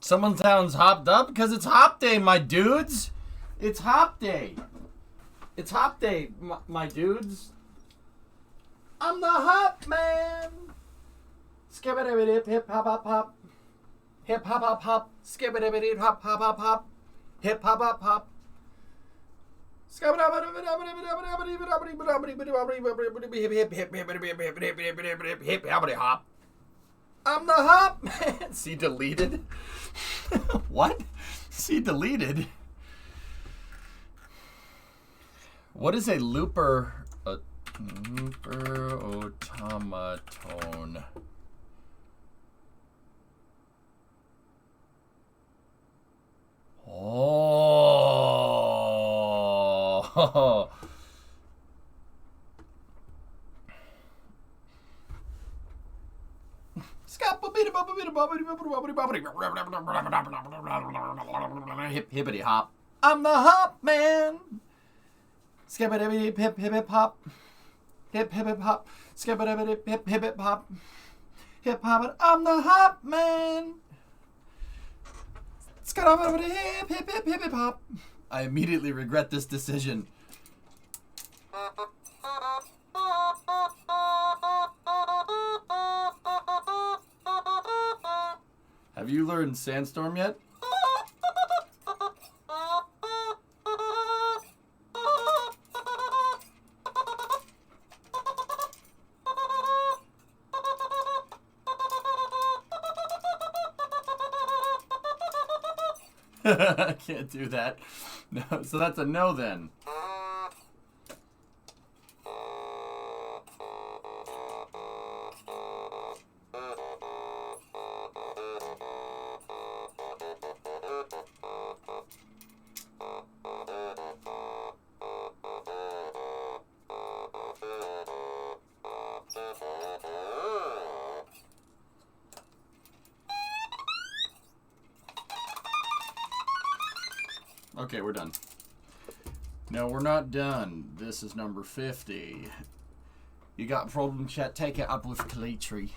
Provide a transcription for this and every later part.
Someone sounds hopped up because it's hop day, my dudes. It's hop day. It's hop day, my dudes. I'm the hop man. Skibidi hip hop hop hop. Hip hop hop hop. Skibidi hop hop hop hop. Hip hop hop hop. Hop. I'm the hop man. See deleted? What? See deleted? What is a looper? A looper automaton. Oh. Hippity hop. I'm the hop man. Skibidi hip hip hip hop. Hip hip hip hop. Skibidi hip hip hip hop. Hip hop. I'm the hop man. Hip hip hip hip hop. I immediately regret this decision. Have you learned Sandstorm yet? I can't do that. No, so that's a no then. Okay, we're done. No, we're not done. This is number 50. You got a problem, chat? Take it up with Kalitri.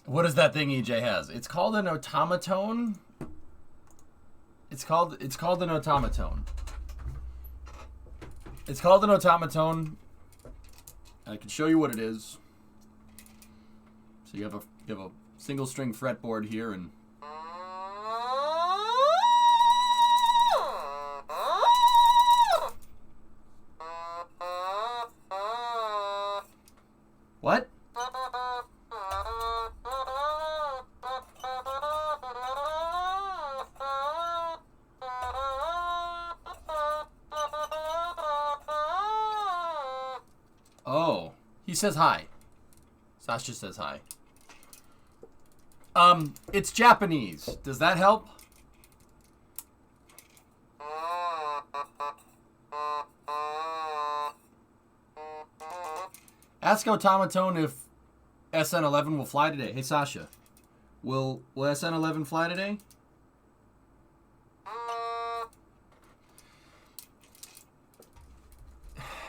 What is that thing EJ has? It's called an automaton. It's called an automaton. It's called an automaton. I can show you what it is. So you have a single string fretboard here and what? Oh, he says hi. Sasha says hi. It's Japanese. Does that help? Ask Automaton if SN11 will fly today. Hey, Sasha. Will SN11 fly today?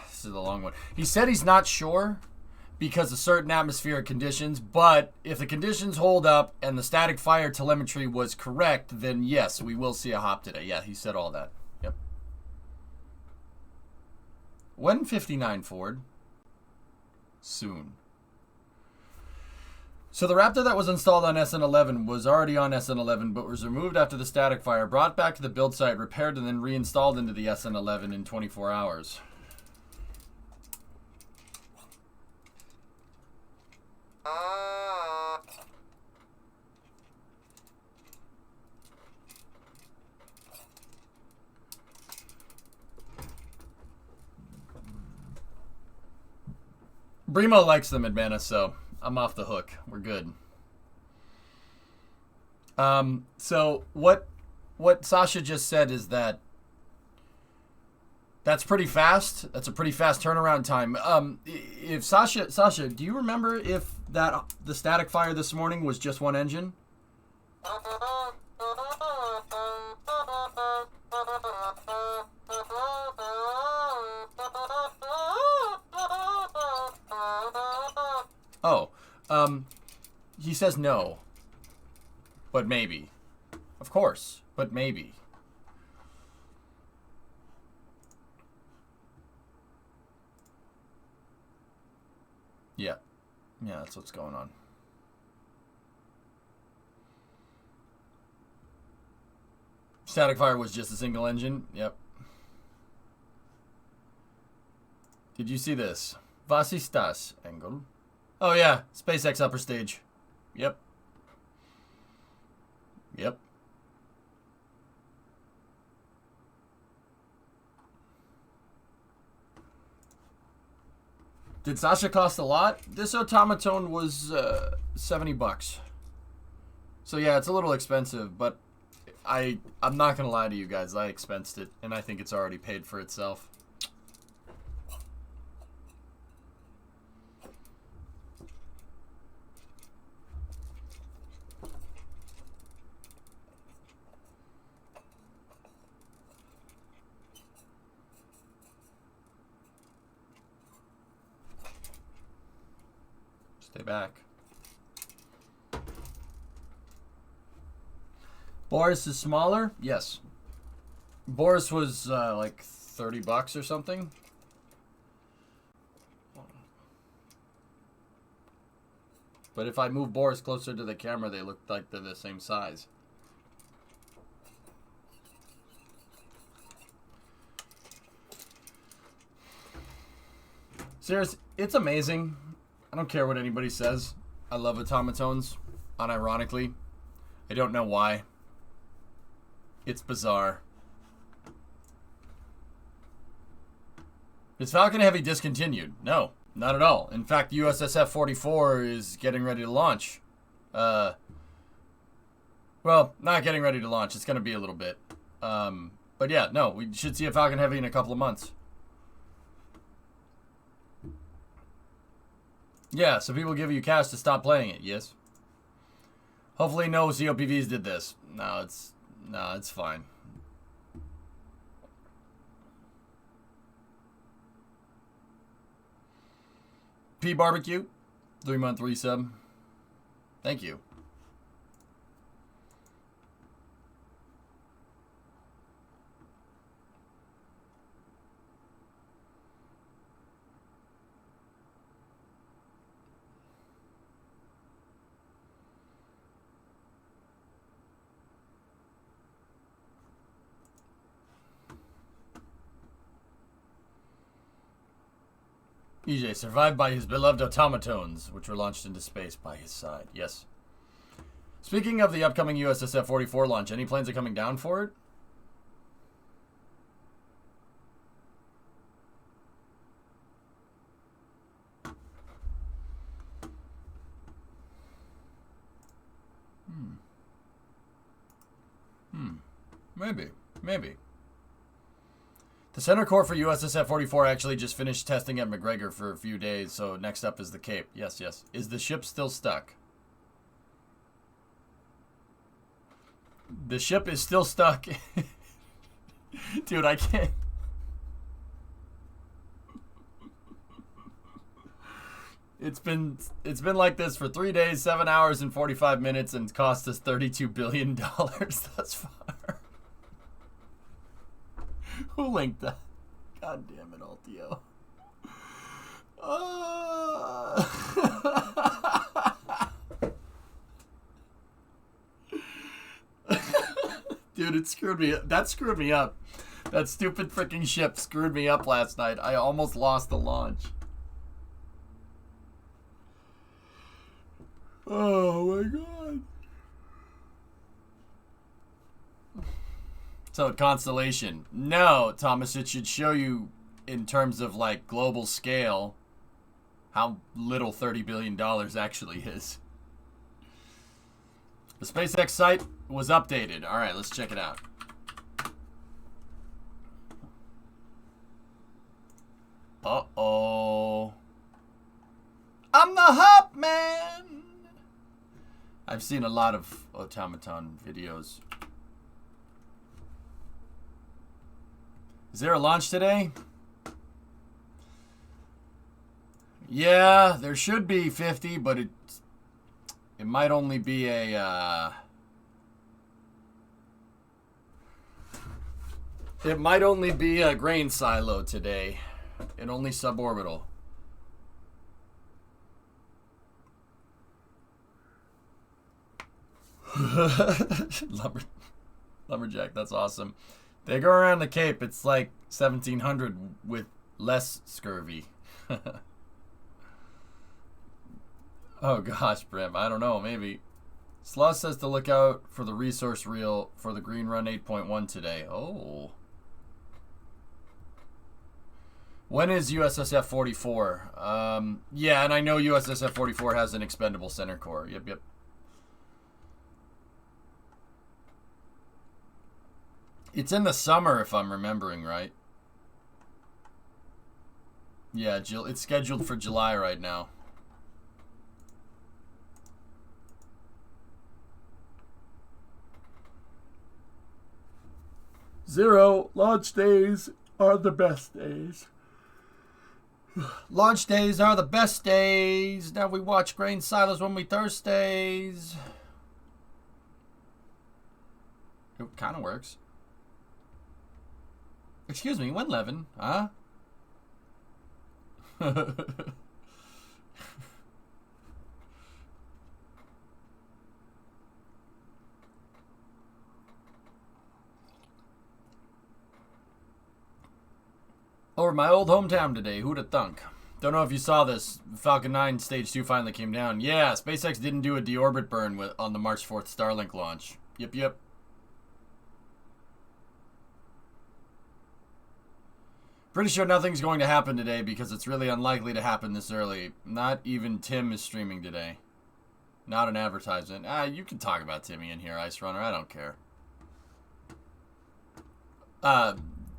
This is a long one. He said he's not sure because of certain atmospheric conditions, but if the conditions hold up and the static fire telemetry was correct, then yes, we will see a hop today. Yeah, he said all that. Yep. When 59 Ford? Soon. So the Raptor that was installed on SN11 was already on SN11, but was removed after the static fire, brought back to the build site, repaired, and then reinstalled into the SN11 in 24 hours. Brimo likes them, Admana, so I'm off the hook. We're good. So what Sasha just said is that that's pretty fast. That's a pretty fast turnaround time. If Sasha, do you remember if the static fire this morning was just one engine? Oh, he says no, but maybe. Of course, but maybe. Yeah. Yeah, that's what's going on. Static Fire was just a single engine. Yep. Did you see this? Was ist das, Engel? Oh yeah, SpaceX upper stage. Yep. Yep. Did Sasha cost a lot? This automaton was 70 bucks. So yeah, it's a little expensive, but I'm not gonna lie to you guys, I expensed it, and I think it's already paid for itself. Stay back. Boris is smaller? Yes. Boris was like 30 bucks or something. But if I move Boris closer to the camera, they look like they're the same size. Serious, it's amazing. I don't care what anybody says. I love automatons, unironically. I don't know why. It's bizarre. Is Falcon Heavy discontinued? No, not at all. In fact, USSF-44 is getting ready to launch. Well, not getting ready to launch. It's going to be a little bit. But yeah, no, we should see a Falcon Heavy in a couple of months. Yeah, so people give you cash to stop playing it, yes? Hopefully no COPVs did this. No, it's fine. P Barbecue, 3-month resub. Thank you. EJ survived by his beloved automatons, which were launched into space by his side. Yes. Speaking of the upcoming USSF-44 launch, any plans are coming down for it? Maybe. The center core for USSF-44 actually just finished testing at McGregor for a few days, so next up is the Cape. Yes. Is the ship still stuck? The ship is still stuck. Dude, I can't. It's been like this for 3 days, 7 hours, and 45 minutes, and cost us $32 billion thus far. Who linked that? God damn it, Altio. Dude, it screwed me up. That screwed me up. That stupid freaking ship screwed me up last night. I almost lost the launch. Oh my god. So, Constellation. No, Thomas, it should show you in terms of like global scale how little $30 billion actually is. The SpaceX site was updated. All right, let's check it out. Uh-oh. I'm the Hop Man! I've seen a lot of automaton videos. Is there a launch today? Yeah, there should be 50, but it might only be a it might only be a grain silo today, and only suborbital. Lumberjack, that's awesome. They go around the Cape. It's like 1700 with less scurvy. Oh gosh, Brim, I don't know, maybe. Sloth says to look out for the resource reel for the Green Run 8.1 today. Oh. When is USSF 44? Yeah, and I know USSF 44 has an expendable center core. Yep. It's in the summer, if I'm remembering right. Yeah, it's scheduled for July right now. Zero. Launch days are the best days. Launch days are the best days. Now we watch grain silos when we Thursdays. It kind of works. Excuse me, when Levin? Huh? Over my old hometown today, who'da thunk? Don't know if you saw this. Falcon 9 Stage 2 finally came down. Yeah, SpaceX didn't do a deorbit burn on the March 4th Starlink launch. Yep. Pretty sure nothing's going to happen today because it's really unlikely to happen this early. Not even Tim is streaming today. Not an advertisement. You can talk about Timmy in here, Ice Runner. I don't care.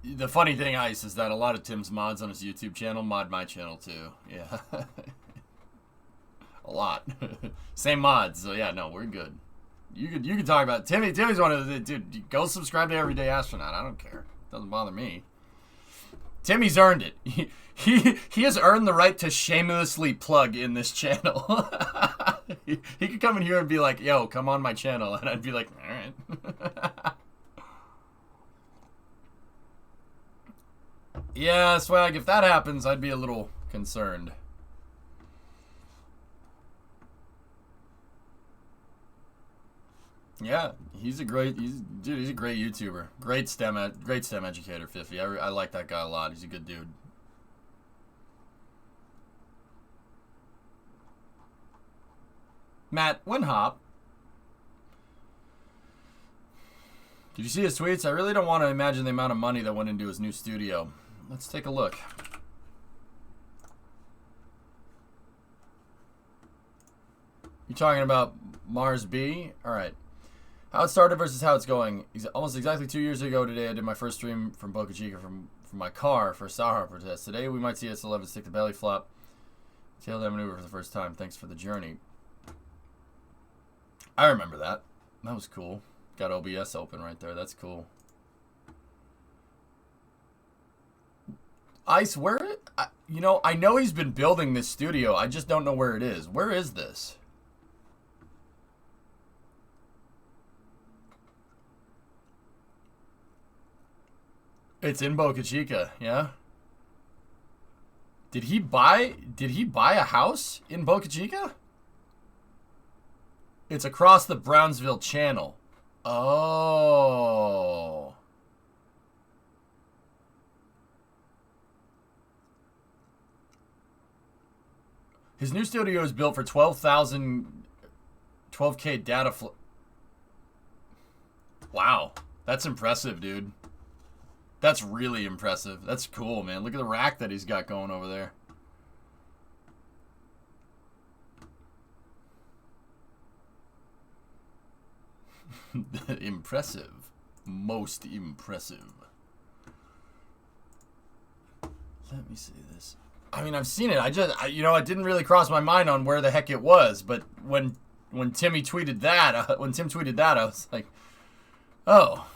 The funny thing, Ice, is that a lot of Tim's mods on his YouTube channel mod my channel too. Yeah. A lot. Same mods, so yeah, no, we're good. You can talk about Timmy. Timmy's one of the dude. Go subscribe to Everyday Astronaut. I don't care. Doesn't bother me. Timmy's earned it. He has earned the right to shamelessly plug in this channel. He could come in here and be like, "Yo, come on my channel," and I'd be like, "All right." Yeah, Swag, if that happens, I'd be a little concerned. Yeah, he's a great YouTuber. Great STEM educator, Fiffy. I like that guy a lot. He's a good dude. Matt, when Hop? Did you see his tweets? I really don't want to imagine the amount of money that went into his new studio. Let's take a look. You talking about Mars B? All right. How it started versus how it's going. Almost exactly 2 years ago today, I did my first stream from Boca Chica from my car for a Sahara test. Today, we might see SN11 stick the belly flop. Tail down maneuver for the first time. Thanks for the journey. I remember that. That was cool. Got OBS open right there. That's cool. Ice, I know he's been building this studio. I just don't know where it is. Where is this? It's in Boca Chica, yeah? Did he buy a house in Boca Chica? It's across the Brownsville Channel. Oh. His new studio is built for 12K data flow. Wow. That's impressive, dude. That's really impressive. That's cool, man. Look at the rack that he's got going over there. Impressive. Most impressive. Let me see this. I mean, I've seen it. It didn't really cross my mind on where the heck it was. But when Timmy tweeted that, when Tim tweeted that, I was like, oh.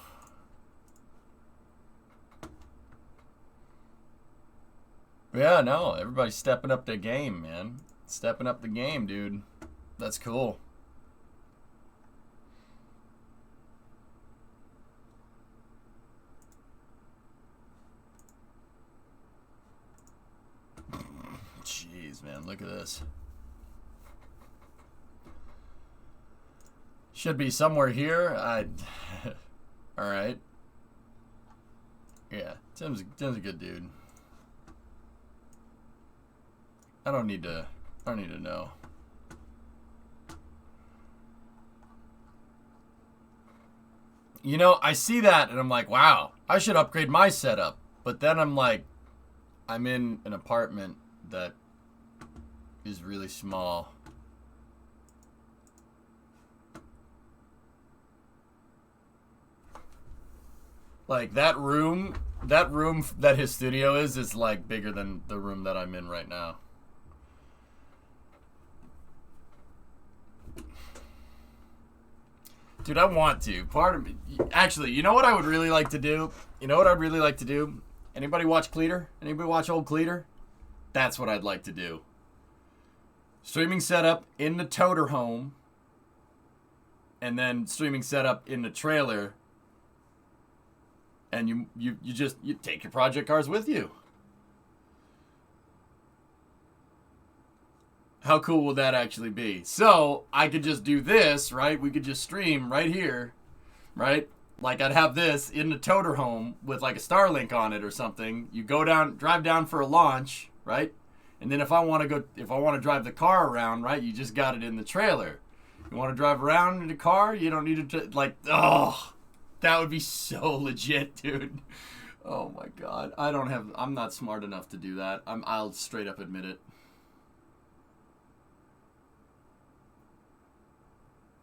Yeah, no, everybody's stepping up their game, man. Stepping up the game, dude. That's cool. Jeez, man, look at this. Should be somewhere here. All right. Yeah, Tim's a good dude. I don't need to know. You know, I see that and I'm like, wow, I should upgrade my setup. But then I'm like, I'm in an apartment that is really small. Like that room that his studio is like bigger than the room that I'm in right now. Dude, I want to. Part of me. Actually, you know what I would really like to do? You know what I'd really like to do? Anybody watch Cleater? Anybody watch old Cleater? That's what I'd like to do. Streaming setup in the toter home. And then streaming setup in the trailer. And you take your project cars with you. How cool would that actually be? So, I could just do this, right? We could just stream right here, right? Like, I'd have this in the toter home with, like, a Starlink on it or something. You go down, drive down for a launch, right? And then if I want to drive the car around, right, you just got it in the trailer. You want to drive around in the car, you don't need to, like, oh, that would be so legit, dude. Oh, my God. I'm not smart enough to do that. I'll straight up admit it.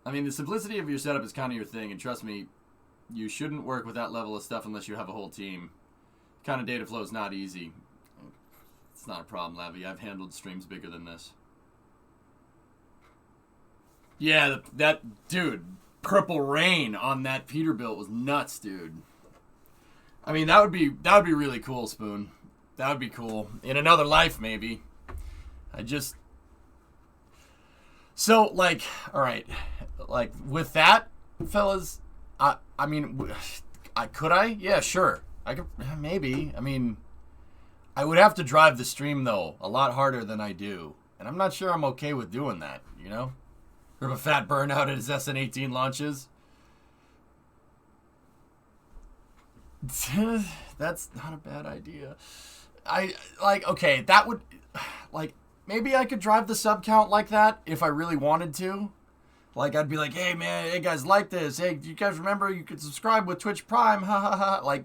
I mean, the simplicity of your setup is kind of your thing, and trust me, you shouldn't work with that level of stuff unless you have a whole team. Kind of data flow is not easy. It's not a problem, Lavi. I've handled streams bigger than this. Yeah, that dude, Purple Rain on that Peterbilt was nuts, dude. I mean, that would be really cool, Spoon. That would be cool. In another life, maybe. So, like, all right, like, with that, fellas, I mean, could I? Yeah, sure. I could, maybe. I mean, I would have to drive the stream, though, a lot harder than I do. And I'm not sure I'm okay with doing that, you know? Rip a fat burnout at his SN18 launches. That's not a bad idea. Okay, that would, like, maybe I could drive the sub count like that if I really wanted to. Like, I'd be like, hey, man, hey, guys, like this. Hey, do you guys remember you could subscribe with Twitch Prime? Ha, ha, ha. Like,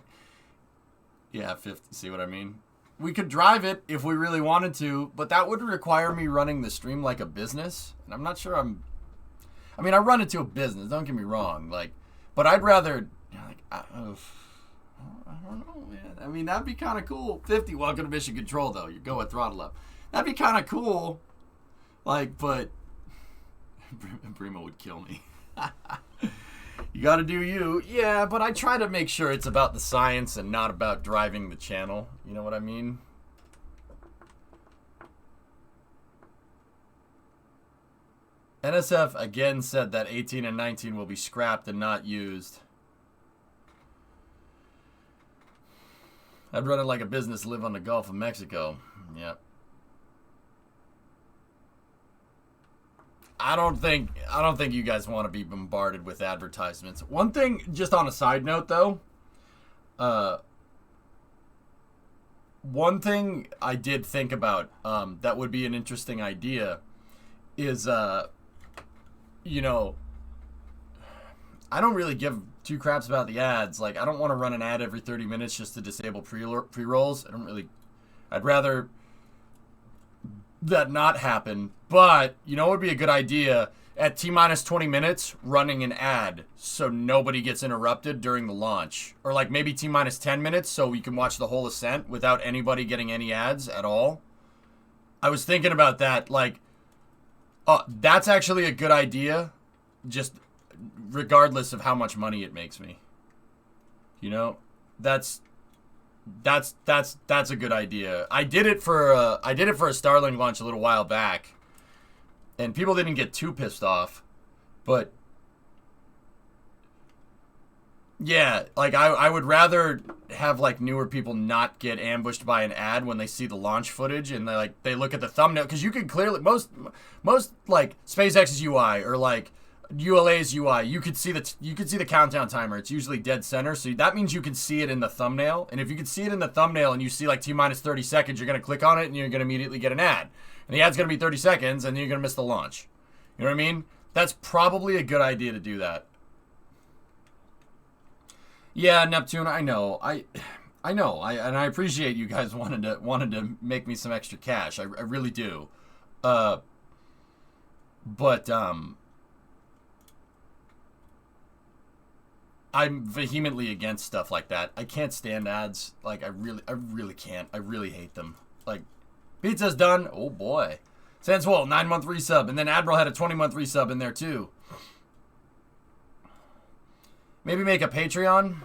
yeah, 50. See what I mean? We could drive it if we really wanted to, but that would require me running the stream like a business. And I'm not sure I mean, I run it to a business, don't get me wrong. Like, but I'd rather, like, I don't know, man. I mean, that'd be kind of cool. 50, welcome to Mission Control, though. You go at throttle up. That'd be kind of cool. Like, but Primo would kill me. You got to do you. Yeah, but I try to make sure it's about the science and not about driving the channel. You know what I mean? NSF again said that 18 and 19 will be scrapped and not used. I'd run it like a business, live on the Gulf of Mexico. Yep. I don't think you guys want to be bombarded with advertisements. One thing, just on a side note, though, one thing I did think about that would be an interesting idea is, you know, I don't really give two craps about the ads. Like, I don't want to run an ad every 30 minutes just to disable pre-rolls. I'd rather that not happen. But, you know what would be a good idea? At T-minus 20 minutes, running an ad so nobody gets interrupted during the launch. Or, like, maybe T-minus 10 minutes so we can watch the whole ascent without anybody getting any ads at all. I was thinking about that. Like, that's actually a good idea. Just regardless of how much money it makes me. You know? That's a good idea. I did it for a Starlink launch a little while back, and people didn't get too pissed off, but yeah, like I would rather have like newer people not get ambushed by an ad when they see the launch footage and they look at the thumbnail, because you can clearly most like SpaceX's UI or like ULA's UI, you could see the countdown timer. It's usually dead center, so that means you can see it in the thumbnail. And if you can see it in the thumbnail and you see like T-minus 30 seconds, you're gonna click on it and you're gonna immediately get an ad. And the ad's gonna be 30 seconds, and then you're gonna miss the launch. You know what I mean? That's probably a good idea to do that. Yeah, Neptune, I know. I know. And I appreciate you guys wanted to make me some extra cash. I really do. But I'm vehemently against stuff like that. I can't stand ads. Like I really can't. I really hate them. Like, pizza's done. Oh boy. Sanswell, 9-month resub, and then Admiral had a 20-month resub in there too. Maybe make a Patreon?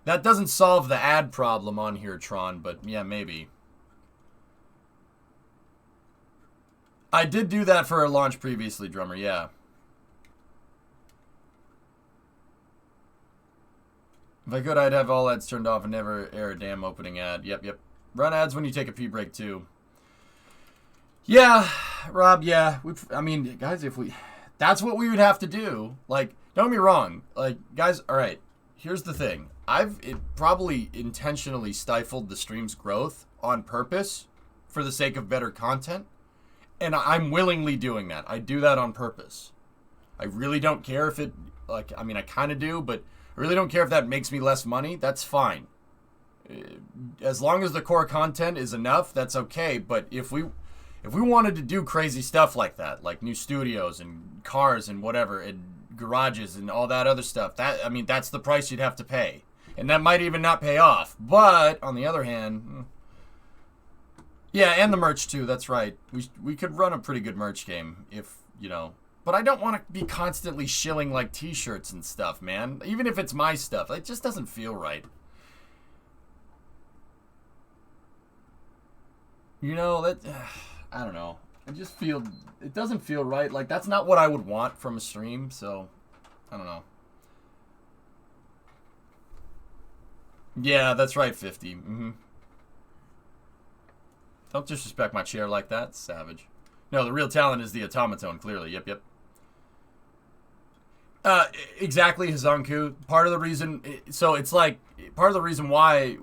That doesn't solve the ad problem on here, Tron, but yeah, maybe. I did do that for a launch previously, Drummer, yeah. If I could, I'd have all ads turned off and never air a damn opening ad. Yep. Run ads when you take a pee break, too. Yeah, Rob, yeah. I mean, guys, that's what we would have to do. Like, don't get me wrong. Like, guys, all right, here's the thing. It probably intentionally stifled the stream's growth on purpose for the sake of better content. And I'm willingly doing that. I do that on purpose. I really don't care if it, like, I mean, I kind of do, but I really don't care if that makes me less money. That's fine. As long as the core content is enough, that's okay. But if we wanted to do crazy stuff like that, like new studios and cars and whatever, and garages and all that other stuff, that's the price you'd have to pay. And that might even not pay off. But on the other hand, yeah, and the merch too, that's right. We could run a pretty good merch game if, you know. But I don't want to be constantly shilling like t-shirts and stuff, man. Even if it's my stuff, it just doesn't feel right. You know, that I don't know. It doesn't feel right. Like, that's not what I would want from a stream, so I don't know. Yeah, that's right, 50. Mm-hmm. Don't disrespect my chair like that, savage. No, the real talent is the automaton, clearly. Yep. Exactly, Hazanku. Part of the reason, so it's like, part of the reason why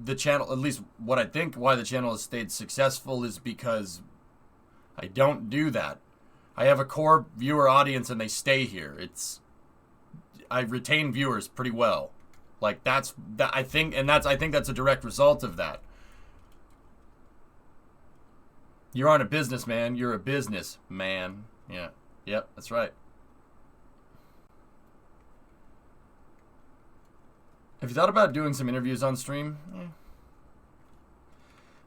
the channel, at least what I think why the channel has stayed successful, is because I don't do that. I have a core viewer audience and they stay here. I retain viewers pretty well. Like, I think that's a direct result of that. You aren't a businessman, you're a businessman. Yeah. Yep, that's right. Have you thought about doing some interviews on stream?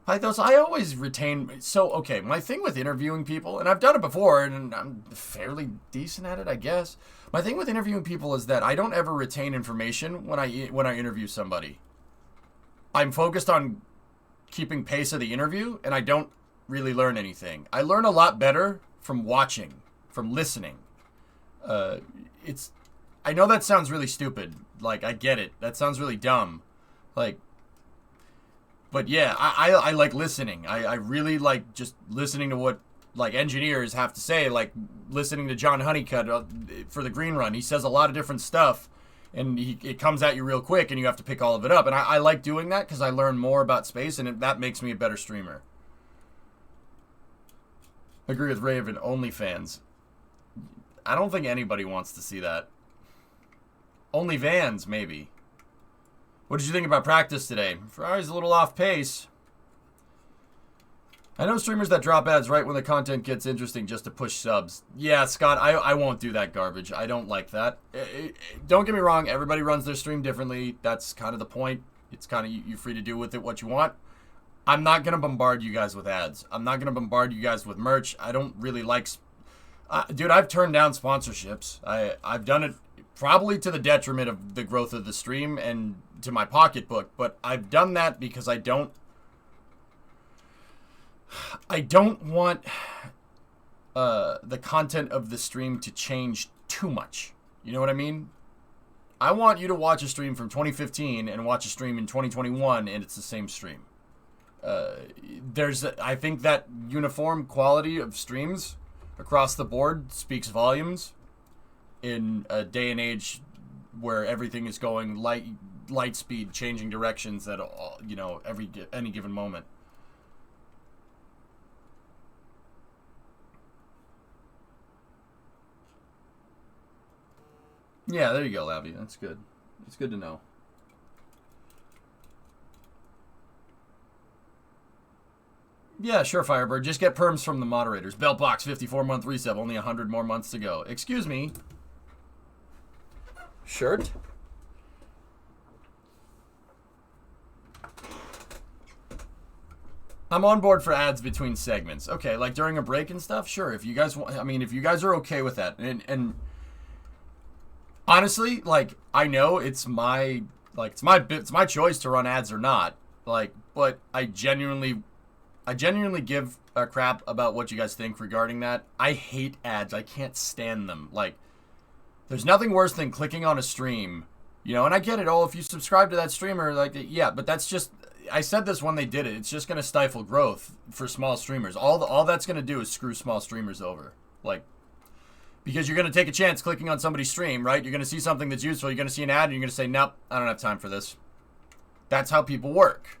Pythos, I always retain... So, okay, my thing with interviewing people, and I've done it before, and I'm fairly decent at it, I guess. My thing with interviewing people is that I don't ever retain information when I interview somebody. I'm focused on keeping pace of the interview, and I don't really learn anything. I learn a lot better from watching, from listening. I know that sounds really stupid. Like, I get it. That sounds really dumb. Like... But yeah, I like listening. I really like just listening to what like engineers have to say, like listening to John Honeycutt for the Green Run. He says a lot of different stuff, and it comes at you real quick, and you have to pick all of it up. And I like doing that because I learn more about space, and that makes me a better streamer. Agree with Raven, OnlyFans. I don't think anybody wants to see that. OnlyVans, maybe. What did you think about practice today? Ferrari's a little off pace. I know streamers that drop ads right when the content gets interesting just to push subs. Yeah, Scott, I won't do that garbage. I don't like that. Don't get me wrong. Everybody runs their stream differently. That's kind of the point. It's kind of you're free to do with it what you want. I'm not going to bombard you guys with ads. I'm not going to bombard you guys with merch. I don't really like... dude, I've turned down sponsorships. I've done it probably to the detriment of the growth of the stream and to my pocketbook, but I've done that because I don't want the content of the stream to change too much. You know what I mean? I want you to watch a stream from 2015 and watch a stream in 2021 and it's the same stream. I think that uniform quality of streams across the board speaks volumes in a day and age where everything is going light speed, changing directions at any given moment. Yeah, there you go, Labby. That's good. It's good to know. Yeah, sure, Firebird. Just get perms from the moderators. Beltbox, 54-month resub. Only 100 more months to go. Excuse me. Shirt? I'm on board for ads between segments. Okay, like during a break and stuff? Sure, if you guys want... I mean, if you guys are okay with that. And honestly, like, I know it's my choice to run ads or not. Like, but I genuinely give a crap about what you guys think regarding that. I hate ads. I can't stand them. Like, there's nothing worse than clicking on a stream, you know, and I get it. Oh, if you subscribe to that streamer, like, yeah, but that's just, I said this when they did it. It's just going to stifle growth for small streamers. All that's going to do is screw small streamers over. Like, because you're going to take a chance clicking on somebody's stream, right? You're going to see something that's useful. You're going to see an ad and you're going to say, nope, I don't have time for this. That's how people work.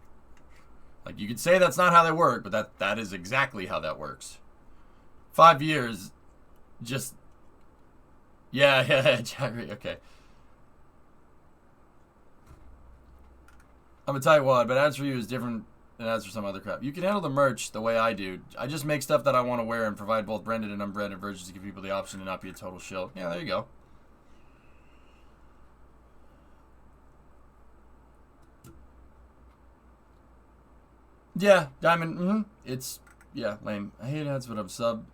Like, you could say that's not how they work, but that is exactly how that works. 5 years, just... Yeah, okay. I'm a tightwad, but ads for you is different than ads for some other crap. You can handle the merch the way I do. I just make stuff that I want to wear and provide both branded and unbranded versions to give people the option to not be a total shill. Yeah, there you go. Yeah, Diamond, It's, yeah, lame. I hate ads, but I'm sub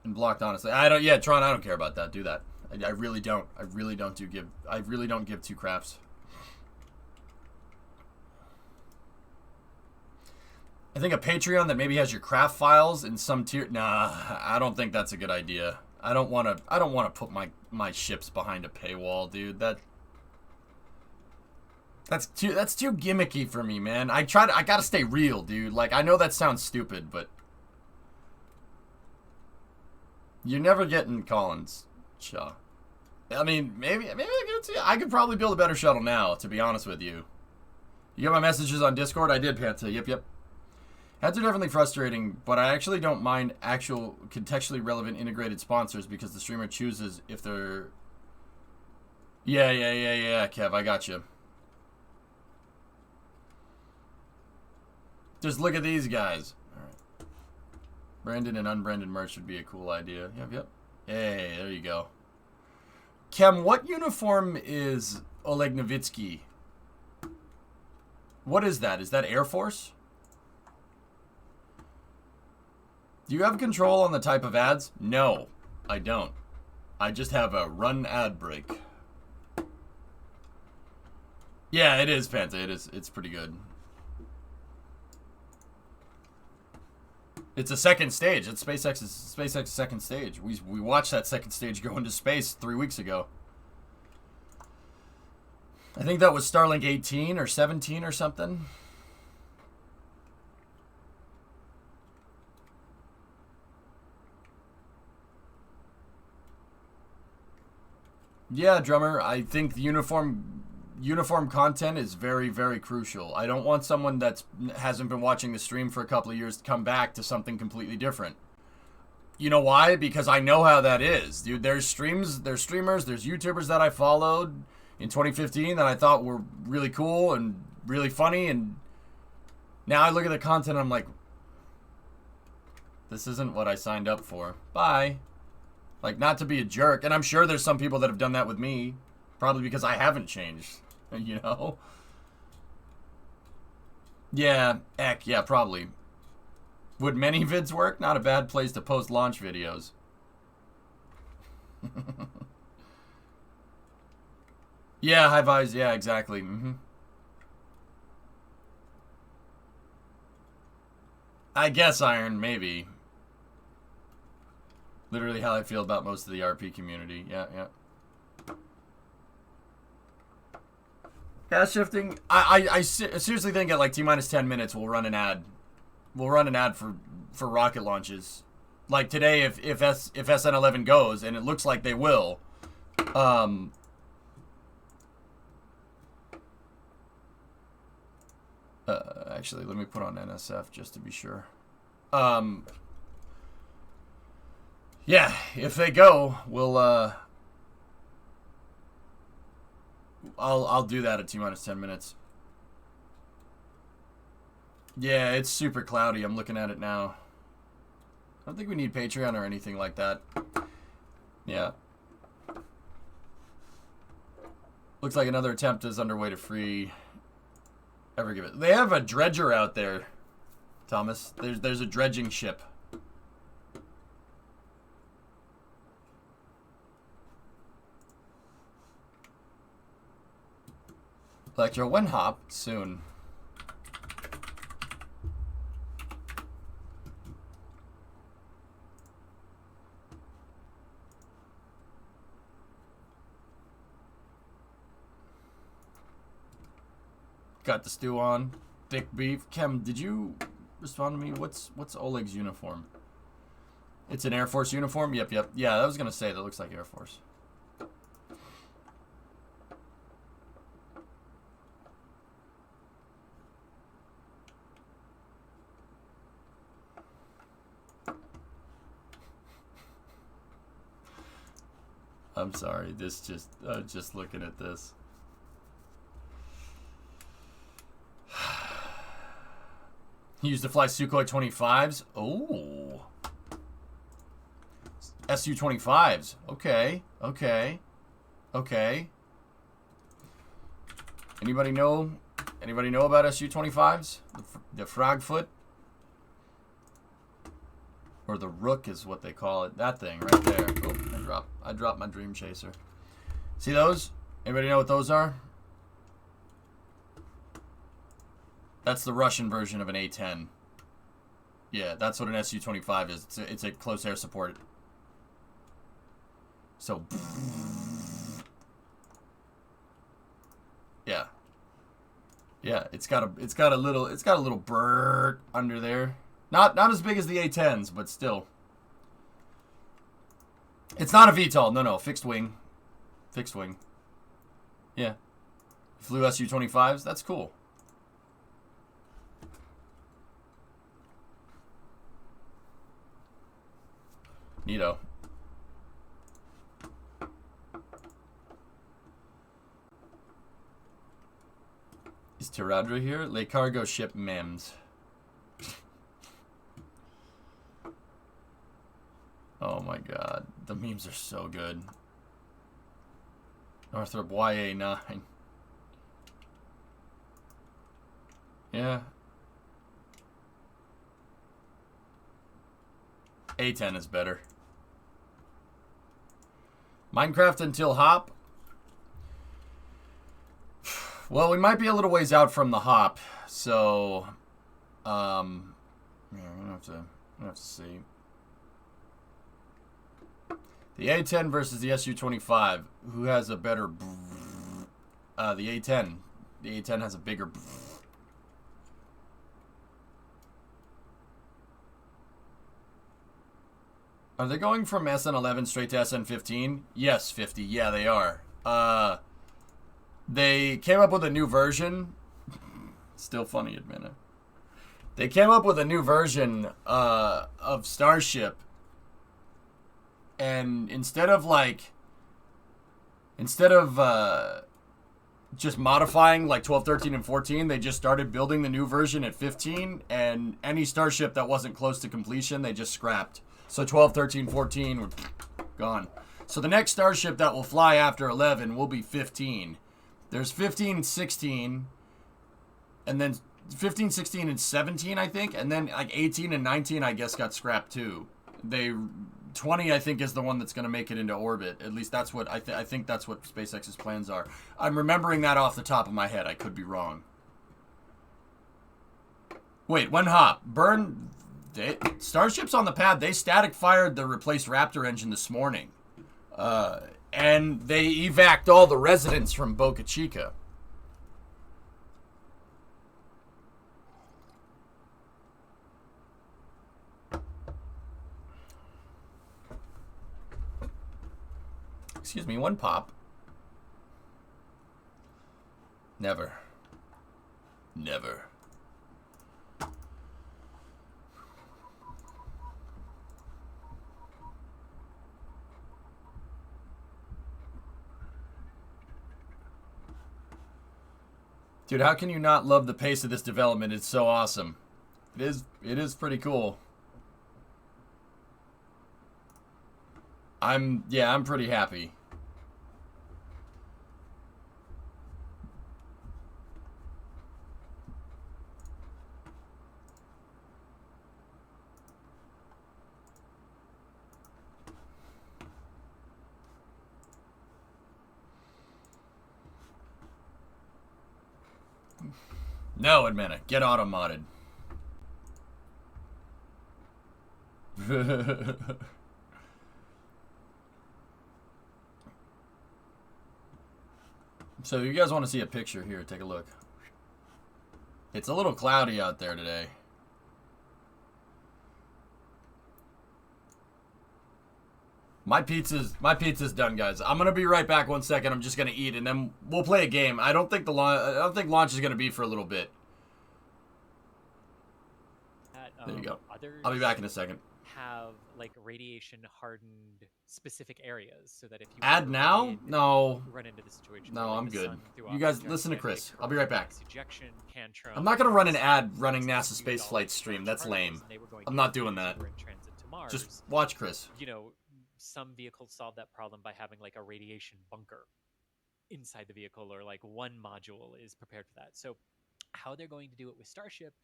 and blocked, honestly. Yeah, Tron, I don't care about that. Do that. I really don't. I really don't give two craps. I think a Patreon that maybe has your craft files in some tier. Nah, I don't think that's a good idea. I don't want to put my ships behind a paywall, dude. That's too gimmicky for me, man. I gotta stay real, dude. Like, I know that sounds stupid, but you're never getting Collins Shaw. I mean, maybe I could probably build a better shuttle now, to be honest with you. You get my messages on Discord? I did, Panta. Yep. Ads are definitely frustrating, but I actually don't mind actual contextually relevant integrated sponsors because the streamer chooses if they're... Yeah, Kev, I got you. Just look at these guys. All right. Branded and unbranded merch would be a cool idea. Yep. Hey, there you go. Kem, what uniform is Oleg Novitsky? What is that? Is that Air Force? Do you have control on the type of ads? No, I don't. I just have a run ad break. Yeah, it is, Panta. It is. It's pretty good. It's a second stage. It's SpaceX's second stage. We watched that second stage go into space 3 weeks ago. I think that was Starlink 18 or 17 or something. Yeah, Drummer, I think the uniform content is very, very crucial. I don't want someone that hasn't been watching the stream for a couple of years to come back to something completely different. You know why? Because I know how that is. Dude, there's streamers, there's YouTubers that I followed in 2015 that I thought were really cool and really funny, and now I look at the content and I'm like, this isn't what I signed up for. Bye. Like, not to be a jerk, and I'm sure there's some people that have done that with me, probably because I haven't changed, you know? Yeah, yeah, probably. Would many vids work? Not a bad place to post launch videos. Yeah, high vibes, yeah, exactly. I guess Iron, maybe. Literally how I feel about most of the RP community. Yeah, yeah. Cast shifting. I seriously think at like T-minus 10 minutes we'll run an ad. We'll run an ad for rocket launches. Like today, if SN11 goes, and it looks like they will, actually, let me put on NSF just to be sure. Yeah, if they go, we'll I'll do that at T-minus 10 minutes. Yeah, it's super cloudy. I'm looking at it now. I don't think we need Patreon or anything like that. Yeah. Looks like another attempt is underway to free. Ever give it. They have a dredger out there, Thomas. There's a dredging ship. Electro, when hop? Soon. Got the stew on. Thick beef. Kem, did you respond to me? What's Oleg's uniform? It's an Air Force uniform? Yep, yep. Yeah, I was going to say that looks like Air Force. I'm sorry. This just looking at this. He used to fly Sukhoi 25s. Oh. Su-25s. Okay. Okay. Okay. Anybody know about Su-25s? The Frogfoot? Or the Rook is what they call it. That thing right there. Oh, I dropped my Dream Chaser. See those? Anybody know what those are? That's the Russian version of an A-10. Yeah, that's what an Su-25 is. It's a close air support. So, yeah, yeah. It's got a little bird under there. Not as big as the A-10s, but still. It's not a VTOL. No, fixed wing. Fixed wing. Yeah. Flew Su-25s. That's cool. Neato. Is Tiradra here? Le cargo ship memes. Oh my god. The memes are so good. Northrop YA9. Yeah. A-10 is better. Minecraft until hop? Well, we might be a little ways out from the hop, so yeah, I'm gonna have to see. The A-10 versus the Su-25. Who has a better? The A-10. The A-10 has a bigger. Are they going from SN11 straight to SN15? Yes, 50. Yeah, they are. They came up with a new version. Still funny, admit it. They came up with a new version of Starship. And instead of just modifying like 12, 13, and 14, they just started building the new version at 15. And any Starship that wasn't close to completion, they just scrapped. So 12, 13, 14 were gone. So the next Starship that will fly after 11 will be 15. There's 15, 16, and then 15, 16, and 17, I think. And then like 18 and 19, I guess, got scrapped too. 20, I think, is the one that's going to make it into orbit. At least that's what I think that's what SpaceX's plans are. I'm remembering that off the top of my head. I could be wrong. Wait, when hop? Burn Starships on the pad, they static fired the replaced Raptor engine this morning. And they evac'd all the residents from Boca Chica. Excuse me, one pop. Never. Never. Dude, how can you not love the pace of this development? It's so awesome. It is pretty cool. I'm pretty happy. No, Admana, get auto modded. So you guys want to see a picture here, take a look. It's a little cloudy out there today. My pizza's done, guys. I'm gonna be right back 1 second. I'm just gonna eat and then we'll play a game. I don't think launch is gonna be for a little bit. There you go. I'll be back in a second. Have like radiation hardened specific areas so that if you add now, no, run into the situation. No, like I'm good. You guys listen to Chris. I'll be right back. Ejection, tantrum, I'm not gonna run an ad running NASA spaceflight stream. That's lame. I'm not doing that. Just watch Chris. You know, some vehicles solve that problem by having like a radiation bunker inside the vehicle, or like one module is prepared for that. So how they're going to do it with Starship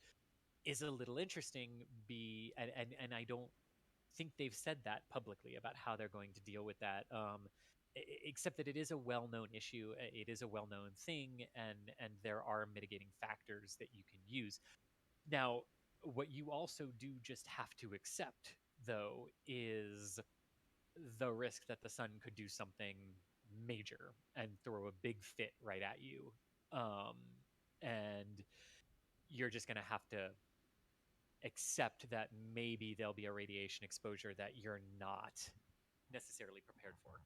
is a little interesting. And I don't think they've said that publicly about how they're going to deal with that. Except that it is a well-known issue, it is a well-known thing, and there are mitigating factors that you can use. Now, what you also do just have to accept, though, is the risk that the sun could do something major and throw a big fit right at you. And you're just going to have to accept that maybe there'll be a radiation exposure that you're not necessarily prepared for.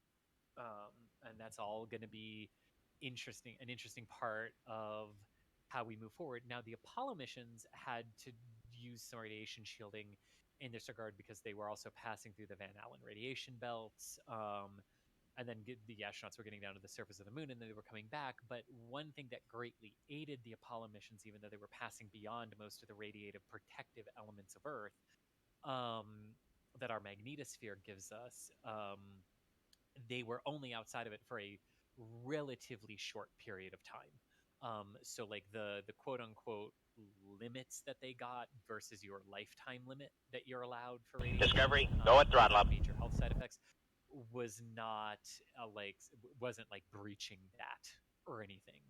And that's all going to be an interesting part of how we move forward. Now, the Apollo missions had to use some radiation shielding in this regard because they were also passing through the Van Allen radiation belts. And then the astronauts were getting down to the surface of the moon, and then they were coming back. But one thing that greatly aided the Apollo missions, even though they were passing beyond most of the radiative protective elements of Earth that our magnetosphere gives us, they were only outside of it for a relatively short period of time. So like the quote unquote limits that they got versus your lifetime limit that you're allowed for radiation. Discovery, go at throttle up. Major health side effects was not wasn't like breaching that or anything,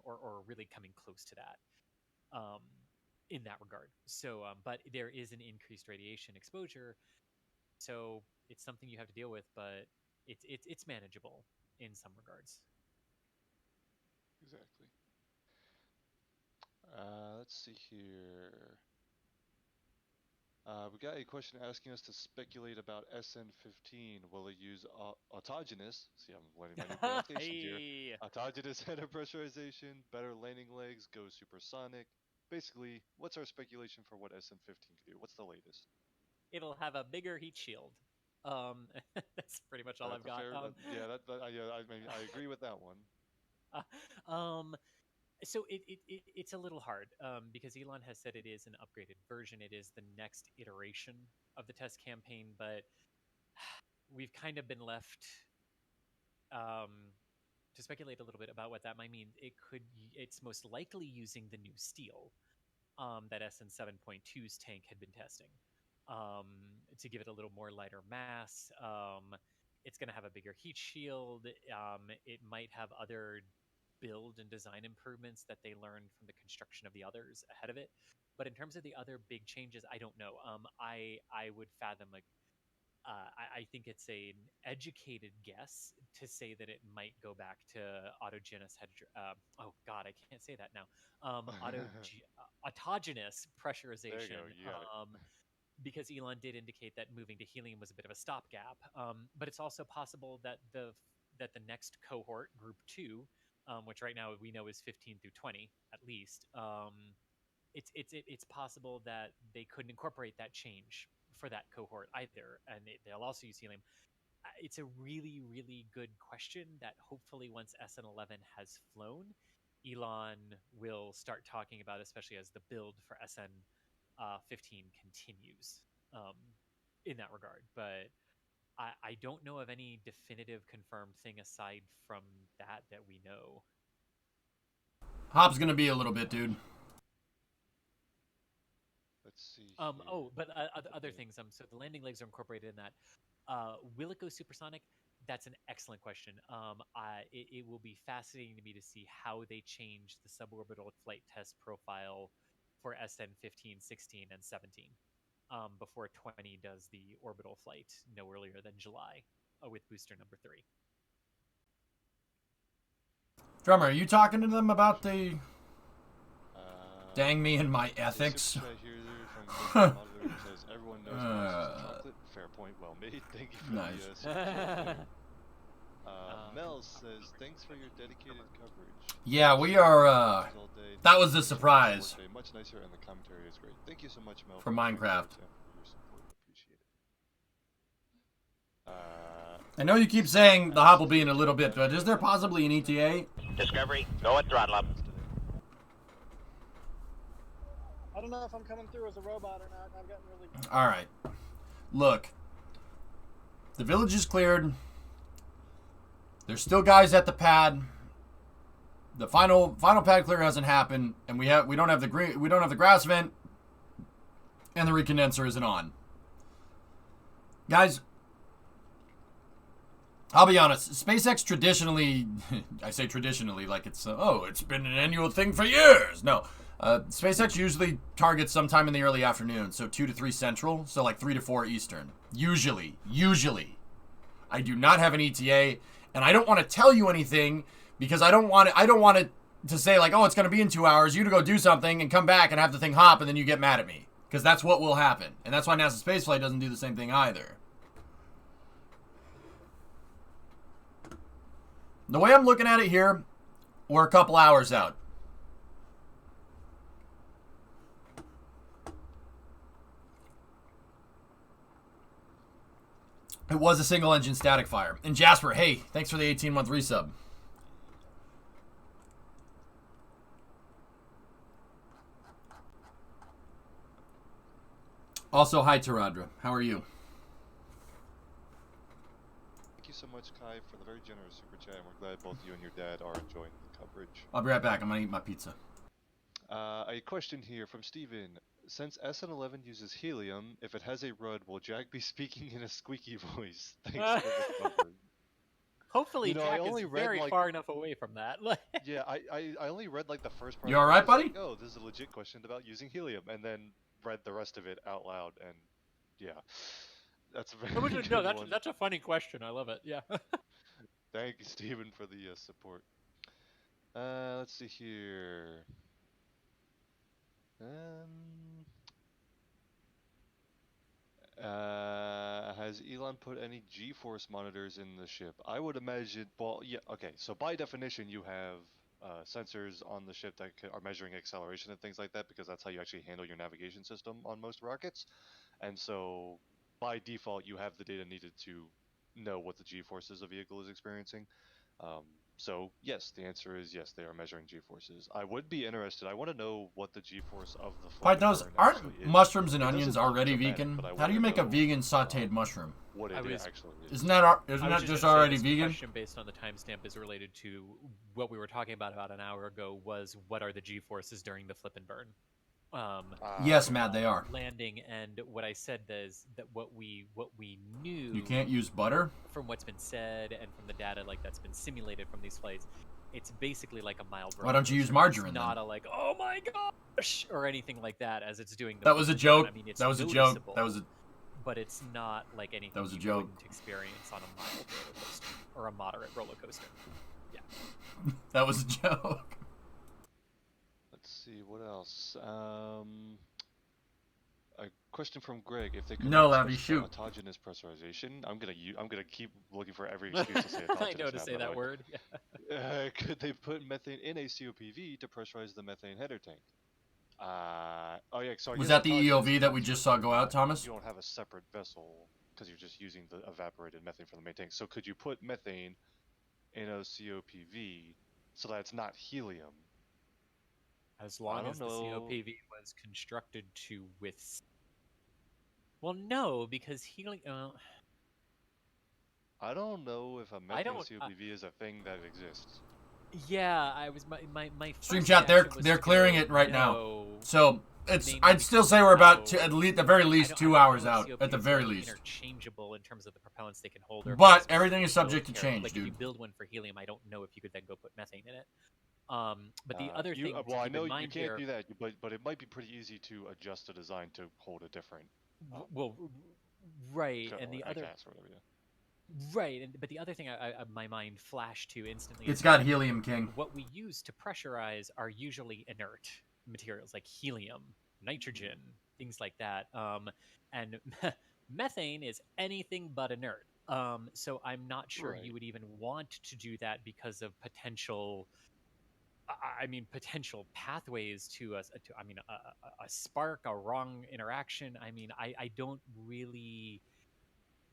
or really coming close to that. In that regard. So, but there is an increased radiation exposure, so it's something you have to deal with, but it's manageable in some regards. Exactly. Let's see here. We got a question asking us to speculate about SN15. Will it use autogenous? See, I'm learning my new pronunciation here. Autogenous header pressurization, better landing legs, go supersonic. Basically, what's our speculation for what SN15 could do? What's the latest? It'll have a bigger heat shield. That's pretty much all I've got. I agree with that one. So it's a little hard because Elon has said it is an upgraded version. It is the next iteration of the test campaign, but we've kind of been left to speculate a little bit about what that might mean. It's most likely using the new steel that SN7.2's tank had been testing to give it a little more lighter mass. It's going to have a bigger heat shield. It might have other build and design improvements that they learned from the construction of the others ahead of it. But in terms of the other big changes, I don't know. I would fathom I think it's an educated guess to say that it might go back to oh God, I can't say that now. Autogenous There you pressurization. go. You got it. Because Elon did indicate that moving to helium was a bit of a stopgap. But it's also possible that the next cohort, Group 2, which right now we know is 15 through 20 at least, it's possible that they couldn't incorporate that change for that cohort either, and they'll also use helium. It's a really, really good question that hopefully once SN11 has flown, Elon will start talking about, especially as the build for SN15 continues in that regard. But I don't know of any definitive confirmed thing aside from that we know. Hop's gonna be a little bit, dude. Let's see. But other things. So the landing legs are incorporated in that. Will it go supersonic? That's an excellent question. It will be fascinating to me to see how they change the suborbital flight test profile for SN15, 16, and 17 before 20 does the orbital flight no earlier than July with booster number 3. Drummer, are you talking to them about the dang me and my ethics? Says, everyone knows chocolate. Fair point, well made. Thank you for nice. Mel says, thanks for your dedicated coverage. Yeah, we are, that was a surprise. Much nicer, and the commentary is great. Thank you so much, Mel. For Minecraft. I know you keep saying the hop will be in a little bit, but is there possibly an ETA? Discovery, go at throttle up. I don't know if I'm coming through as a robot or not. I've gotten really... Alright. Look. The village is cleared. There's still guys at the pad. The final pad clear hasn't happened, and we don't have the grass vent, and the recondenser isn't on. Guys, I'll be honest. SpaceX traditionally, I say traditionally like it's it's been an annual thing for years. No, SpaceX usually targets sometime in the early afternoon, so 2 to 3 Central, so like 3 to 4 Eastern. Usually, I do not have an ETA, and I don't want to tell you anything because I don't want it to say like, oh, it's going to be in 2 hours. You to go do something and come back and have the thing hop, and then you get mad at me because that's what will happen, and that's why NASA Spaceflight doesn't do the same thing either. The way I'm looking at it here, we're a couple hours out. It was a single engine static fire. And Jasper, hey, thanks for the 18-month resub. Also, hi Taradra. How are you? Thank you so much, Kai, for the very generous super chat, and we're glad both you and your dad are enjoying the coverage. I'll be right back. I'm going to eat my pizza. A question here from Steven. Since SN11 uses helium, if it has a RUD, will Jack be speaking in a squeaky voice? Thanks for the coverage. Hopefully, Jack is very far enough away from that. Yeah, I only read like the first part. You all right, buddy? Like, oh, this is a legit question about using helium, and then read the rest of it out loud, and yeah, that's a very good one. That's a funny question. I love it. Yeah. Thank you, Steven, for the support. Let's see here. Has Elon put any G-force monitors in the ship? I would imagine. Well, yeah. Okay. So by definition, you have sensors on the ship that are measuring acceleration and things like that, because that's how you actually handle your navigation system on most rockets. And so by default, you have the data needed to know what the G-forces a vehicle is experiencing. So yes, the answer is yes, they are measuring G-forces. I would be interested. I want to know what the G-force of the flight those aren't mushrooms and onions already vegan? How do you make a vegan sautéed mushroom? What it actually is. Isn't that just already vegan? The question based on the timestamp is related to what we were talking about an hour ago. Was what are the G-forces during the flip and burn? Yes, Matt, they are. Landing, and what I said is that what we knew. You can't use butter? From what's been said and from the data like that's been simulated from these flights, it's basically like a mild. Why don't you use roller coaster. margarine It's not then? a like, oh my gosh, or anything like that as it's doing. That was a joke. I mean, it's That was a joke. noticeable, That was a but it's not like anything That was a you joke. wouldn't experience on a mild roller coaster or a moderate roller coaster. Yeah. that was a joke. Let's see what else. A question from Greg: if they could No, not Labby, switch to shoot. autogenous pressurization, I'm gonna keep looking for every excuse to say autogenous. I know to now, say by the that way. word. Yeah. Could they put methane in a COPV to pressurize the methane header tank? Oh yeah. So I Was guess that the autogenous EOV that we means just saw go out, Thomas? You don't have a separate vessel because you're just using the evaporated methane from the main tank. So could you put methane in a COPV so that it's not helium? As long don't as the know. COPV was constructed to with. Well, no, because helium. I don't know if a I methane don't- COPV is a thing that exists. Yeah, I was my Stream first chat, reaction was they're to clearing go, it right now. no. So it's Mainly I'd still because say we're about how- to at least the very I least don't- 2 I don't hours know if out at the COPVs very are least. interchangeable in terms of the propellants they can hold. Or But if it's everything is built subject to careful. change, Like if you dude. build one for helium, I don't know if you could then go put methane in it. But the other You- thing to well, I keep know in you mind can't here, do that, but it might be pretty easy to adjust the design to hold a different. well, right, Or and the a other gas or whatever. Yeah. right, but the other thing my mind flashed to instantly. It's is got that helium, King. What we use to pressurize are usually inert materials like helium, nitrogen, things like that. And methane is anything but inert. So I'm not sure Right. you would even want to do that because of potential. I mean, potential pathways to a spark, a wrong interaction. I mean, I don't really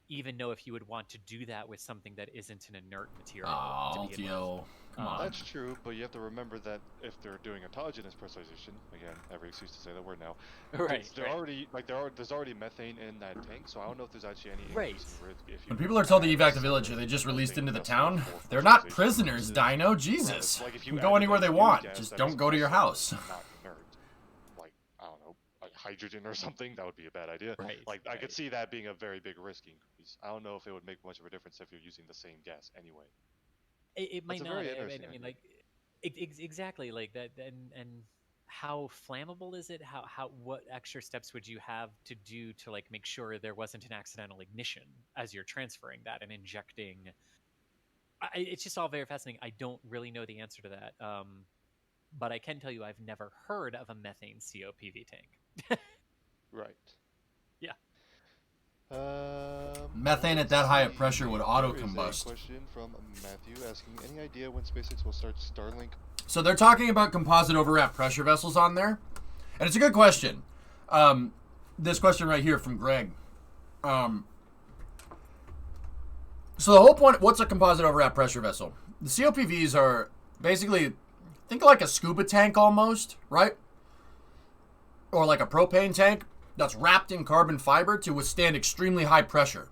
even know if you would want to do that with something that isn't an inert material. to Oh, begin with. Altio. Come on. That's true, but you have to remember that if they're doing autogenous pressurization, again, every excuse to say that word now, Right, they're right. already there's already methane in that tank, so I don't know if there's actually any Right. increase in risk if you When people are told to add evac the separate village, are they just released methane into the vessel town? for They're not pressurization prisoners, purposes. Dino. Whereas, Jesus. like, if They you can go added anywhere a they new want. gas Just that don't was go to your also house. not inert, like I don't know, like hydrogen or something, that would be a bad idea. Right, Like I could right. see that being a very big risk increase. I don't know if it would make much of a difference if you're using the same gas anyway. It might That's a not. very I interesting mean, idea. like exactly like that. And how flammable is it? How what extra steps would you have to do to like make sure there wasn't an accidental ignition as you're transferring that and injecting? It's just all very fascinating. I don't really know the answer to that. But I can tell you I've never heard of a methane COPV tank. Right. Yeah. Methane at let's that high a see. pressure would There auto-combust. is a question from Matthew asking, any idea when SpaceX will start Starlink? So they're talking about composite overwrap pressure vessels on there, and it's a good question. This question right here from Greg. So the whole point, what's a composite overwrap pressure vessel? The COPVs are basically, think like a scuba tank almost, right? Or like a propane tank that's wrapped in carbon fiber to withstand extremely high pressure.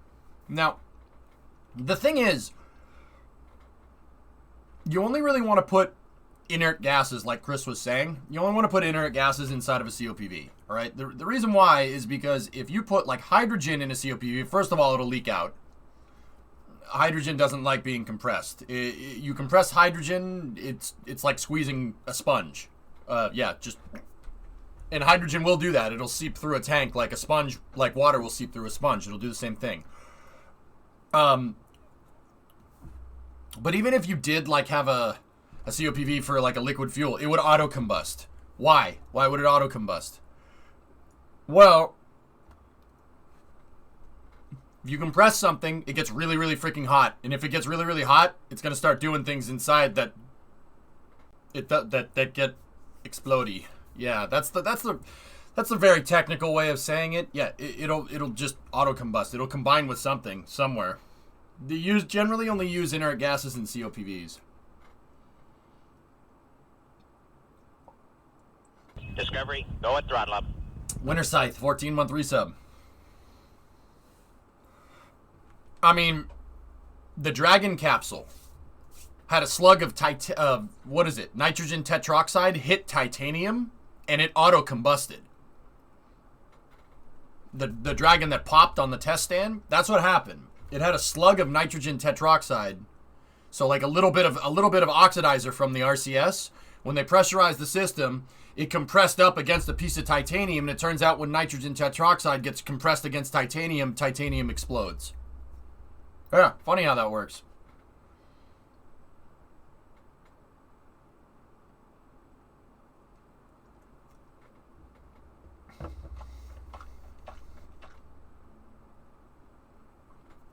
Now, the thing is, you only really want to put inert gases, like Chris was saying. You only want to put inert gases inside of a COPV, all right? The reason why is because if you put like hydrogen in a COPV, first of all, it'll leak out. Hydrogen doesn't like being compressed. You compress hydrogen, it's like squeezing a sponge. And hydrogen will do that. It'll seep through a tank like a sponge, like water will seep through a sponge. It'll do the same thing. But even if you did like have a COPV for like a liquid fuel, it would auto combust. Why? Why would it auto combust? Well, if you compress something, it gets really, really freaking hot, and if it gets really, really hot, it's gonna start doing things inside that get explodey. Yeah, that's the very technical way of saying it. Yeah, it'll just auto combust. It'll combine with something somewhere. They generally only use inert gases in COPVs. Discovery, go at throttle up. Winter Scythe, 14-month resub. I mean, the Dragon capsule had a slug of nitrogen tetroxide hit titanium, and it auto combusted. The Dragon that popped on the test stand, that's what happened. It had a slug of nitrogen tetroxide So like a little bit of oxidizer from the RCS. When they pressurized the system, it compressed up against a piece of titanium, and it turns out when nitrogen tetroxide gets compressed against titanium, titanium explodes. Yeah, funny how that works.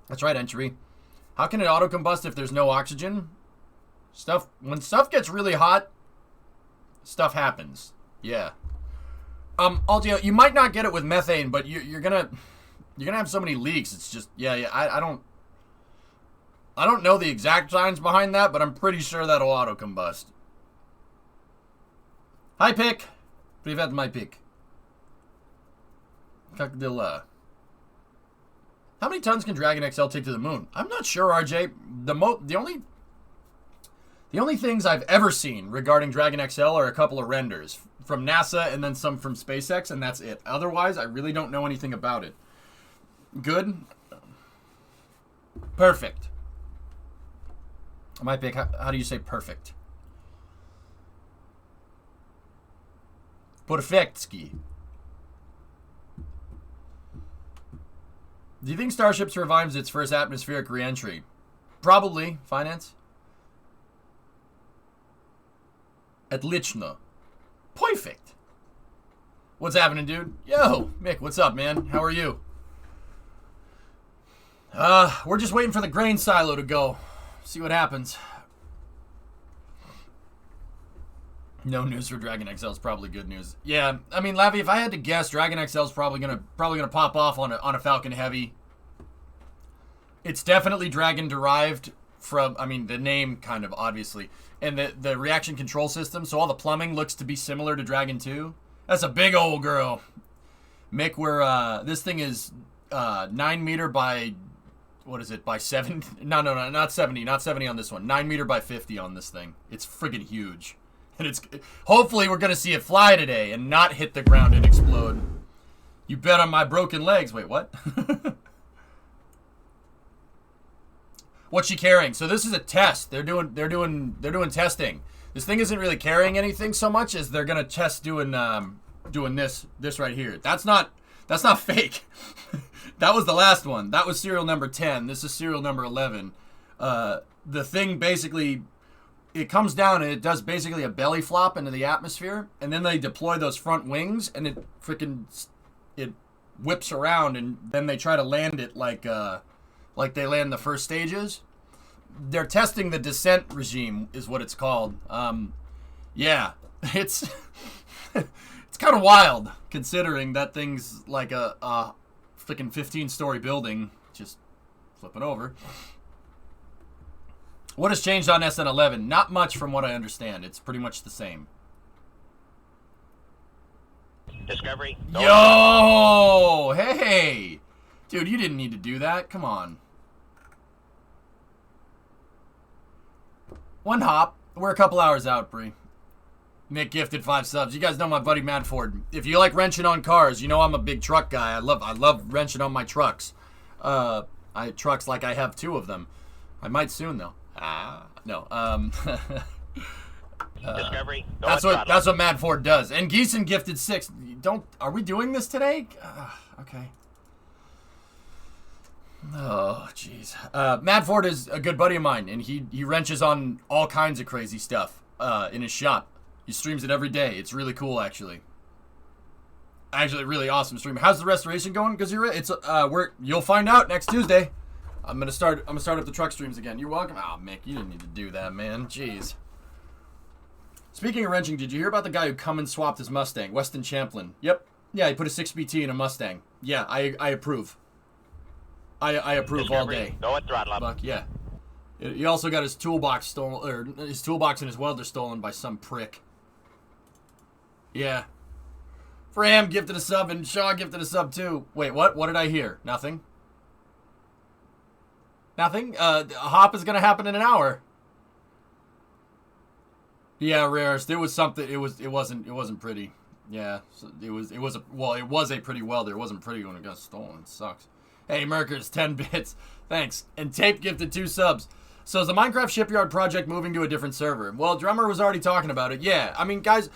That's right, Entry. How can it auto-combust if there's no oxygen? When stuff gets really hot, stuff happens. Yeah. Although you might not get it with methane, but you're gonna have so many leaks. It's just I don't know the exact science behind that, but I'm pretty sure that'll auto-combust. Hi, Pick. Привет, my Pick. Как дела? How many tons can Dragon XL take to the moon? I'm not sure, RJ. The only things I've ever seen regarding Dragon XL are a couple of renders from NASA and then some from SpaceX, and that's it. Otherwise, I really don't know anything about it. Good? Perfect. My Pick, how do you say perfect? Perfectski. Do you think Starship survives its first atmospheric re-entry? Probably. Finance? Otlично. Perfect. What's happening, dude? Yo, Mick, what's up, man? How are you? We're just waiting for the grain silo to go. See what happens. No news for Dragon XL is probably good news. Yeah, I mean, Lavi, if I had to guess, Dragon XL is probably gonna pop off on a Falcon Heavy. It's definitely Dragon derived from, I mean, the name kind of obviously, and the reaction control system. So all the plumbing looks to be similar to Dragon 2. That's a big old girl, Mick. This thing is 9 meter by, what is it, by 7? No, not 70 on this one. 9 meter by 50 on this thing. It's friggin' huge. And hopefully we're going to see it fly today and not hit the ground and explode. You bet on my broken legs. Wait, what? What's she carrying? So this is a test. They're doing testing. This thing isn't really carrying anything so much as they're going to test doing this right here. That's not fake. That was the last one. That was serial number 10. This is serial number 11. The thing basically, it comes down and it does basically a belly flop into the atmosphere, and then they deploy those front wings, and it whips around, and then they try to land it like they land the first stages. They're testing the descent regime, is what it's called. Yeah, it's it's kind of wild considering that thing's like a freaking 15-story building just flipping over. What has changed on SN11? Not much from what I understand. It's pretty much the same. Discovery. Yo! Hey! Dude, you didn't need to do that. Come on. One hop. We're a couple hours out, Bree. Nick gifted 5 subs. You guys know my buddy Madford. If you like wrenching on cars, you know I'm a big truck guy. I love wrenching on my trucks. Trucks like I have 2 of them. I might soon though. No. Discovery. That's what Mad Ford does. And Geeson gifted 6. Are we doing this today? Okay. Oh, jeez. Mad Ford is a good buddy of mine, and he wrenches on all kinds of crazy stuff in his shop. He streams it every day. It's really cool, actually. Actually, really awesome stream. How's the restoration going, Gazira? You'll find out next Tuesday. I'm gonna start up the truck streams again. You're welcome. Oh, Mick, you didn't need to do that, man. Jeez. Speaking of wrenching, did you hear about the guy who come and swapped his Mustang, Weston Champlin? Yep. Yeah, he put a 6BT in a Mustang. Yeah, I approve. I approve all day. Go at throttle up. Buck, yeah. He also got his toolbox stolen, or his toolbox and his welder stolen by some prick. Yeah. Fram gifted a sub and Shaw gifted a sub too. Wait, what? What did I hear? Nothing? Nothing? A hop is gonna happen in an hour. Yeah, Rarest. It was something. It wasn't pretty. Yeah, so it was a pretty welder. It wasn't pretty when it got stolen. It sucks. Hey, Merkers, 10 bits. Thanks. And Tape gifted 2 subs. So is the Minecraft Shipyard project moving to a different server? Well, Drummer was already talking about it. Yeah, I mean, guys,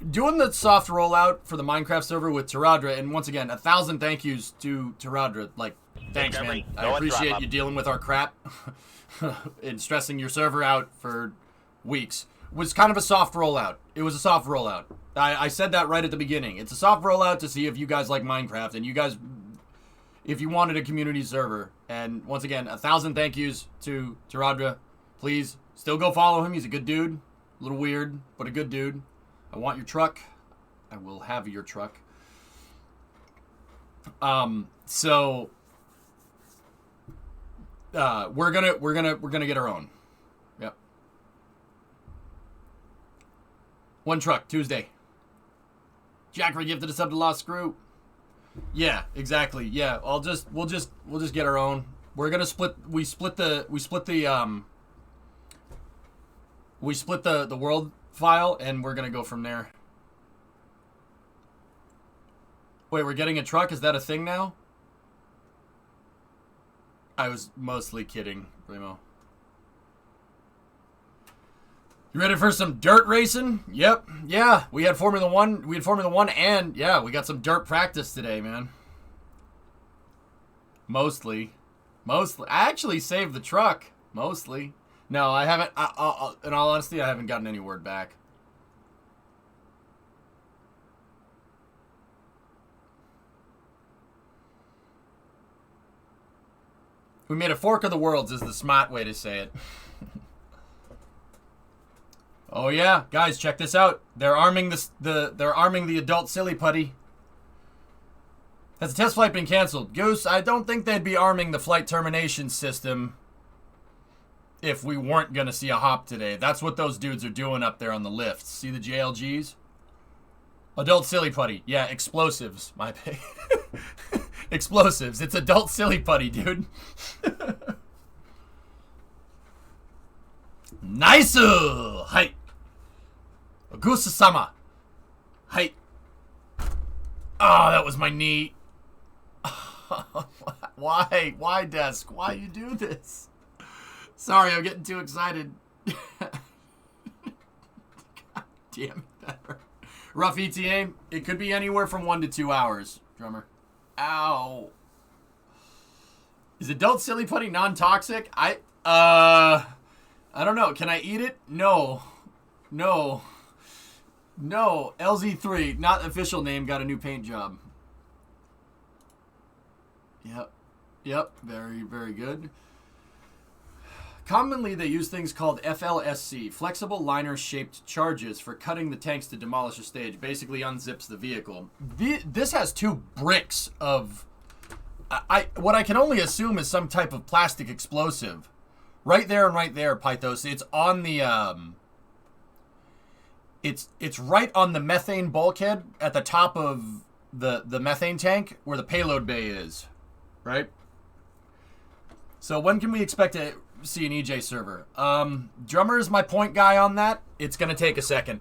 doing the soft rollout for the Minecraft server with Taradra, and once again, 1,000 thank yous to Taradra. Like, thanks, man. I appreciate you dealing with our crap and stressing your server out for weeks. It was kind of a soft rollout. It was a soft rollout. I said that right at the beginning. It's a soft rollout to see if you guys like Minecraft, and you guys, if you wanted a community server. And once again, 1,000 thank yous to Taradra. Please, still go follow him. He's a good dude. A little weird, but a good dude. I want your truck. I will have your truck. So we're gonna get our own. Yep. One truck Tuesday. Jack regifted a sub to Lost Screw. Yeah, exactly. Yeah, we'll just get our own. We're gonna split the world file, and we're gonna go from there. Wait, we're getting a truck? Is that a thing now? I was mostly kidding, Remo. You ready for some dirt racing? Yep. Yeah, we had Formula 1. We had Formula 1, and yeah, we got some dirt practice today, man. Mostly. I actually saved the truck. Mostly. No, I haven't. In all honesty, I haven't gotten any word back. We made a fork of the worlds is the smart way to say it. Oh yeah, guys, check this out. They're arming the adult silly putty. Has the test flight been canceled? Goose, I don't think they'd be arming the flight termination system if we weren't gonna see a hop today. That's what those dudes are doing up there on the lifts. See the JLGs? Adult silly putty. Yeah, explosives. My pick. Explosives. It's adult silly putty, dude. Nice! Hi. Agusa-sama. Hi. Oh, that was my knee. Why? Why, Desk? Why you do this? Sorry, I'm getting too excited. God damn it, that hurt. Rough ETA. It could be anywhere from 1 to 2 hours, Drummer. Ow. Is adult silly putty non-toxic? I don't know. Can I eat it? No. LZ3, not official name, got a new paint job. Yep. Very, very good. Commonly, they use things called FLSC, flexible liner-shaped charges, for cutting the tanks to demolish a stage. Basically unzips the vehicle. This has 2 bricks of... what I can only assume is some type of plastic explosive. Right there and right there, Pythos. It's on the... It's right on the methane bulkhead at the top of the methane tank where the payload bay is. Right? So when can we expect to see an EJ server? Drummer is my point guy on that. It's going to take a second.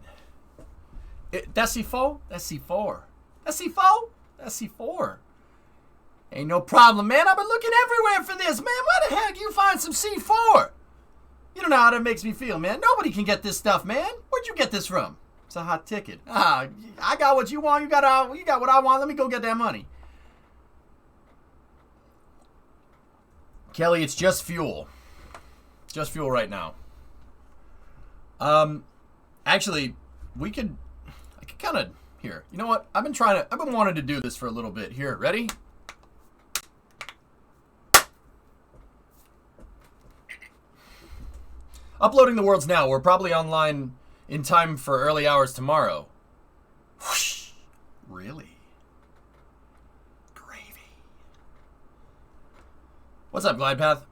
That's C4? That's C4. That's C4? That's C4. Ain't no problem, man. I've been looking everywhere for this, man. Where the heck you find some C4? You don't know how that makes me feel, man. Nobody can get this stuff, man. Where'd you get this from? It's a hot ticket. I got what you want. You got what I want. Let me go get that money. Kelly, it's just fuel. Just fuel right now. Actually, I could kind of, here. You know what? I've been wanting to do this for a little bit. Here, ready? Uploading the worlds now. We're probably online in time for early hours tomorrow. Whoosh. Really? Gravy. What's up, Glide Path?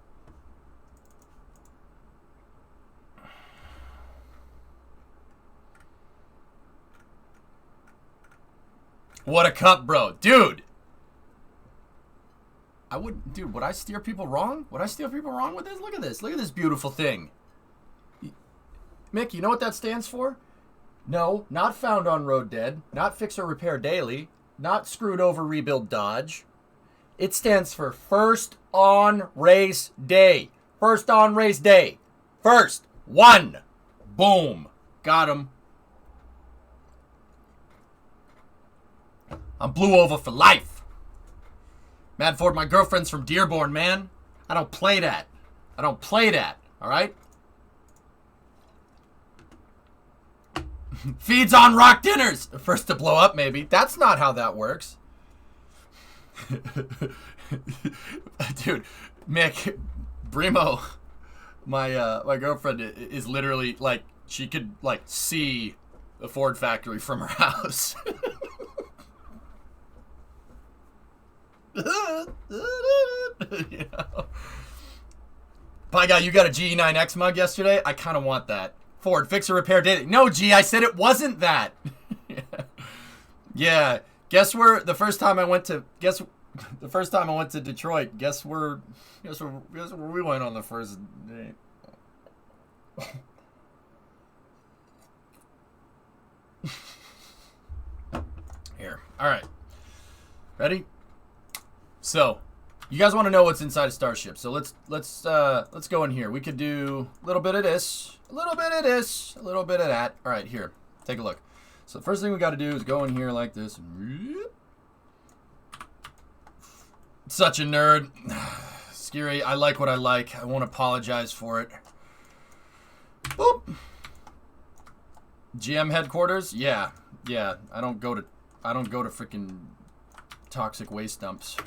What a cup, bro. Dude! Would I steer people wrong? Would I steer people wrong with this? Look at this. Look at this beautiful thing. Mick, you know what that stands for? No, not found on road dead, not fix or repair daily, not screwed over rebuild dodge. It stands for first on race day. First on race day. First. 1. Boom. Got him. I'm blue over for life. Mad Ford, my girlfriend's from Dearborn, man. I don't play that. I don't play that. All right? Feeds on rock dinners. First to blow up, maybe. That's not how that works. Dude, Mick, Brimo, my girlfriend is literally like, she could like see the Ford factory from her house. You know? Pie guy, you got a GE9X mug yesterday? I kind of want that. Ford, fix or repair daily. No, G, I said it wasn't that. Yeah. Guess where the first time I went to Detroit, guess where we went on the first date. Here. All right. Ready? So, you guys want to know what's inside a Starship. So let's go in here. We could do a little bit of this, a little bit of this, a little bit of that. All right, here. Take a look. So the first thing we got to do is go in here like this. Such a nerd. Scary. I like what I like. I won't apologize for it. Boop. GM headquarters? Yeah. Yeah. I don't go to freaking toxic waste dumps.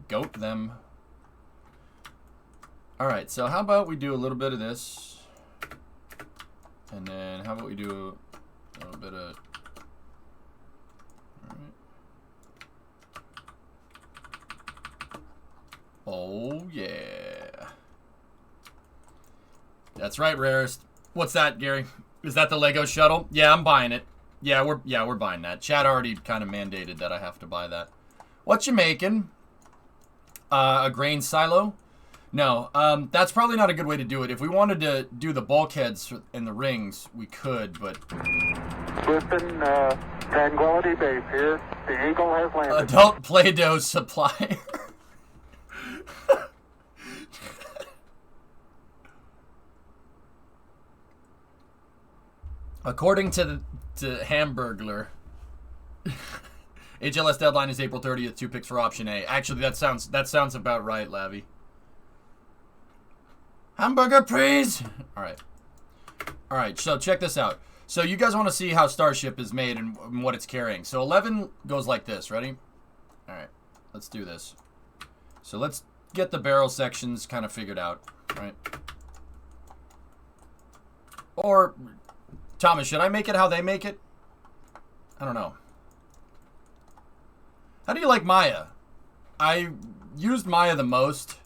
Goat them. Alright, so how about we do a little bit of this. And then how about we do a little bit of... Alright. Oh, yeah. That's right, Rarest. What's that, Gary? Is that the Lego shuttle? Yeah, I'm buying it. Yeah, we're buying that. Chad already kind of mandated that I have to buy that. What you making? A grain silo? No, that's probably not a good way to do it. If we wanted to do the bulkheads and the rings, we could, but... Listen, Tranquility Base here. The Eagle has landed. Adult Play-Doh supplier. According to Hamburglar, HLS deadline is April 30th. 2 picks for option A. Actually, that sounds about right, Lavi. Hamburger, please. All right. So check this out. So you guys want to see how Starship is made and what it's carrying. So 11 goes like this. Ready? All right. Let's do this. So let's get the barrel sections kind of figured out. Right? Or Thomas, should I make it how they make it? I don't know. How do you like Maya? I used Maya the most.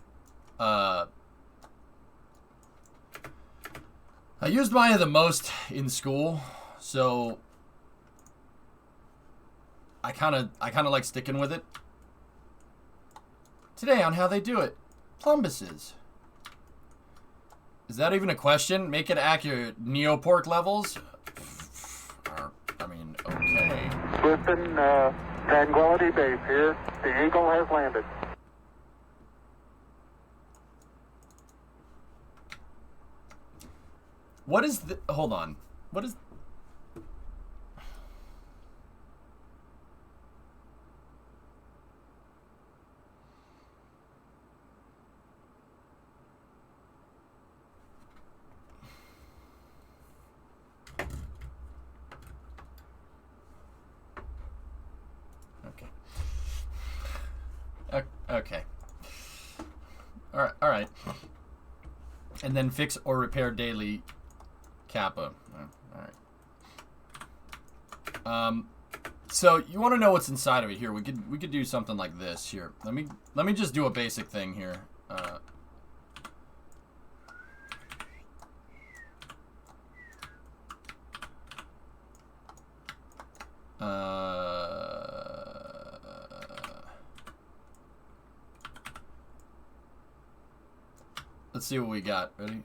I used Maya the most in school, so I kind of like sticking with it. Today on how they do it, plumbuses. Is that even a question? Make it accurate. Neopork levels? I mean, okay. Listen, Tranquility Base here. The Eagle has landed. What is the... Hold on. What is... Okay. All right. And then fix or repair daily Kappa. All right. So you want to know what's inside of it here? We could do something like this here. Let me just do a basic thing here. Let's see what we got. Ready?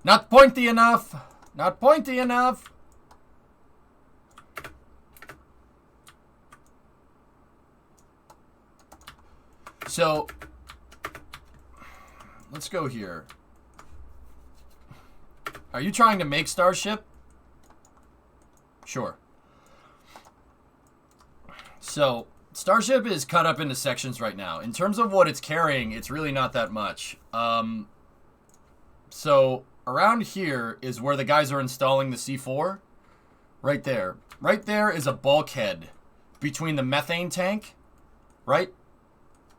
Not pointy enough. Not pointy enough. So, let's go here. Are you trying to make Starship? Sure. So, Starship is cut up into sections right now. In terms of what it's carrying, it's really not that much. So, around here is where the guys are installing the C4. Right there. Right there is a bulkhead between the methane tank, right,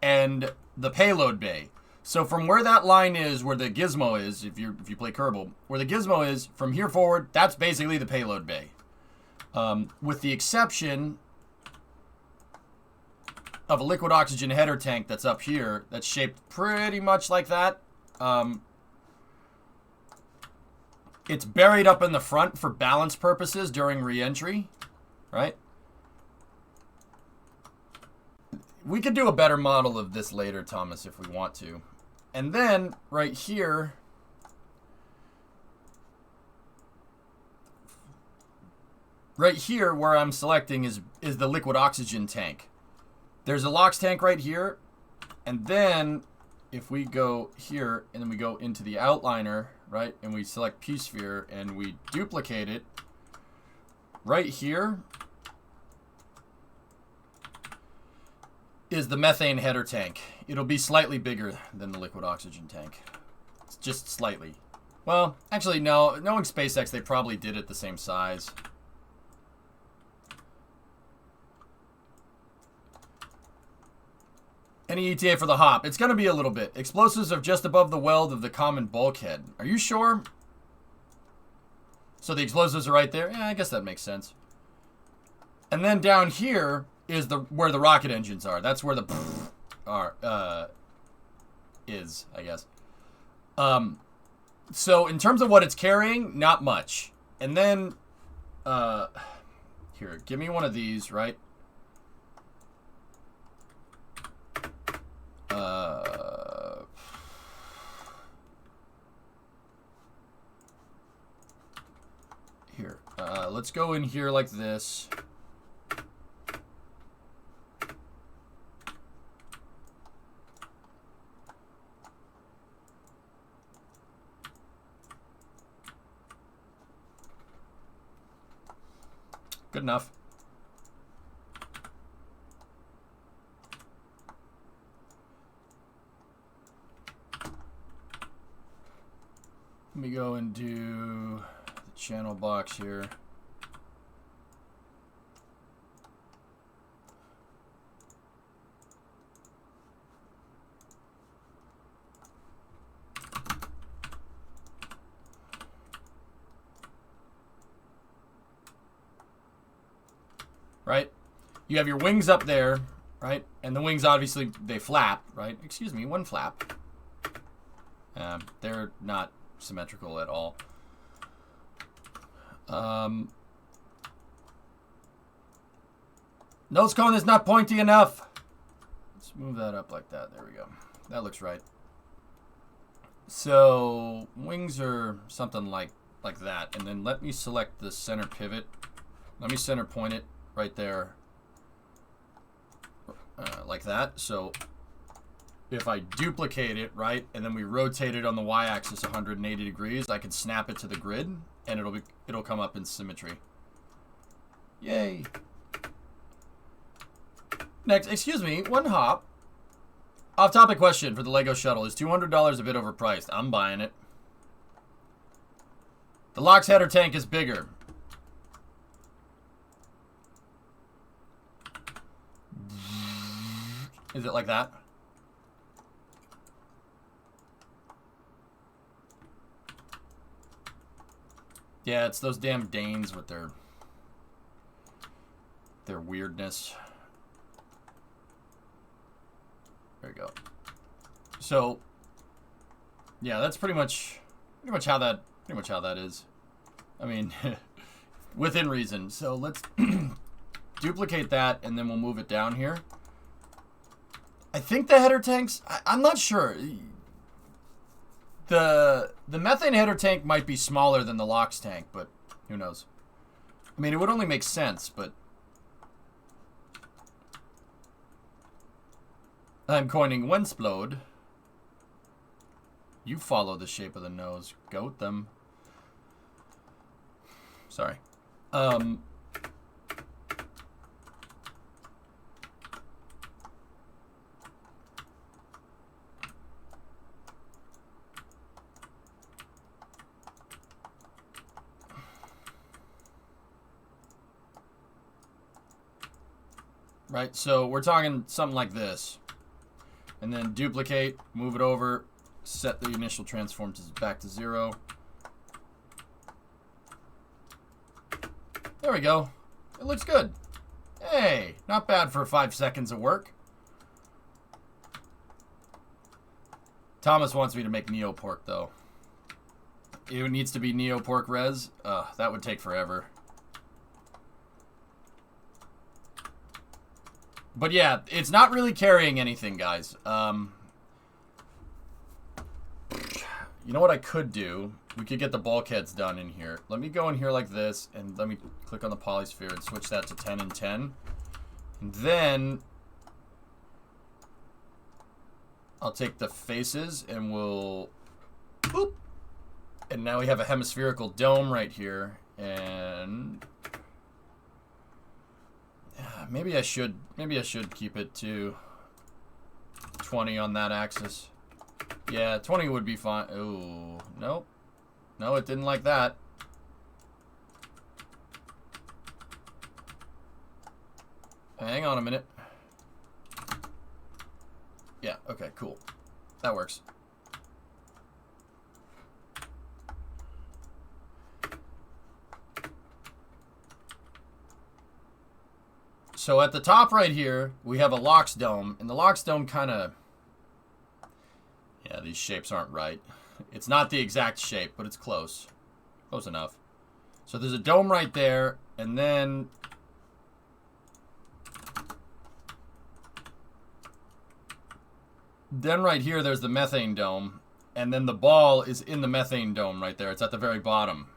and the payload bay. So from where that line is, where the gizmo is, if you play Kerbal, where the gizmo is, from here forward, that's basically the payload bay. With the exception of a liquid oxygen header tank that's up here, that's shaped pretty much like that. It's buried up in the front for balance purposes during re-entry, right? We could do a better model of this later, Thomas, if we want to. And then, right here, where I'm selecting is the liquid oxygen tank. There's a LOX tank right here. And then, if we go here, and then we go into the outliner, right, and we select P-Sphere, and we duplicate it, right here is the methane header tank. It'll be slightly bigger than the liquid oxygen tank. It's just slightly. Well, actually, no. Knowing SpaceX, they probably did it the same size. Any ETA for the hop? It's going to be a little bit. Explosives are just above the weld of the common bulkhead. Are you sure? So the explosives are right there? Yeah, I guess that makes sense. And then down here is where the rocket engines are. That's where the is, I guess. So in terms of what it's carrying, not much. And then here, give me one of these, right? Here, let's go in here like this. Good enough. Let me go and do the channel box here. Right? You have your wings up there, right? And the wings, obviously, they flap, right? Excuse me, one flap. They're not symmetrical at all. Nose cone is not pointy enough. Let's move that up like that. There we go. That looks right. So wings are something like that. And then let me select the center pivot. Let me center point it right there. Like that. So if I duplicate it, right, and then we rotate it on the y-axis 180 degrees, I can snap it to the grid, and it'll come up in symmetry. Yay! Next, excuse me, one hop. Off-topic question for the Lego shuttle: is $200 a bit overpriced? I'm buying it. The LOX header tank is bigger. Is it like that? Yeah, it's those damn Danes with their weirdness. There you go. So, yeah, that's pretty much how that is. I mean, within reason. So let's duplicate that, and then we'll move it down here. I think the header tanks, I'm not sure. The methane header tank might be smaller than the LOX tank, but who knows? I mean, it would only make sense, but I'm coining Wensplode. You follow the shape of the nose. Goat them. Sorry. Right, so we're talking something like this. And then duplicate, move it over, set the initial transform back to 0. There we go. It looks good. Hey, not bad for 5 seconds of work. Thomas wants me to make Neopork, though. It needs to be Neopork res. That would take forever. But yeah, it's not really carrying anything, guys. You know what I could do? We could get the bulkheads done in here. Let me go in here like this, and let me click on the polysphere and switch that to 10 and 10. And then I'll take the faces and we'll... Boop! And now we have a hemispherical dome right here. And... maybe I should keep it to 20 on that axis. Yeah, 20 would be fine. Ooh, nope. No, it didn't like that. Hang on a minute. Yeah, okay, cool. That works. So at the top right here, we have a LOX dome, and the LOX dome kind of... yeah, these shapes aren't right. It's not the exact shape, but it's close. Close enough. So there's a dome right there, and then... then right here, there's the methane dome, and then the ball is in the methane dome right there. It's at the very bottom.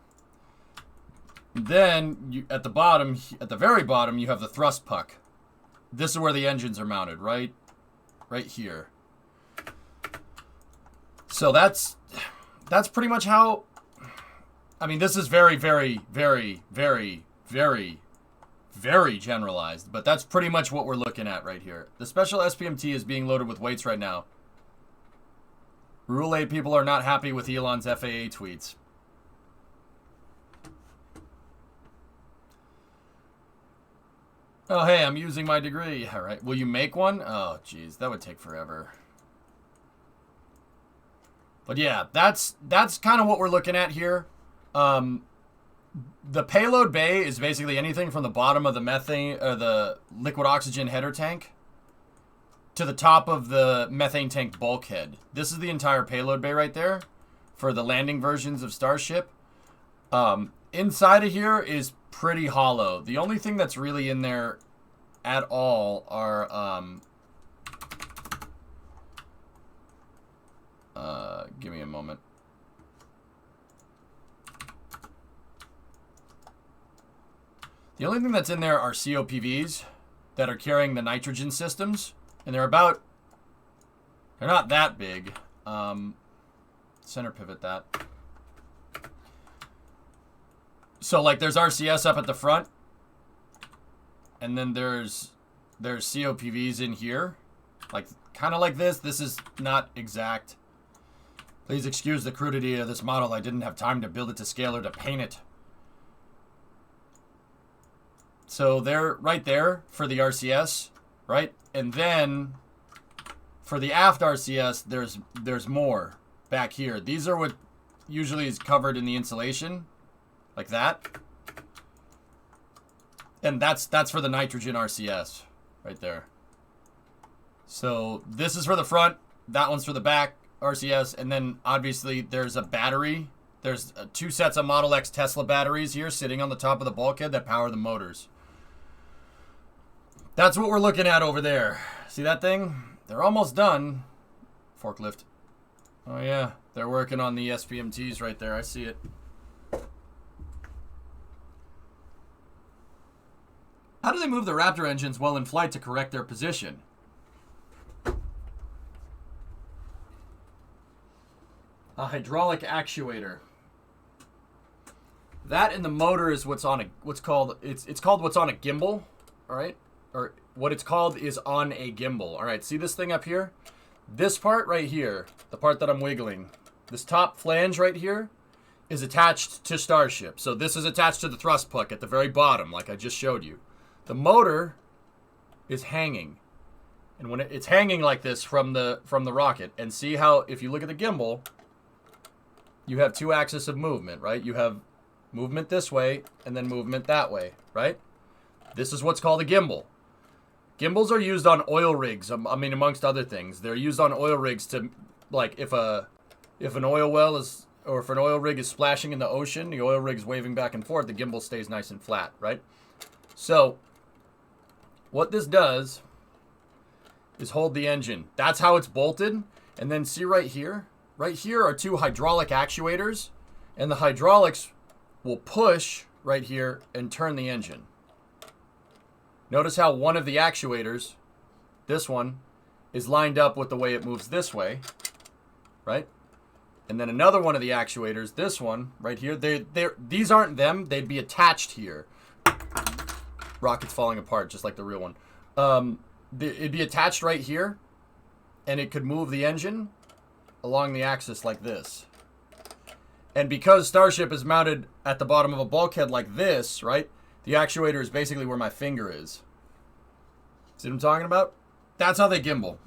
Then, at the bottom, at the very bottom, you have the thrust puck. This is where the engines are mounted, right here. So that's pretty much how... I mean, this is very, very, very, very, very, very generalized, but that's pretty much what we're looking at right here. The special SPMT is being loaded with weights right now. Rule 8 people are not happy with Elon's FAA tweets. Oh, hey, I'm using my degree. All right. Will you make one? Oh, geez. That would take forever. But yeah, that's kind of what we're looking at here. The payload bay is basically anything from the bottom of the methane, or the liquid oxygen header tank to the top of the methane tank bulkhead. This is the entire payload bay right there for the landing versions of Starship. Inside of here is pretty hollow. The only thing that's really in there at all are give me a moment. The only thing that's in there are COPVs that are carrying the nitrogen systems, and they're not that big. Center pivot that. So, like, there's RCS up at the front, and then there's COPVs in here, like, kind of like this. This is not exact. Please excuse the crudity of this model. I didn't have time to build it to scale or to paint it. So they're right there for the RCS, right? And then for the aft RCS, there's more back here. These are what usually is covered in the insulation. Like that. And that's for the nitrogen RCS right there. So this is for the front, that one's for the back RCS, and then obviously there's a battery. There's 2 sets of Model X Tesla batteries here sitting on the top of the bulkhead that power the motors. That's what we're looking at over there. See that thing? They're almost done. Forklift. Oh yeah, they're working on the SPMTs right there. I see it. How do they move the Raptor engines while in flight to correct their position? A hydraulic actuator. That and the motor is what's on a what's called what's on a gimbal, all right? Or what it's called is on a gimbal. All right, see this thing up here? This part right here, the part that I'm wiggling, this top flange right here is attached to Starship. So this is attached to the thrust puck at the very bottom, like I just showed you. The motor is hanging. And when it's hanging like this from the rocket, and see how if you look at the gimbal, you have two axes of movement, right? You have movement this way and then movement that way, right? This is what's called a gimbal. Gimbals are used on oil rigs, I mean, amongst other things. They're used on oil rigs to, like, if an oil well is, or if an oil rig is splashing in the ocean, the oil rig's waving back and forth, the gimbal stays nice and flat, right? So, what this does is hold the engine. That's how it's bolted. And then see right here? Right here are two hydraulic actuators, and the hydraulics will push right here and turn the engine. Notice how one of the actuators, this one, is lined up with the way it moves this way, right? And then another one of the actuators, this one, right here, these aren't them, they'd be attached here. Rocket's falling apart, just like the real one. It'd be attached right here, and it could move the engine along the axis like this. And because Starship is mounted at the bottom of a bulkhead like this, right? The actuator is basically where my finger is. See what I'm talking about? That's how they gimbal.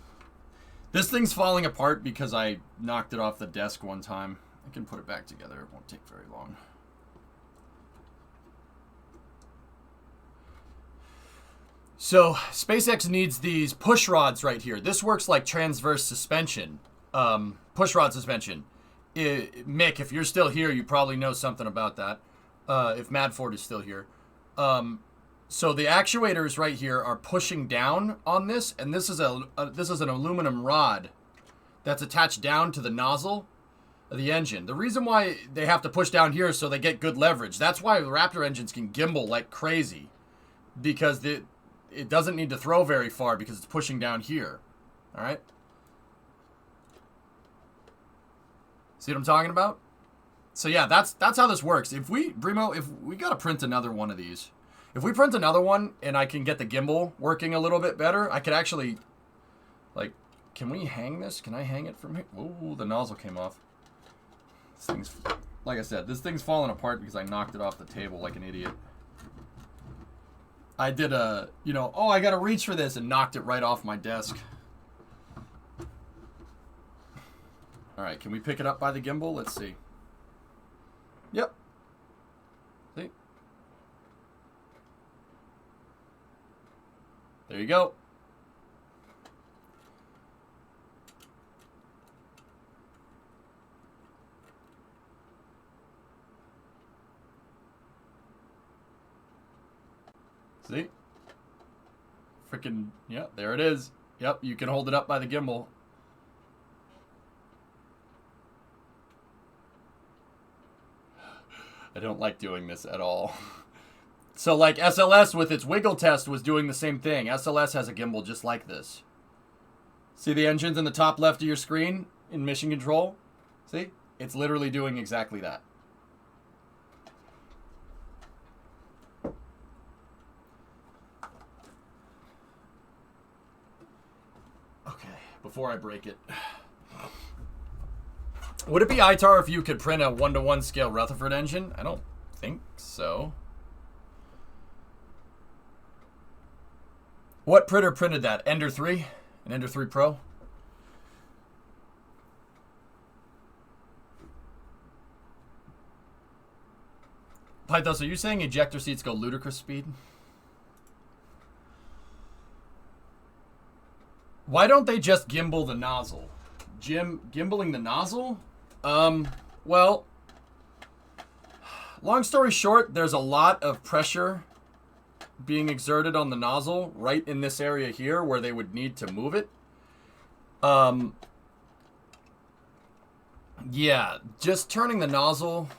This thing's falling apart because I knocked it off the desk one time. I can put it back together. It won't take very long. So, SpaceX needs these push rods right here. This works like transverse suspension. Push rod suspension. Mick, if you're still here, you probably know something about that. If Madford is still here. So the actuators right here are pushing down on this, and this is an aluminum rod that's attached down to the nozzle of the engine. The reason why they have to push down here is so they get good leverage. That's why the Raptor engines can gimbal like crazy, because it doesn't need to throw very far because it's pushing down here. All right. See what I'm talking about? So yeah, that's how this works. If we gotta print another one of these. If we print another one and I can get the gimbal working a little bit better, I could actually, like, can we hang this? Can I hang it from here? Ooh, the nozzle came off. This thing's, like I said, this thing's falling apart because I knocked it off the table like an idiot. I did a, oh, I gotta reach for this, and knocked it right off my desk. All right, can we pick it up by the gimbal? Let's see. Yep. See? There you go. See? Freaking, yeah, there it is. Yep, you can hold it up by the gimbal. I don't like doing this at all. So like SLS with its wiggle test was doing the same thing. SLS has a gimbal just like this. See the engines in the top left of your screen in mission control? See? It's literally doing exactly that. Okay, before I break it. Would it be ITAR if you could print a 1-to-1 scale Rutherford engine? I don't think so. What printer printed that? Ender 3? An Ender 3 Pro? Pythos, are you saying ejector seats go ludicrous speed? Why don't they just gimbal the nozzle? Gimbaling the nozzle? Well, long story short, there's a lot of pressure being exerted on the nozzle right in this area here where they would need to move it. Yeah, just turning the nozzle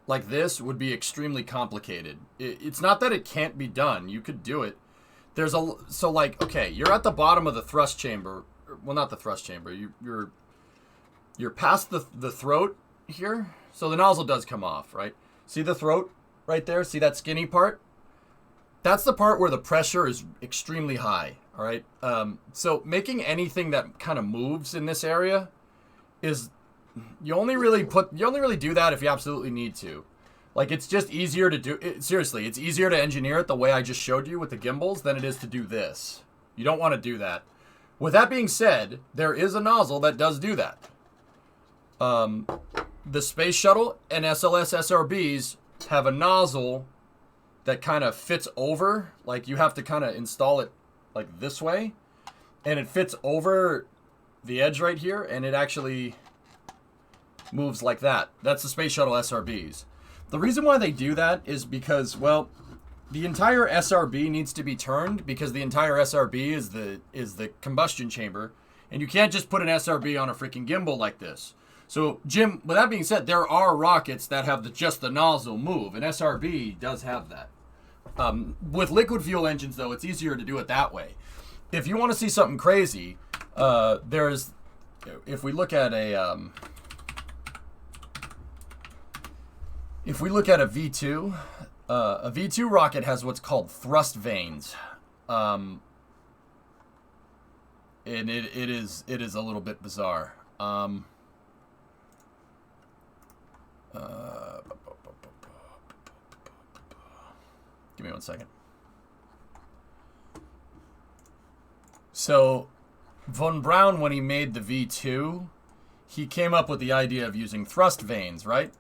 like this would be extremely complicated. It's not that it can't be done. You could do it. So like, okay, you're at the bottom of the thrust chamber. Well, not the thrust chamber. You're past the throat here. So the nozzle does come off, right? See the throat right there? See that skinny part? That's the part where the pressure is extremely high, all right? So making anything that kind of moves in this area is, you only really do that if you absolutely need to. Like, it's just easier to do it. Seriously, it's easier to engineer it the way I just showed you with the gimbals than it is to do this. You don't want to do that. With that being said, there is a nozzle that does do that. The Space Shuttle and SLS SRBs have a nozzle that kind of fits over. Like, you have to kind of install it like this way. And it fits over the edge right here, and it actually moves like that. That's the Space Shuttle SRBs. The reason why they do that is because, well, the entire SRB needs to be turned because the entire SRB is the combustion chamber, and you can't just put an SRB on a freaking gimbal like this. So, Jim, with that being said, there are rockets that have just the nozzle move, and SRB does have that. With liquid fuel engines, though, it's easier to do it that way. If you want to see something crazy, if we look at a V2, a V2 rocket has what's called thrust vanes, and it is a little bit bizarre. Give me 1 second. So, von Braun, when he made the V2, he came up with the idea of using thrust vanes, right?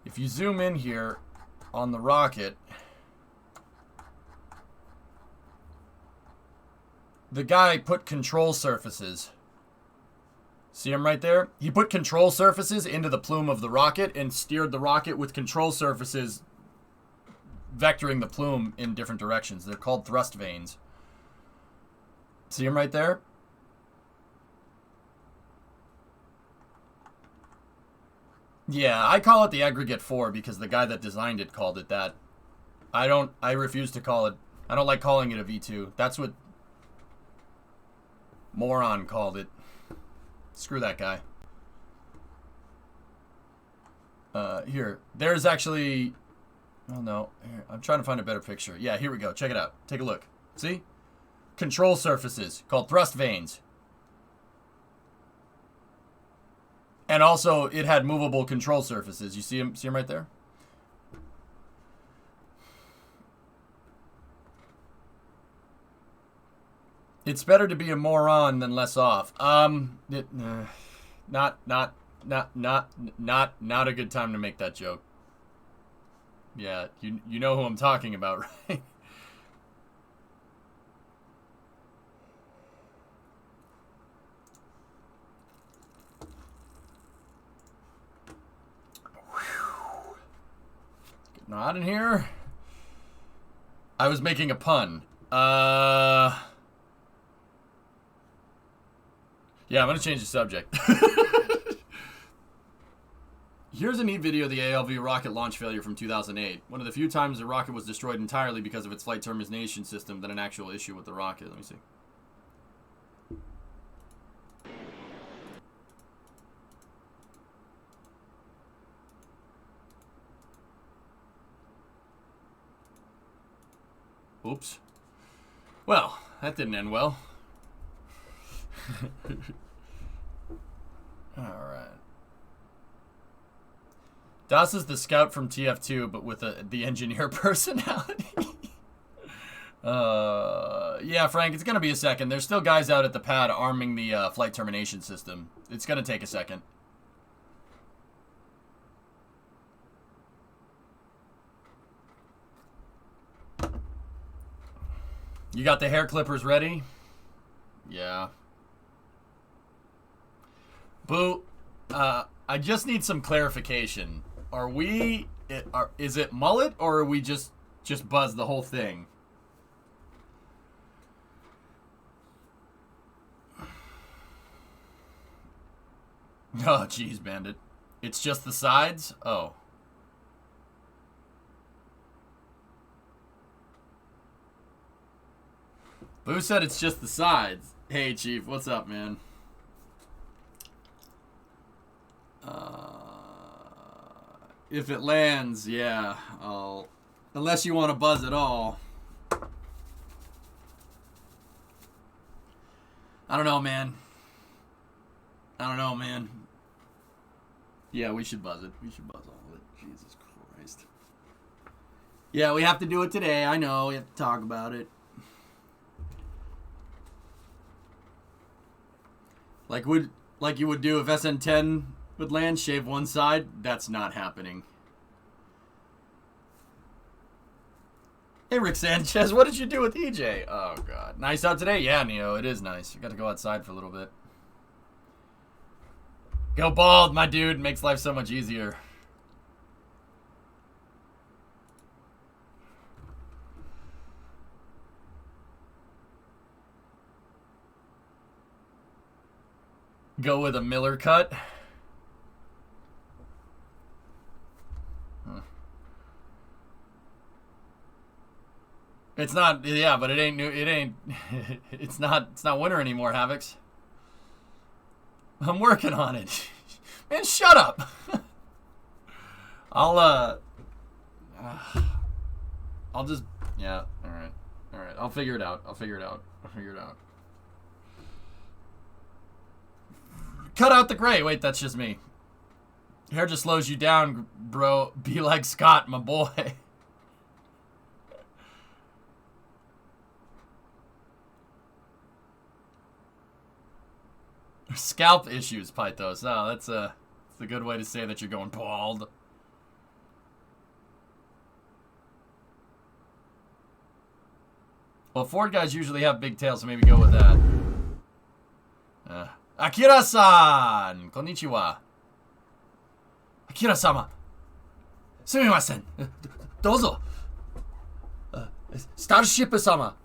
If you zoom in here on the rocket, the guy put control surfaces. See him right there? He put control surfaces into the plume of the rocket and steered the rocket with control surfaces vectoring the plume in different directions. They're called thrust vanes. See him right there? Yeah, I call it the aggregate 4 because the guy that designed it called it that. I refuse to call it. I don't like calling it a V2. That's what Moron called it. Screw that guy. Here. There's actually... Oh, no. Here, I'm trying to find a better picture. Yeah, here we go. Check it out. Take a look. See? Control surfaces called thrust vanes. And also, it had movable control surfaces. You see him right there? It's better to be a moron than less off. Not a good time to make that joke. Yeah, you know who I'm talking about, right? Getting hot in here. I was making a pun. Yeah, I'm going to change the subject. Here's a neat video of the ALV rocket launch failure from 2008. One of the few times the rocket was destroyed entirely because of its flight termination system than an actual issue with the rocket. Let me see. Oops. Well, that didn't end well. Alright. Das is the scout from TF2, but with the engineer personality. Yeah, Frank, it's going to be a second. There's still guys out at the pad arming the flight termination system. It's going to take a second. You got the hair clippers ready? Yeah. Boo, I just need some clarification. Is it mullet or are we just buzz the whole thing? Oh, jeez, Bandit. It's just the sides? Oh. Boo said it's just the sides. Hey, Chief, what's up, man? If it lands, yeah, I'll... Unless you want to buzz at all. I don't know, man. Yeah, we should buzz it. We should buzz all of it. Jesus Christ. Yeah, we have to do it today. I know. We have to talk about it. Like you would do if SN10 would land, shave one side. That's not happening. Hey, Rick Sanchez, what did you do with EJ? Oh, God. Nice out today? Yeah, Neo, it is nice. You got to go outside for a little bit. Go bald, my dude. Makes life so much easier. Go with a Miller cut. It's not, yeah, but it ain't new. It ain't. It's not winter anymore, Havocs. I'm working on it. Man, shut up. I'll just, yeah. All right. I'll figure it out. Cut out the gray. Wait, that's just me. Hair just slows you down, bro. Be like Scott, my boy. Scalp issues, Pythos. No, that's a good way to say that you're going bald. Well, Ford guys usually have big tails, so maybe go with that. Akira-san! Konnichiwa. Akira-sama. Sumimasen. Dozo. Starship-sama.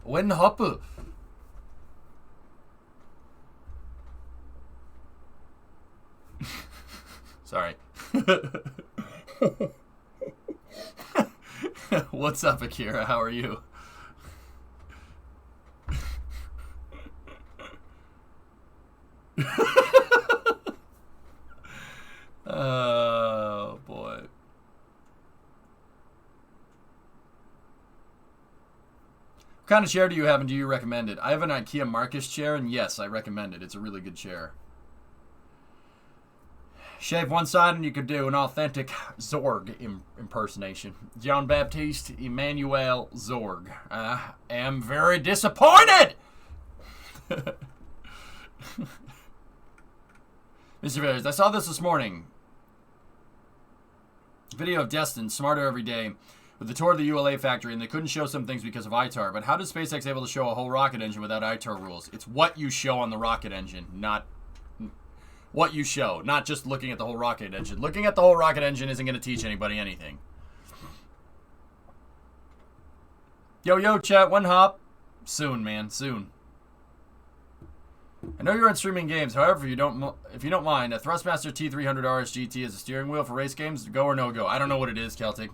When hop. Sorry. What's up, Akira? How are you? Oh, boy. What kind of chair do you have and do you recommend it? I have an IKEA Marcus chair, and yes, I recommend it. It's a really good chair. Shave one side and you could do an authentic Zorg impersonation. John Baptiste Emmanuel Zorg. I am very disappointed! Mr. Bears, I saw this morning. Video of Destin, smarter every day, with the tour of the ULA factory, and they couldn't show some things because of ITAR. But how did SpaceX able to show a whole rocket engine without ITAR rules? It's what you show on the rocket engine, not what you show, not just looking at the whole rocket engine. Looking at the whole rocket engine isn't going to teach anybody anything. Yo, chat, one hop. Soon, man, soon. I know you're on streaming games. However, if you don't mind, a Thrustmaster T300 RS GT is a steering wheel for race games. Go or no go? I don't know what it is, Celtic.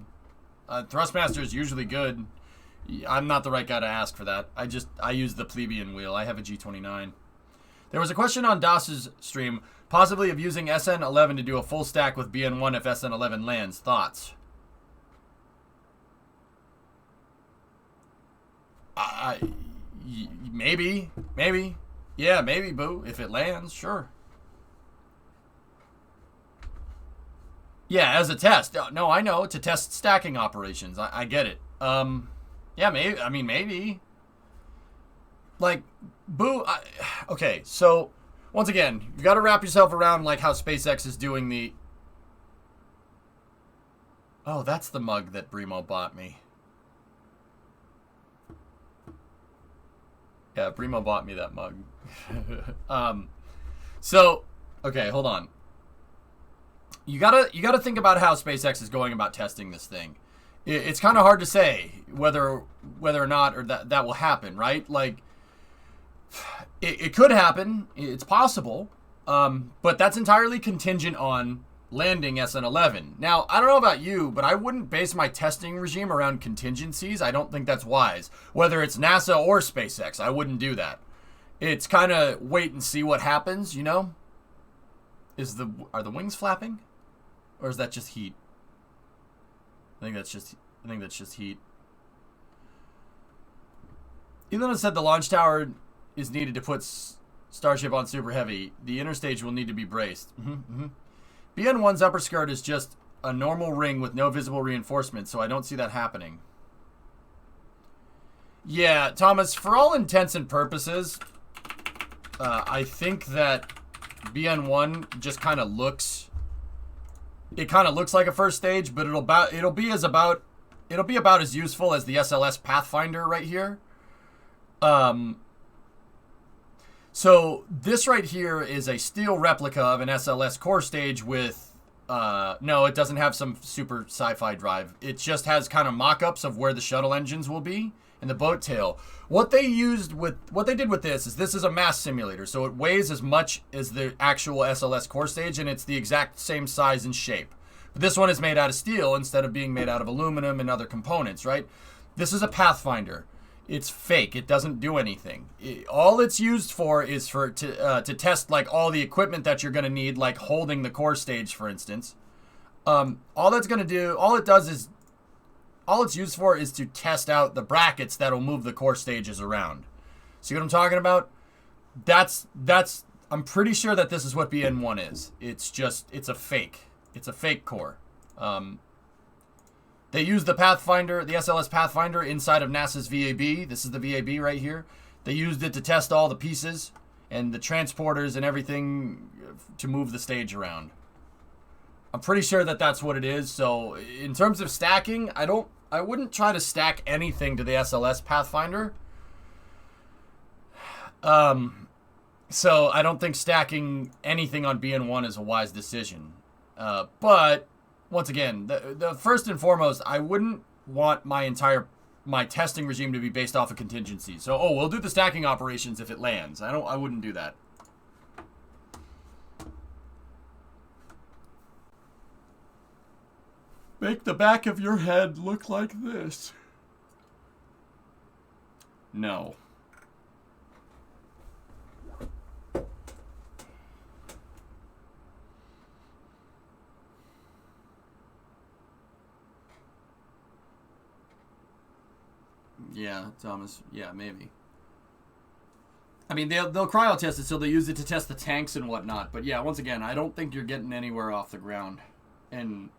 Thrustmaster is usually good. I'm not the right guy to ask for that. I use the plebeian wheel. I have a G29. There was a question on DOS's stream, possibly of using SN11 to do a full stack with BN1 if SN11 lands. Thoughts? Maybe. Yeah, maybe, Boo. If it lands, sure. Yeah, as a test. No, I know. To test stacking operations. I get it. Yeah, maybe. I mean, maybe. Like, Boo. Okay, so once again, you got to wrap yourself around like how SpaceX is doing the. Oh, that's the mug that Brimo bought me. Yeah, Brimo bought me that mug. So, okay, hold on. You gotta think about how SpaceX is going about testing this thing. It's kind of hard to say whether or not or that will happen, right? Like, it could happen. It's possible. But that's entirely contingent on landing SN11. Now, I don't know about you, but I wouldn't base my testing regime around contingencies. I don't think that's wise. Whether it's NASA or SpaceX, I wouldn't do that. It's kind of wait and see what happens, you know? Are the wings flapping? Or is that just heat? I think that's just heat. Elon said the launch tower is needed to put Starship on Super Heavy. The interstage will need to be braced. BN1's upper skirt is just a normal ring with no visible reinforcement, so I don't see that happening. Yeah, Thomas, for all intents and purposes, I think that BN1 just kind of looks... It kind of looks like a first stage, but it'll be about as useful as the SLS Pathfinder right here. So this right here is a steel replica of an SLS core stage with, no, it doesn't have some super sci-fi drive. It just has kind of mock-ups of where the shuttle engines will be and the boat tail. What they did with this is a mass simulator, so it weighs as much as the actual SLS core stage, and it's the exact same size and shape. But this one is made out of steel instead of being made out of aluminum and other components, right? This is a Pathfinder. It's fake. It doesn't do anything. All it's used for is to test like all the equipment that you're going to need, like holding the core stage, for instance. All it's used for is to test out the brackets that'll move the core stages around. See what I'm talking about? I'm pretty sure that this is what BN1 is. It's a fake. It's a fake core. They use the Pathfinder, the SLS Pathfinder, inside of NASA's VAB. This is the VAB right here. They used it to test all the pieces and the transporters and everything to move the stage around. I'm pretty sure that that's what it is. So in terms of stacking, I wouldn't try to stack anything to the SLS Pathfinder. So I don't think stacking anything on BN1 is a wise decision. But once again, the first and foremost, I wouldn't want my testing regime to be based off of contingency. So, we'll do the stacking operations if it lands. I wouldn't do that. Make the back of your head look like this. No. Yeah, Thomas. Yeah, maybe. I mean, they'll cryo test it, so they'll use it to test the tanks and whatnot. But yeah, once again, I don't think you're getting anywhere off the ground. And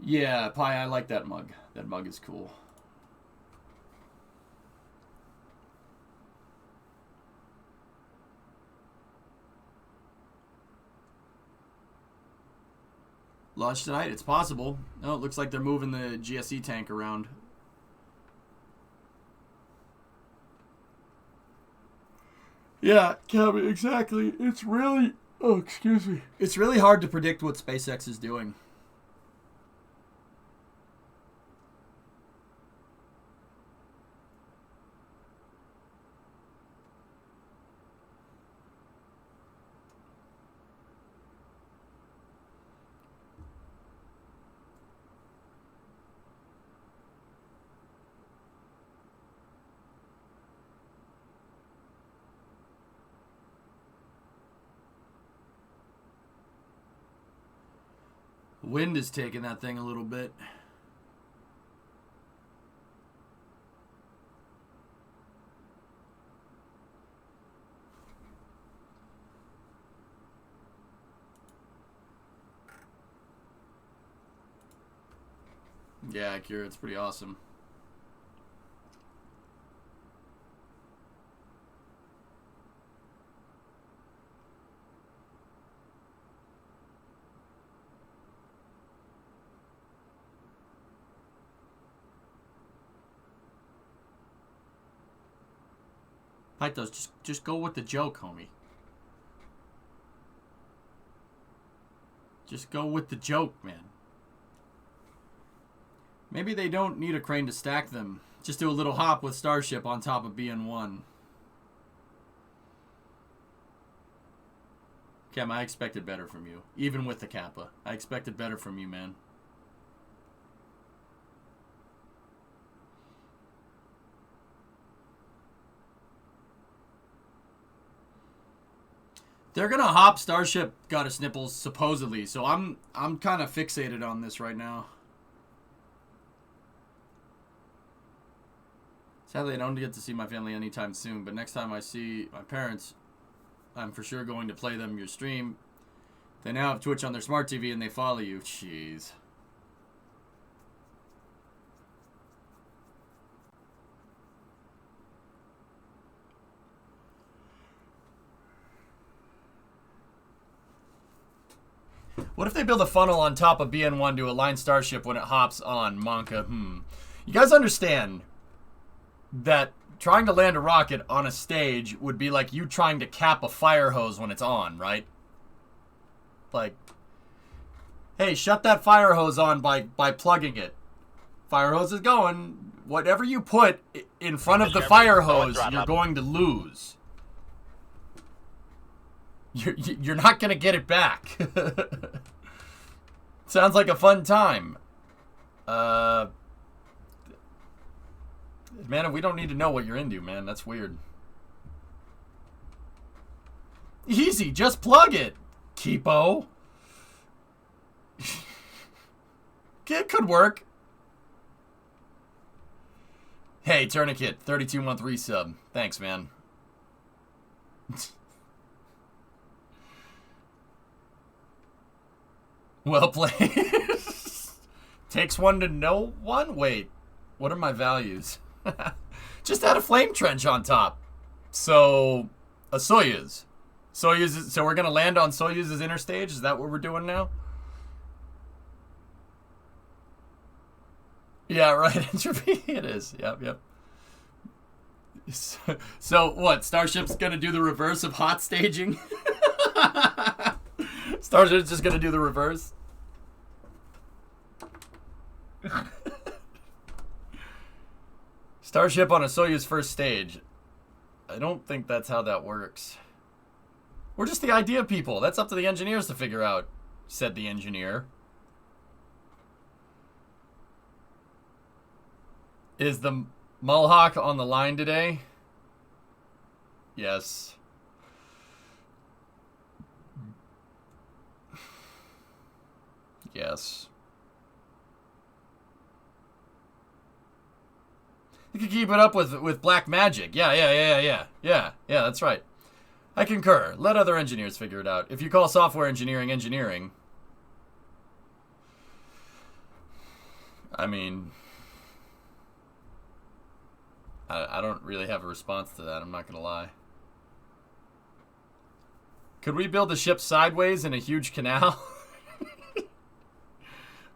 yeah, Pi, I like that mug. That mug is cool. Launch tonight? It's possible. Oh, it looks like they're moving the GSE tank around. Yeah, Kevin, exactly. It's really... Oh, excuse me. It's really hard to predict what SpaceX is doing. Wind is taking that thing a little bit. Yeah, Kira, it's pretty awesome. Pythos, just go with the joke, homie. Just go with the joke, man. Maybe they don't need a crane to stack them. Just do a little hop with Starship on top of BN1. Cam, I expected better from you. Even with the Kappa. I expected better from you, man. They're gonna hop Starship Goddess Nipples, supposedly, so I'm kind of fixated on this right now. Sadly, I don't get to see my family anytime soon, but next time I see my parents, I'm for sure going to play them your stream. They now have Twitch on their smart TV and they follow you. Jeez. What if they build a funnel on top of BN1 to align Starship when it hops on Monka? You guys understand that trying to land a rocket on a stage would be like you trying to cap a fire hose when it's on, right? Like, hey, shut that fire hose on by plugging it. Fire hose is going. Whatever you put in front of the fire hose, you're going to lose. You're not going to get it back. Sounds like a fun time. Man, we don't need to know what you're into, man. That's weird. Easy, just plug it, Keepo. It could work. Hey, Tourniquet, 32-month resub. Thanks, man. Well played. Takes one to know one? Wait, what are my values? Just add a flame trench on top. So, a Soyuz. So we're going to land on Soyuz's inner stage? Is that what we're doing now? Yeah, right. Entropy. It is. Yep. So what? Starship's going to do the reverse of hot staging? Starship's just going to do the reverse? Starship on a Soyuz first stage. I don't think that's how that works. We're just the idea people. That's up to the engineers to figure out, said the engineer. Is the Mulhawk on the line today? Yes. Yes. You can keep it up with black magic. Yeah, that's right. I concur. Let other engineers figure it out. If you call software engineering engineering, I mean, I don't really have a response to that. I'm not going to lie. Could we build the ship sideways in a huge canal?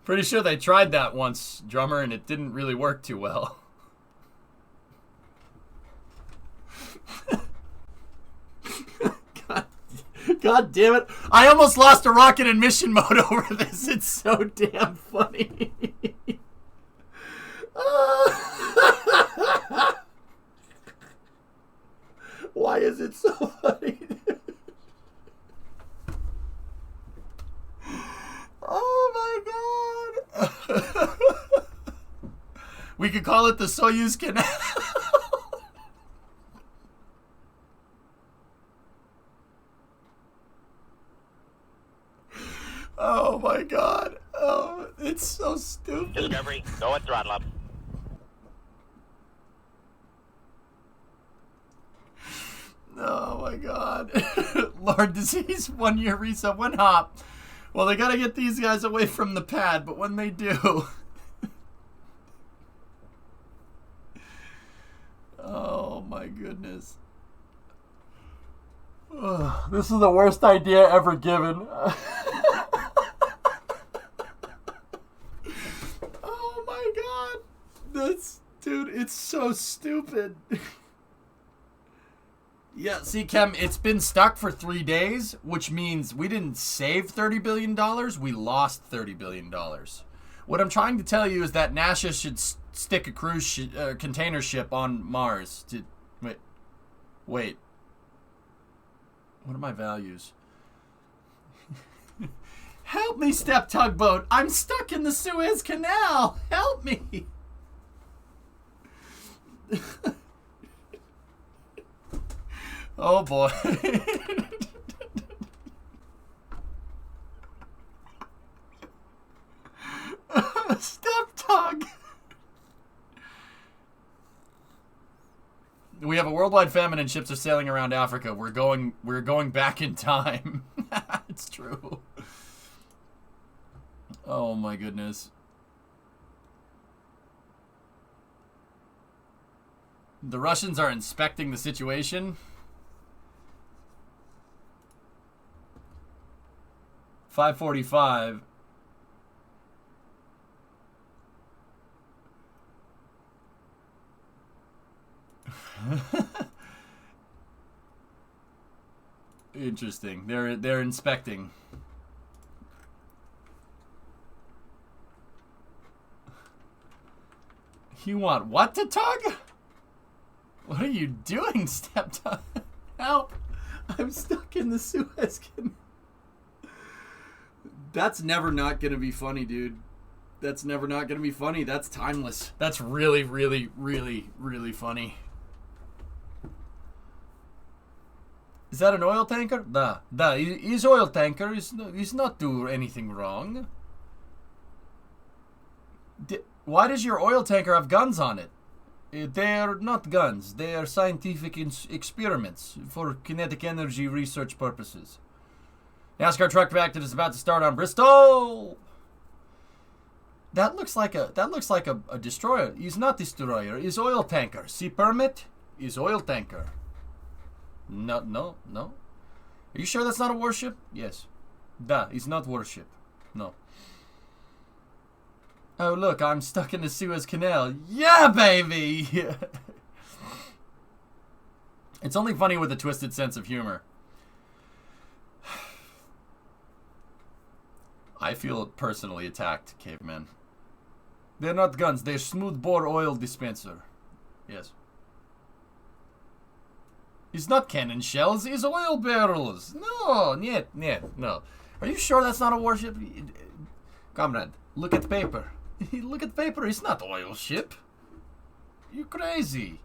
Pretty sure they tried that once, Drummer, and it didn't really work too well. God damn it. I almost lost a rocket in mission mode over this. It's so damn funny. Why is it so funny? Oh my god. We could call it the Soyuz Canal. Oh my god. Oh, it's so stupid. Discovery, go at throttle up. Oh my god. Lord Disease, 1 year resub, 1 hop. Well, they gotta get these guys away from the pad, but when they do... Oh my goodness. Ugh, this is the worst idea ever given. Oh my god. Dude, it's so stupid. Yeah, see, Kem, it's been stuck for 3 days, which means we didn't save $30 billion, we lost $30 billion. What I'm trying to tell you is that NASA should stick a cruise container ship on Mars. Wait. What are my values? Help me, step tugboat. I'm stuck in the Suez Canal. Help me. Oh boy. Step tug. We have a worldwide famine and ships are sailing around Africa. We're going back in time. It's true. Oh my goodness. The Russians are inspecting the situation. 5:45. Interesting. They're inspecting. You want what to tug? What are you doing, step tug? Help! I'm stuck in the Suez Canal. That's never not gonna be funny, dude. That's never not gonna be funny. That's timeless. That's really, really, really, really funny. Is that an oil tanker? His oil tanker is not do anything wrong. Why does your oil tanker have guns on it? They're not guns. They are scientific experiments for kinetic energy research purposes. NASCAR truck reactor is about to start on Bristol. That looks like a destroyer. He's not destroyer. He's oil tanker. See permit? He's oil tanker. No. Are you sure that's not a warship? Yes. He's not warship. No. Oh, look, I'm stuck in the Suez Canal. Yeah, baby! It's only funny with a twisted sense of humor. I feel personally attacked, caveman. They're not guns. They're smooth-bore oil dispenser. Yes. It's not cannon shells. It's oil barrels. No. Are you sure that's not a warship? Comrade, look at the paper. Look at the paper. It's not oil ship. You crazy.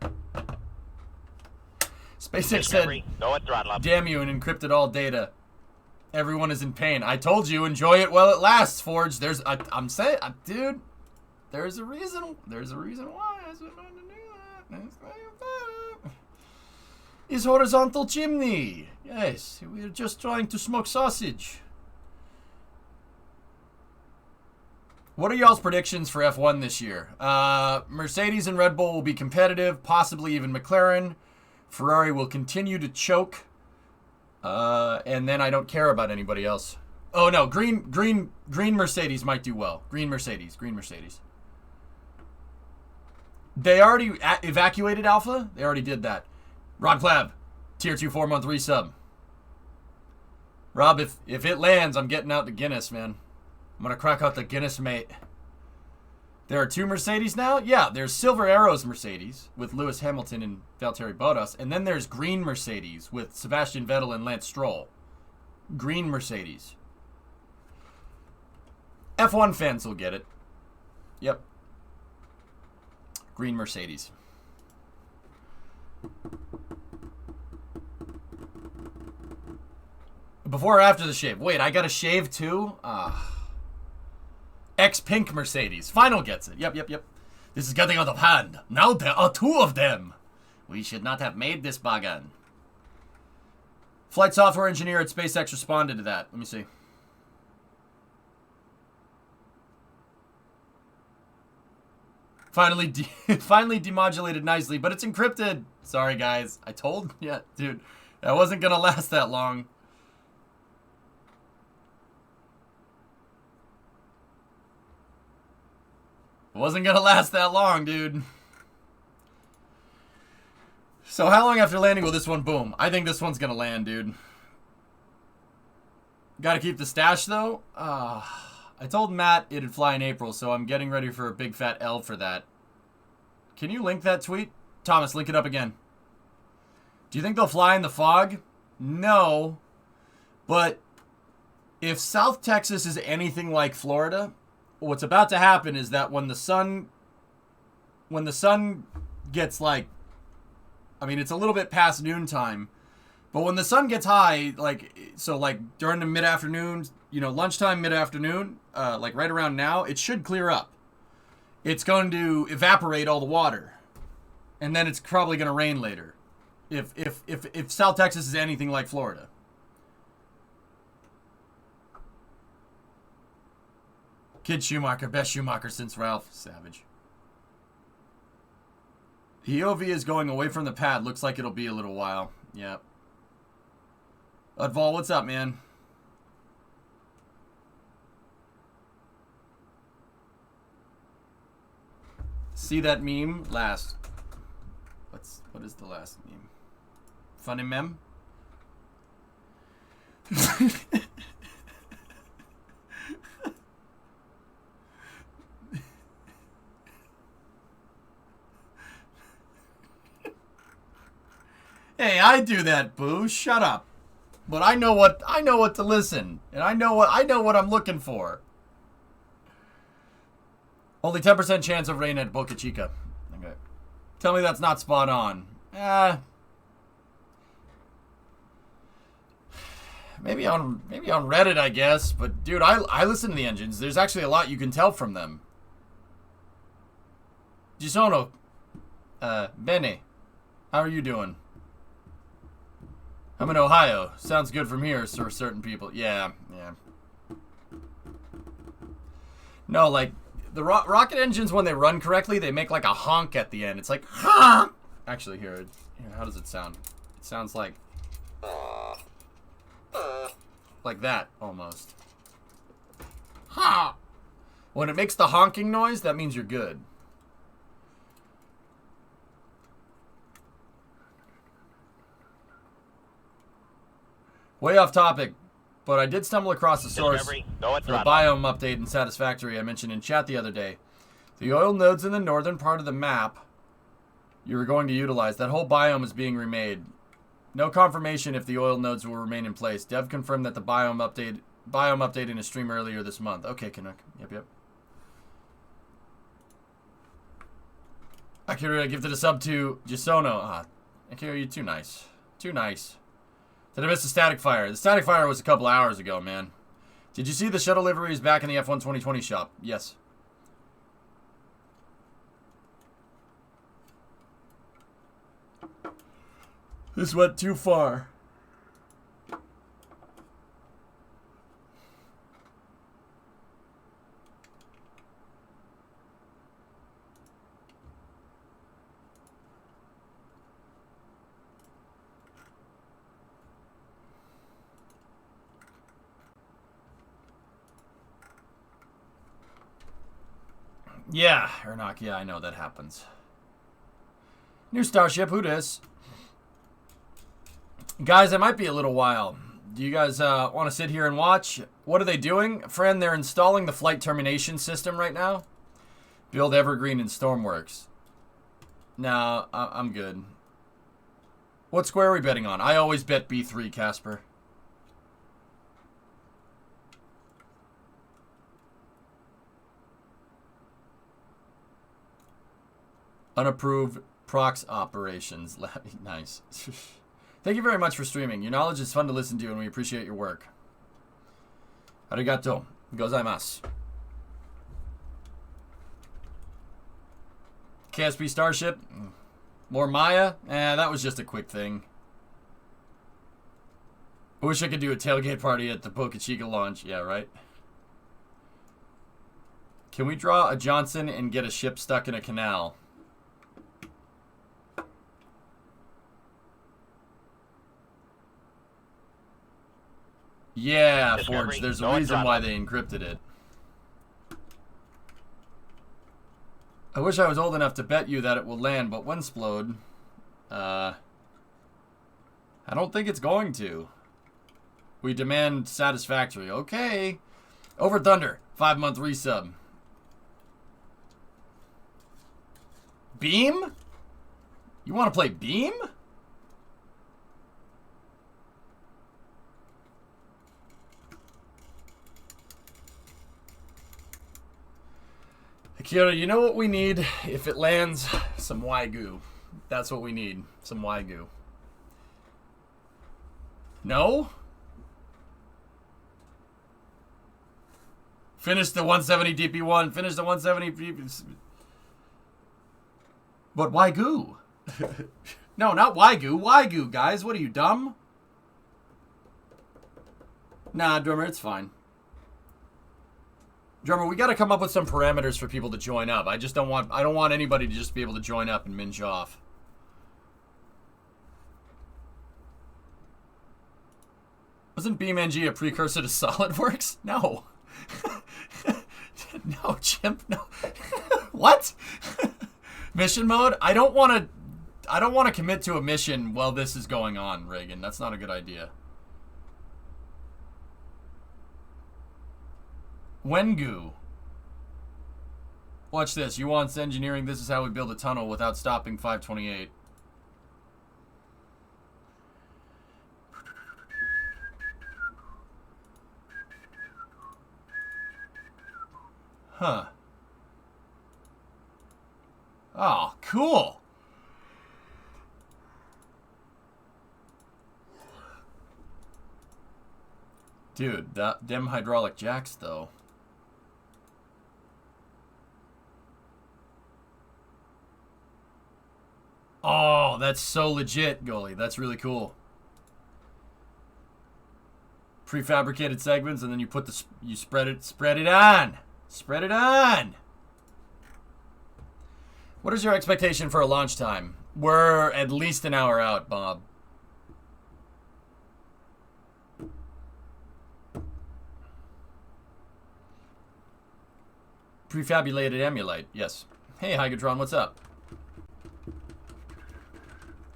SpaceX said, damn you, and encrypted all data. Everyone is in pain. I told you, enjoy it while it lasts, Forge. I'm saying, dude, there's a reason. There's a reason why I was going to do that. It's horizontal chimney. Yes, we're just trying to smoke sausage. What are y'all's predictions for F1 this year? Mercedes and Red Bull will be competitive, possibly even McLaren. Ferrari will continue to choke. And then I don't care about anybody else. Oh no, green Mercedes might do well. Green Mercedes. They already evacuated Alpha. They already did that. Rob Clab, tier 2 4-month resub. Rob, if it lands, I'm getting out the Guinness, man. I'm gonna crack out the Guinness, mate. There are 2 Mercedes now? Yeah, there's Silver Arrows Mercedes with Lewis Hamilton and Valtteri Bottas. And then there's Green Mercedes with Sebastian Vettel and Lance Stroll. Green Mercedes. F1 fans will get it. Yep. Green Mercedes. Before or after the shave? Wait, I got to shave too? X-Pink Mercedes. Final gets it. Yep. This is getting out of hand. Now there are 2 of them. We should not have made this bagan. Flight software engineer at SpaceX responded to that. Let me see. Finally demodulated nicely, but it's encrypted. Sorry, guys. I told... Yeah, dude. That wasn't going to last that long. It wasn't going to last that long, dude. So how long after landing will this one boom? I think this one's going to land, dude. Got to keep the stash, though. I told Matt it'd fly in April, so I'm getting ready for a big fat L for that. Can you link that tweet? Thomas, link it up again. Do you think they'll fly in the fog? No. But if South Texas is anything like Florida, what's about to happen is that when the sun gets like, I mean, it's a little bit past noontime, but when the sun gets high, like, so like during the mid-afternoon, you know, lunchtime, mid-afternoon, like right around now, it should clear up. It's going to evaporate all the water, and then it's probably going to rain later. If South Texas is anything like Florida. Kid Schumacher, best Schumacher since Ralph. Savage. The EOV is going away from the pad. Looks like it'll be a little while. Yeah. Udval, what's up, man? See that meme? What is the last meme? Funny mem? Hey, I do that, boo. Shut up. But I know what to listen, and I know what I'm looking for. Only 10% chance of rain at Boca Chica. Okay. Tell me that's not spot on. Maybe on Reddit, I guess. But dude, I listen to the engines. There's actually a lot you can tell from them. Gisono, Bene, how are you doing? I'm in Ohio. Sounds good from here for certain people. Yeah. No, like, the rocket engines, when they run correctly, they make like a honk at the end. It's like, honk! Actually, here, how does it sound? It sounds like that, almost. Ha! When it makes the honking noise, that means you're good. Way off topic, but I did stumble across the source for the biome update in Satisfactory I mentioned in chat the other day. The oil nodes in the northern part of the map you were going to utilize, that whole biome is being remade. No confirmation if the oil nodes will remain in place. Dev confirmed that the biome update in a stream earlier this month. Okay, Canuck. Yep. Akira gifted a sub to Gisono. Akira, you're too nice. Too nice. Did I miss the static fire? The static fire was a couple hours ago, man. Did you see the shuttle liveries back in the F1 2020 shop? Yes. This went too far. Yeah, Ernock, yeah, I know that happens. New Starship, who dis? Guys, it might be a little while. Do you guys want to sit here and watch? What are they doing? Friend, they're installing the flight termination system right now. Build Evergreen and Stormworks. No, I'm good. What square are we betting on? I always bet B3, Casper. Unapproved prox operations. Nice. Thank you very much for streaming. Your knowledge is fun to listen to, and we appreciate your work. Arigato. Gozaimasu. KSP Starship. More Maya? That was just a quick thing. I wish I could do a tailgate party at the Boca Chica launch. Yeah, right? Can we draw a Johnson and get a ship stuck in a canal? Yeah, Forge, there's a reason why they encrypted it. I wish I was old enough to bet you that it will land, but when Splode? I don't think it's going to. We demand satisfactory. Okay. Over Thunder, 5-month resub. Beam? You want to play Beam? Akira, you know what we need? If it lands, some Wagyu. That's what we need. Some Wagyu. No? Finish the 170 DP1. Finish the 170 DP... But Wagyu? No, not Wagyu. Wagyu, guys. What are you, dumb? Nah, Drummer, it's fine. Drummer, we got to come up with some parameters for people to join up. I don't want anybody to just be able to join up and minge off. Wasn't BeamNG a precursor to SolidWorks? No. No, chimp, no. What? Mission mode? I don't want to commit to a mission while this is going on, Reagan. That's not a good idea. Wengu. Watch this. You want engineering? This is how we build a tunnel without stopping 528. Huh. Oh, cool. Dude, them hydraulic jacks, though. Oh, that's so legit, goalie. That's really cool. Prefabricated segments, and then you put you spread it on. Spread it on. What is your expectation for a launch time? We're at least an hour out, Bob. Prefabulated emulate, yes. Hey, Hygatron, what's up?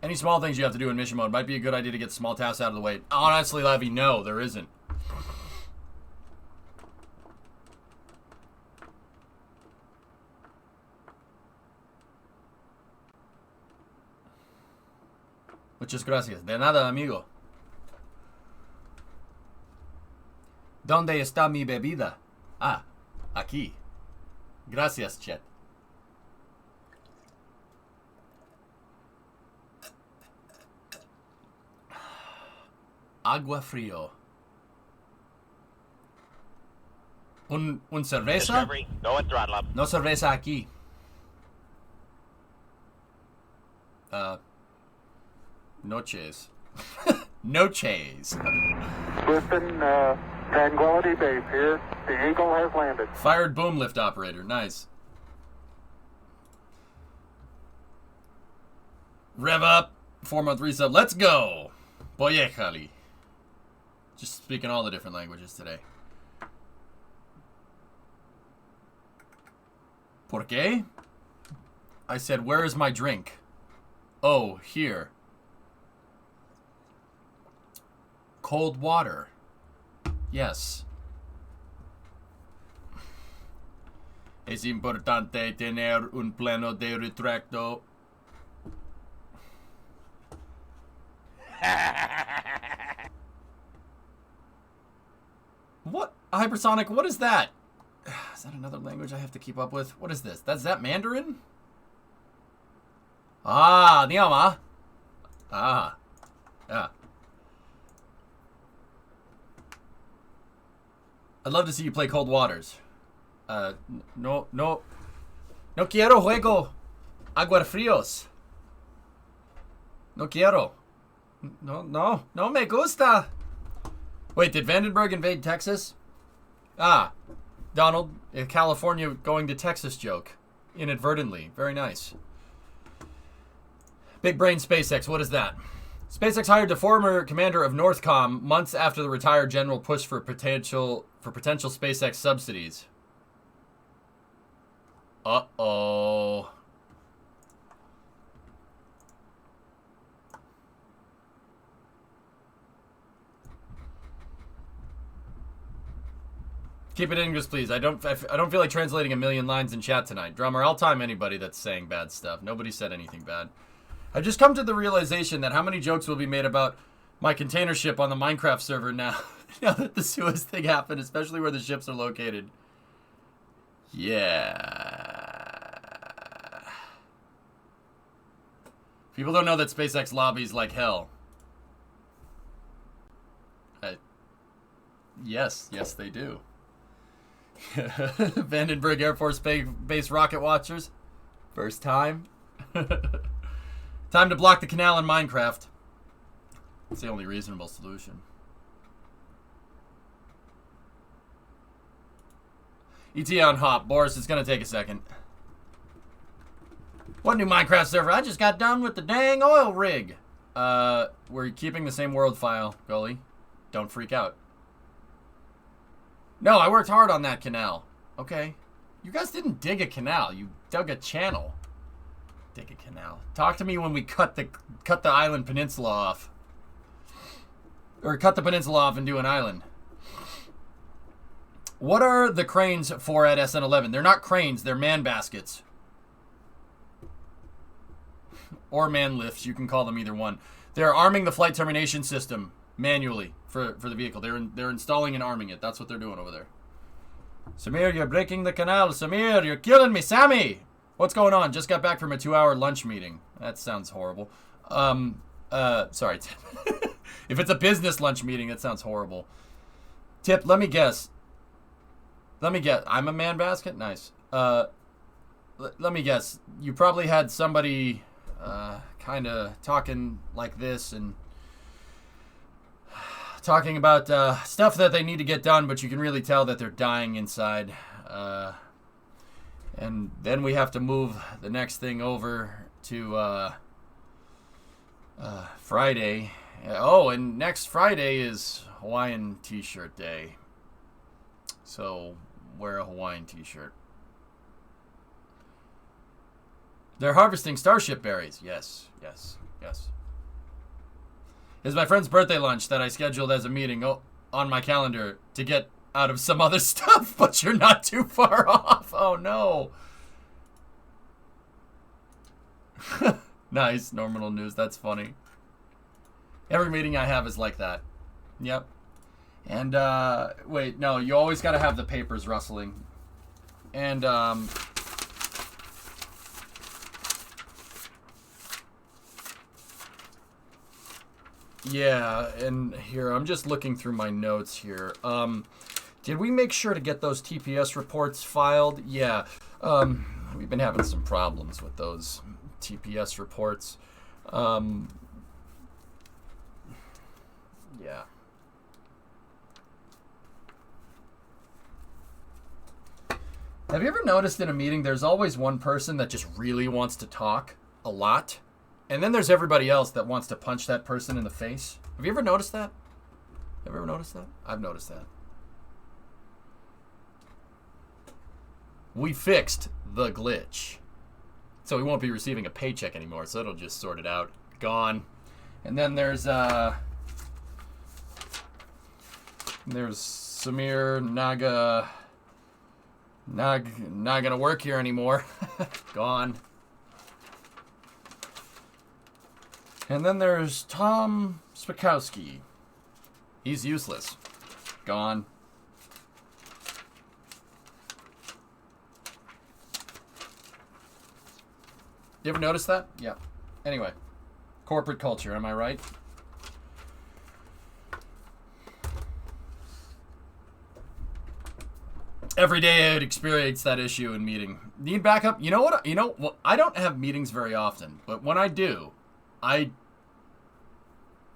Any small things you have to do in mission mode might be a good idea to get small tasks out of the way. Honestly, Levy, no, there isn't. Muchas gracias. De nada, amigo. ¿Dónde está mi bebida? Ah, aquí. Gracias, Chet. Agua frío. Un cerveza? Discovery, go and throttle up. No cerveza aquí. Noches. Noches. Houston, Tranquility Base here. The Eagle has landed. Fired boom lift operator. Nice. Rev up. 4-month resub. Let's go. Poyejali. Just speaking all the different languages today. ¿Por qué? I said, where is my drink? Oh, here. Cold water. Yes. Es importante tener un plano de retracto. What? Hypersonic, what is that? Is that another language I have to keep up with? What is this? Is that Mandarin? Ah, 你好吗? Ah. Yeah. I'd love to see you play Cold Waters. No quiero juego aguafríos. No quiero. No me gusta. Wait, did Vandenberg invade Texas? Ah, Donald, a California going to Texas joke. Inadvertently. Very nice. Big Brain SpaceX, what is that? SpaceX hired the former commander of Northcom months after the retired general pushed for potential SpaceX subsidies. Uh-oh. Keep it in English, please. I don't feel like translating a million lines in chat tonight. Drummer, I'll time anybody that's saying bad stuff. Nobody said anything bad. I've just come to the realization that how many jokes will be made about my container ship on the Minecraft server now, now that the Suez thing happened, especially where the ships are located. Yeah. People don't know that SpaceX lobbies like hell. Yes, they do. Vandenberg Air Force Base rocket watchers. First time. Time to block the canal in Minecraft. It's the only reasonable solution. ET on Hop. Boris, it's going to take a second. What new Minecraft server? I just got done with the dang oil rig. We're keeping the same world file, Gully. Don't freak out. No, I worked hard on that canal. Okay. You guys didn't dig a canal. You dug a channel. Dig a canal. Talk to me when we cut the island peninsula off. Or cut the peninsula off and do an island. What are the cranes for at SN11? They're not cranes. They're man baskets. Or man lifts. You can call them either one. They're arming the flight termination system manually for the vehicle. They're installing and arming it. That's what they're doing over there. Samir, you're breaking the canal. Samir, you're killing me. Sammy! What's going on? Just got back from a 2-hour lunch meeting. That sounds horrible. Sorry. If it's a business lunch meeting, that sounds horrible. Tip, let me guess. I'm a man basket? Nice. Let me guess. You probably had somebody kind of talking like this and talking about stuff that they need to get done, but you can really tell that they're dying inside. And then we have to move the next thing over to Friday. Oh, and next Friday is Hawaiian t-shirt day. So wear a Hawaiian t-shirt. They're harvesting starship berries. Yes. It's my friend's birthday lunch that I scheduled as a meeting on my calendar to get out of some other stuff, but you're not too far off. Oh, no. Nice. Normal news. That's funny. Every meeting I have is like that. Yep. And, wait, no, you always got to have the papers rustling. And, yeah, and here, I'm just looking through my notes here. Did we make sure to get those TPS reports filed? Yeah, we've been having some problems with those TPS reports. Yeah. Have you ever noticed in a meeting there's always one person that just really wants to talk a lot? And then there's everybody else that wants to punch that person in the face. Have you ever noticed that? Have you ever noticed that? I've noticed that. We fixed the glitch. So we won't be receiving a paycheck anymore, so it'll just sort it out. Gone. And then there's Samir Naga. Not gonna work here anymore. Gone. And then there's Tom Spakowski. He's useless. Gone. You ever notice that? Yeah. Anyway. Corporate culture, am I right? Every day I would experience that issue in meeting. Need backup? You know what? Well, I don't have meetings very often, but when I do, I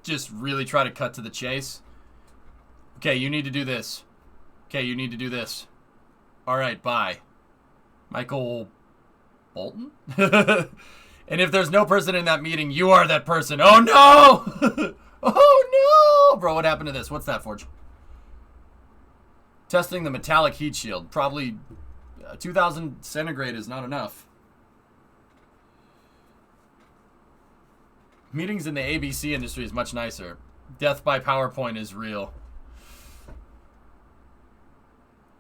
just really try to cut to the chase. Okay, you need to do this. Okay, you need to do this. All right, bye. Michael Bolton? And if there's no person in that meeting, you are that person. Oh, no! Oh, no! Bro, what happened to this? What's that, Forge? Testing the metallic heat shield. Probably 2,000 centigrade is not enough. Meetings in the ABC industry is much nicer. Death by PowerPoint is real.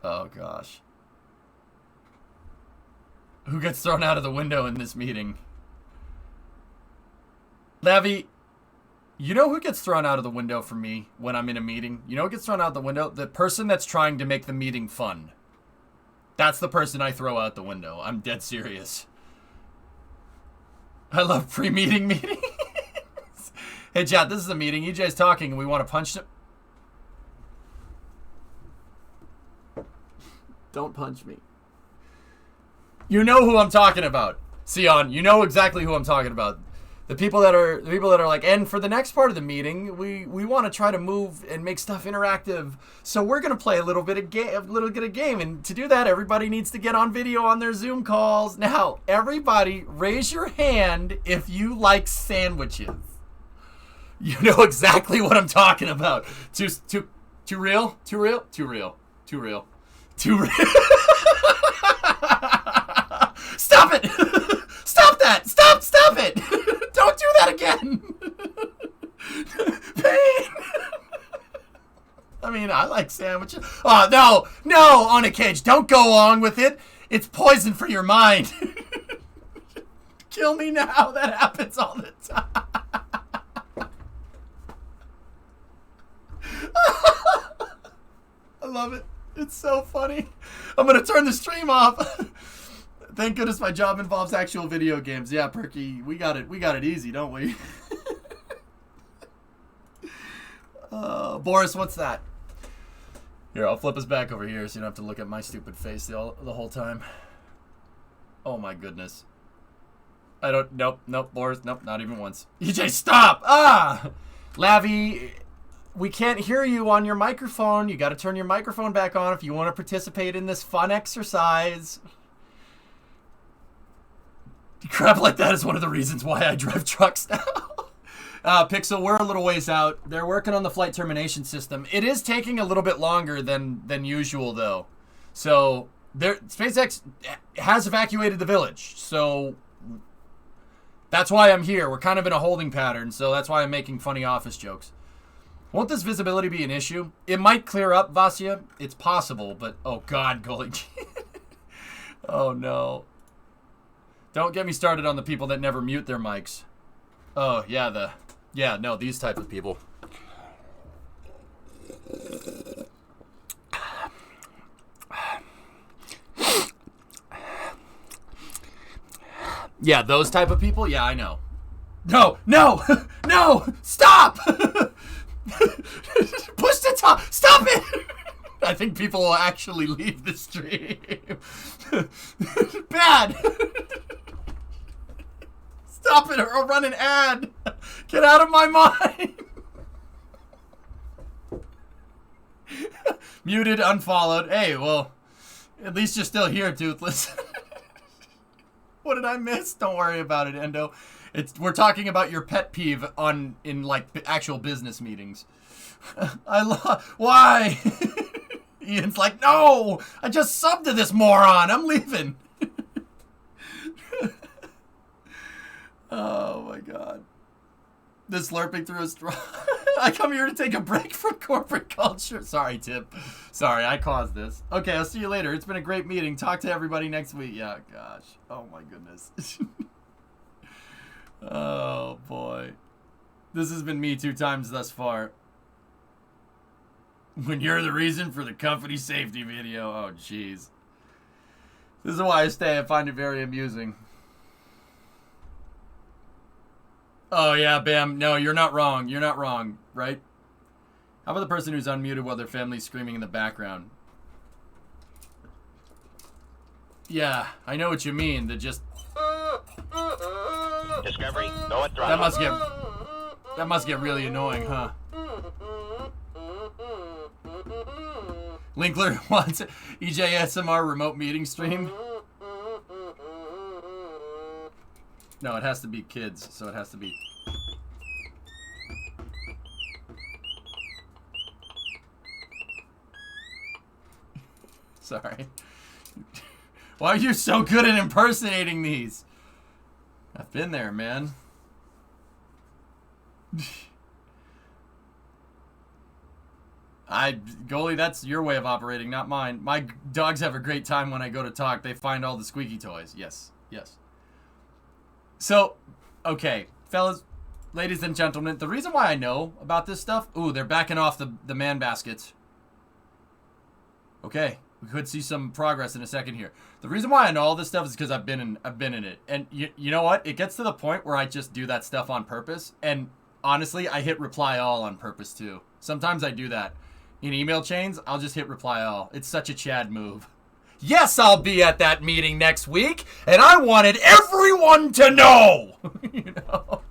Oh, gosh. Who gets thrown out of the window in this meeting? Lavi, you know who gets thrown out of the window for me when I'm in a meeting? You know who gets thrown out the window? The person that's trying to make the meeting fun. That's the person I throw out the window. I'm dead serious. I love pre-meeting meetings. Hey, chat, this is a meeting. EJ's talking, and we want to punch him. Don't punch me. You know who I'm talking about, Sion. You know exactly who I'm talking about. The people that are like, and for the next part of the meeting, we want to try to move and make stuff interactive. So we're gonna play a little bit of game, and to do that, everybody needs to get on video on their Zoom calls. Now, everybody, raise your hand if you like sandwiches. You know exactly what I'm talking about. Too real? Too real? Too real? Too real? Too real? Stop it! Stop that! Stop it! Don't do that again! Pain! I mean, I like sandwiches. Oh, no, on a cage. Don't go along with it. It's poison for your mind. Kill me now. That happens all the time. I love it. It's so funny. I'm going to turn the stream off. Thank goodness my job involves actual video games. Yeah, Perky, we got it easy, don't we? Boris, what's that? Here, I'll flip us back over here so you don't have to look at my stupid face the whole time. Oh my goodness. Nope, Boris, nope, not even once. EJ, stop! Lavi, we can't hear you on your microphone. You gotta turn your microphone back on if you want to participate in this fun exercise. Crap like that is one of the reasons why I drive trucks now. Pixel, we're a little ways out. They're working on the flight termination system. It is taking a little bit longer than usual, though. So, SpaceX has evacuated the village. So, that's why I'm here. We're kind of in a holding pattern, so that's why I'm making funny office jokes. Won't this visibility be an issue? It might clear up, Vasya. It's possible, but... Oh, God, Gully. Oh, no. Don't get me started on the people that never mute their mics. Oh, yeah, no, these type of people. Yeah, those type of people? Yeah, I know. No, stop! Push the top, stop it! I think people will actually leave the stream. Bad! Stop it or I'll run an ad. Get out of my mind. Muted, unfollowed. Hey, well, at least you're still here, Toothless. What did I miss? Don't worry about it, Endo. We're talking about your pet peeve in like actual business meetings. Why? Ian's like, no, I just subbed to this moron. I'm leaving. Oh my God. This slurping through a straw. I come here to take a break from corporate culture. Sorry, Tip. Sorry, I caused this. Okay, I'll see you later. It's been a great meeting. Talk to everybody next week. Yeah, gosh. Oh my goodness. Oh boy. This has been me 2 times thus far. When you're the reason for the company safety video. Oh, jeez. This is why I stay. I find it very amusing. Oh, yeah, Bam. No, you're not wrong. You're not wrong, right? How about the person who's unmuted while their family's screaming in the background? Yeah, I know what you mean. That just... Discovery, go at throttle. That must get really annoying, huh? Linkler wants EJSMR remote meeting stream. No, it has to be kids, so it has to be. Sorry. Why are you so good at impersonating these? I've been there, man. Goalie, that's your way of operating, not mine. My dogs have a great time when I go to talk. They find all the squeaky toys. Yes, yes. So, okay, fellas, ladies and gentlemen, the reason why I know about this stuff... Ooh, they're backing off the man baskets. Okay, We could see some progress in a second here. The reason why I know all this stuff is because I've been in it. And you know what? It gets to the point where I just do that stuff on purpose. And honestly, I hit reply all on purpose too. Sometimes I do that. In email chains, I'll just hit reply all. It's such a Chad move. Yes, I'll be at that meeting next week, and I wanted everyone to know. You know?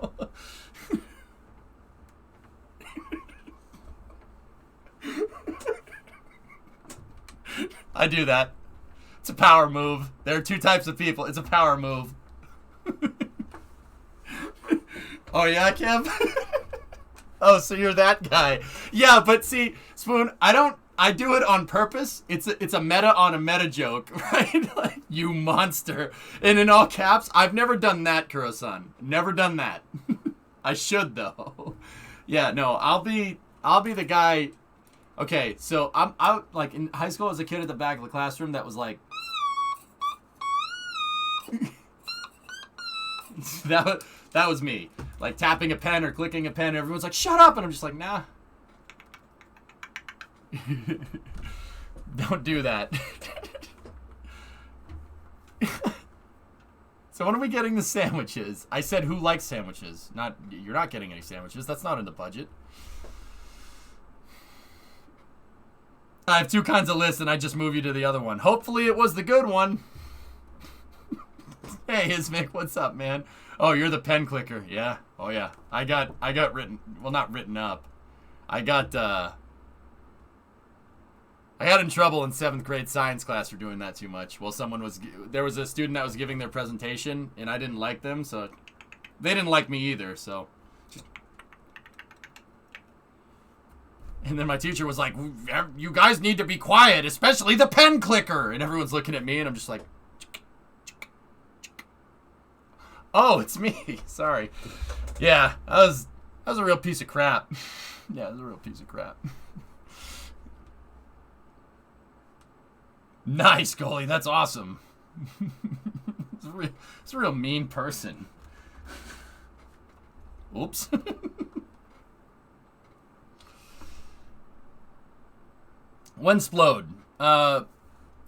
I do that. It's a power move. There are two types of people. It's a power move. Oh, yeah, Kev? Oh, so you're that guy. Yeah, but see, Spoon, I do it on purpose. It's a meta on a meta joke, right? Like, you monster. And in all caps, I've never done that, Kuro-san. Never done that. I should, though. Yeah, no, I'll be the guy. Okay, so I'm out, like, in high school as a kid at the back of the classroom that was like, that was me. Like, tapping a pen or clicking a pen, everyone's like, shut up! And I'm just like, nah. Don't do that. So when are we getting the sandwiches? I said who likes sandwiches. You're not getting any sandwiches. That's not in the budget. I have two kinds of lists and I just move you to the other one. Hopefully it was the good one. Hey, Ismic, what's up, man? Oh, you're the pen clicker. Yeah. Oh, yeah. I got written, well, not written up. I got in trouble in 7th grade science class for doing that too much. Well, there was a student that was giving their presentation, and I didn't like them, so they didn't like me either, so. And then my teacher was like, you guys need to be quiet, especially the pen clicker. And everyone's looking at me, and I'm just like, oh, it's me. Sorry. Yeah, that was a real piece of crap. Yeah, it was a real piece of crap. Nice, goalie. That's awesome. It's a real mean person. Oops. Wensplode.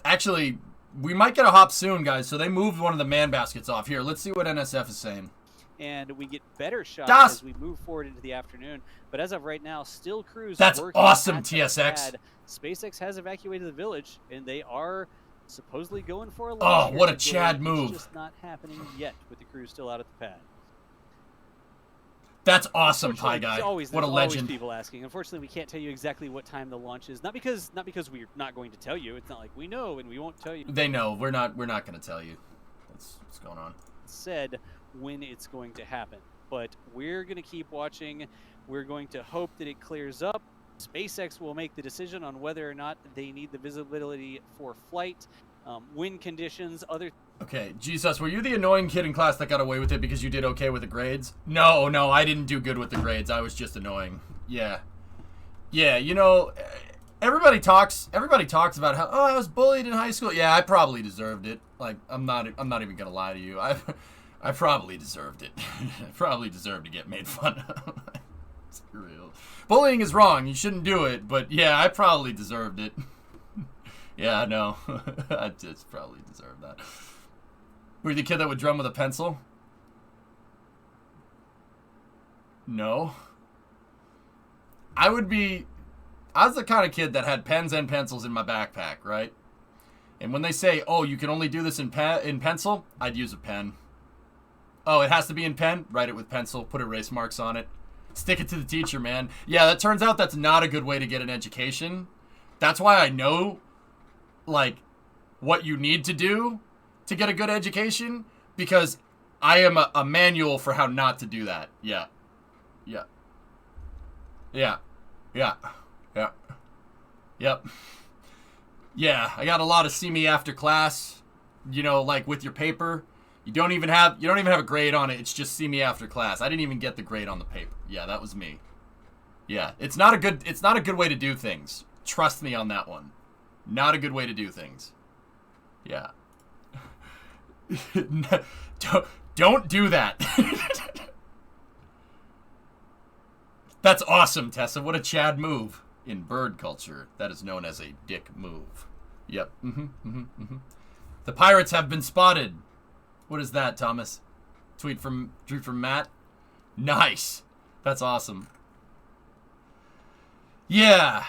Actually, we might get a hop soon, guys. So they moved one of the man baskets off. Here, let's see what NSF is saying. And we get better shots as we move forward into the afternoon. But as of right now, still crews. That's working awesome, at the TSX. pad. SpaceX has evacuated the village, and they are supposedly going for a Oh, launch here what a today. Chad move. It's just not happening yet with the crew still out at the pad. That's awesome, Pie Unfortunately, Guy. there's What a always legend. people asking. Unfortunately, we can't tell you exactly what time the launch is. Not because we're not going to tell you. It's not like we know and we won't tell you. They know. We're not going to tell you. That's what's going on. Said when it's going to happen. But we're going to keep watching. We're going to hope that it clears up. SpaceX will make the decision on whether or not they need the visibility for flight, wind conditions, other. Okay, Jesus, were you the annoying kid in class that got away with it because you did okay with the grades? No, I didn't do good with the grades. I was just annoying. Yeah. Yeah, you know, everybody talks about how, oh, I was bullied in high school. Yeah, I probably deserved it. Like, I'm not even going to lie to you. I probably deserved it. I probably deserved to get made fun of. It's real. Bullying is wrong. You shouldn't do it. But yeah, I probably deserved it. Yeah, I know. I just probably deserved that. Were you the kid that would drum with a pencil? No. I was the kind of kid that had pens and pencils in my backpack, right? And when they say, oh, you can only do this in pencil, I'd use a pen. Oh, it has to be in pen? Write it with pencil. Put erase marks on it. Stick it to the teacher, man. Yeah, that turns out that's not a good way to get an education. That's why I know, like, what you need to do to get a good education, because I am a manual for how not to do that. Yeah. Yeah. Yeah. Yeah. Yeah. Yep. Yeah, I got a lot of see me after class, you know, like with your paper. You don't even have a grade on it. It's just see me after class. I didn't even get the grade on the paper. Yeah, that was me. Yeah, it's not a good way to do things. Trust me on that one. Not a good way to do things. Yeah. Don't do that. That's awesome, Tessa. What a Chad move. In bird culture, that is known as a dick move. Yep. The pirates have been spotted. What is that, Thomas? Tweet from Matt. Nice. That's awesome. Yeah.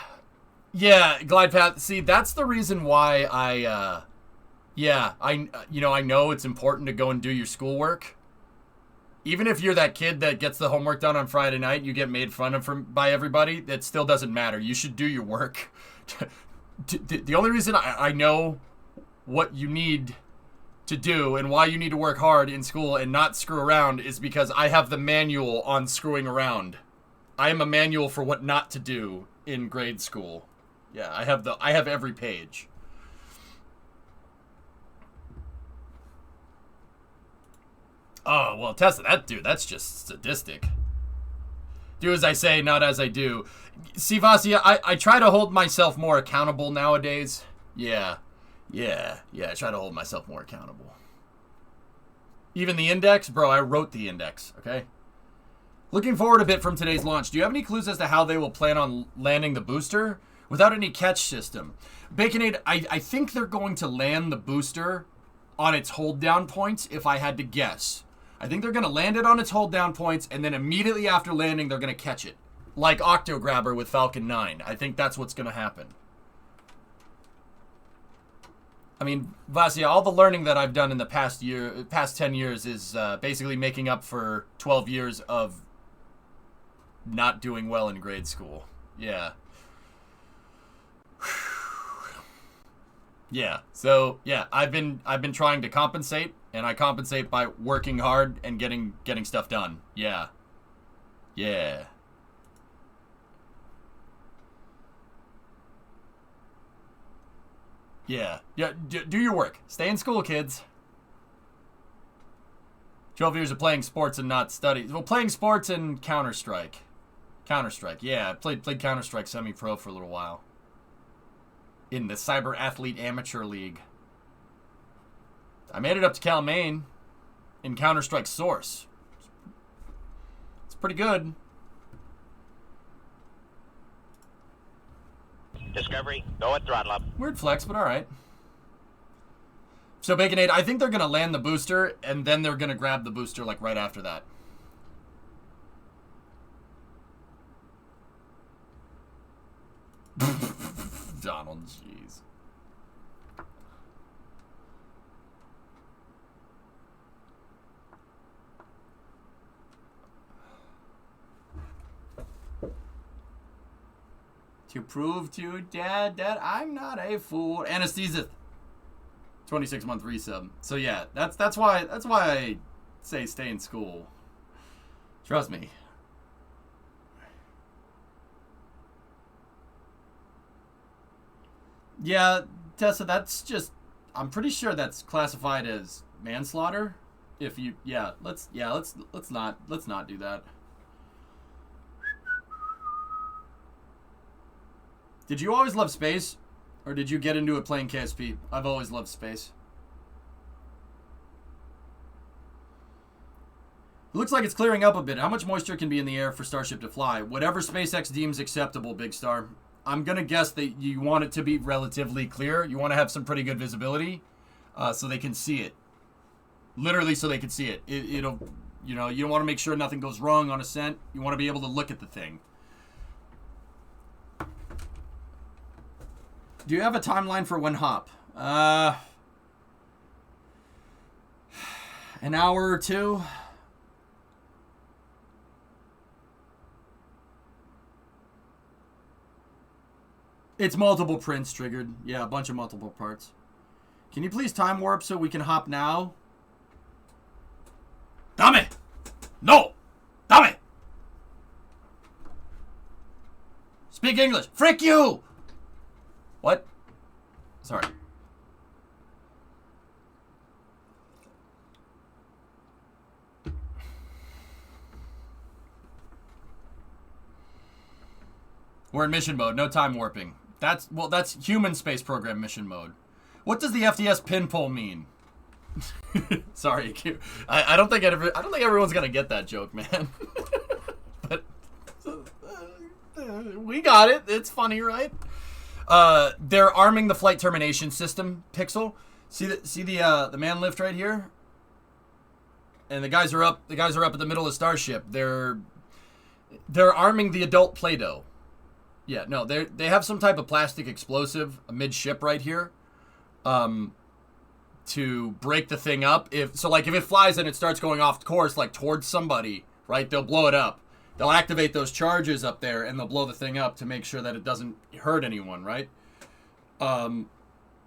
Yeah, glide path. See, that's the reason why I know it's important to go and do your schoolwork. Even if you're that kid that gets the homework done on Friday night, you get made fun of by everybody, that still doesn't matter. You should do your work. The only reason I know what you need to do and why you need to work hard in school and not screw around is because I have the manual on screwing around. I am a manual for what not to do in grade school. Yeah, I have every page. Oh, well, Tessa, that's just sadistic. Do as I say, not as I do. See, Vasia, I try to hold myself more accountable nowadays. Yeah, I try to hold myself more accountable. Even the index? Bro, I wrote the index, okay? Looking forward a bit from today's launch. Do you have any clues as to how they will plan on landing the booster? Without any catch system. Baconade, I think they're going to land the booster on its hold down points, if I had to guess. I think they're going to land it on its hold down points, and then immediately after landing, they're going to catch it. Like Octograbber with Falcon 9. I think that's what's going to happen. I mean, Vasia, all the learning that I've done in the past 10 years is basically making up for 12 years of not doing well in grade school. Yeah. Yeah. So, yeah, I've been trying to compensate, and I compensate by working hard and getting stuff done. Yeah. Yeah. Yeah. Yeah, do your work. Stay in school, kids. 12 years of playing sports and not studies. Well, playing sports and Counter-Strike. Counter-Strike, yeah. I played Counter-Strike semi-pro for a little while. In the Cyber Athlete Amateur League. I made it up to Cal Maine in Counter-Strike Source. It's pretty good. Discovery, go at throttle up. Weird flex, but alright. So, Baconade, I think they're going to land the booster, and then they're going to grab the booster, like, right after that. Donald, jeez. To prove to Dad that I'm not a fool. Anesthesia. 26-month resub. So yeah, that's why I say stay in school. Trust me. Yeah, Tessa, that's just, I'm pretty sure that's classified as manslaughter. If you, let's not do that. Did you always love space, or did you get into it playing KSP? I've always loved space. It looks like it's clearing up a bit. How much moisture can be in the air for Starship to fly? Whatever SpaceX deems acceptable, Big Star. I'm going to guess that you want it to be relatively clear. You want to have some pretty good visibility so they can see it. Literally so they can see it. It'll, you know, you don't want to make sure nothing goes wrong on ascent. You want to be able to look at the thing. Do you have a timeline for when hop? An hour or two. It's multiple prints triggered. Yeah, a bunch of multiple parts. Can you please time warp so we can hop now? Dame! No! Dame! Speak English. Frick you! What? Sorry. We're in mission mode. No time warping. That's human space program mission mode. What does the FDS pin pull mean? Sorry, I don't think everyone's gonna get that joke, man. But we got it. It's funny, right? They're arming the flight termination system, Pixel. See the man lift right here? And the guys are up at the middle of Starship. They're arming the adult Play-Doh. Yeah, no, they have some type of plastic explosive amid-ship right here. To break the thing up. If it flies and it starts going off course, like towards somebody, right, they'll blow it up. They'll activate those charges up there and they'll blow the thing up to make sure that it doesn't hurt anyone, right?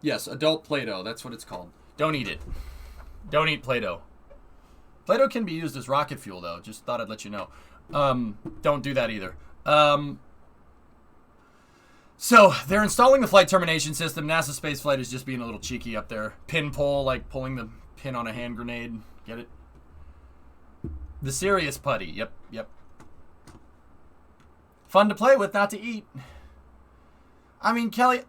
Yes, adult Play-Doh, that's what it's called. Don't eat it. Don't eat Play-Doh. Play-Doh can be used as rocket fuel, though. Just thought I'd let you know. Don't do that either. So, they're installing the flight termination system. NASA spaceflight is just being a little cheeky up there. Pin pull, like pulling the pin on a hand grenade. Get it? The serious putty. Yep. Fun to play with, not to eat. I mean, Kelly,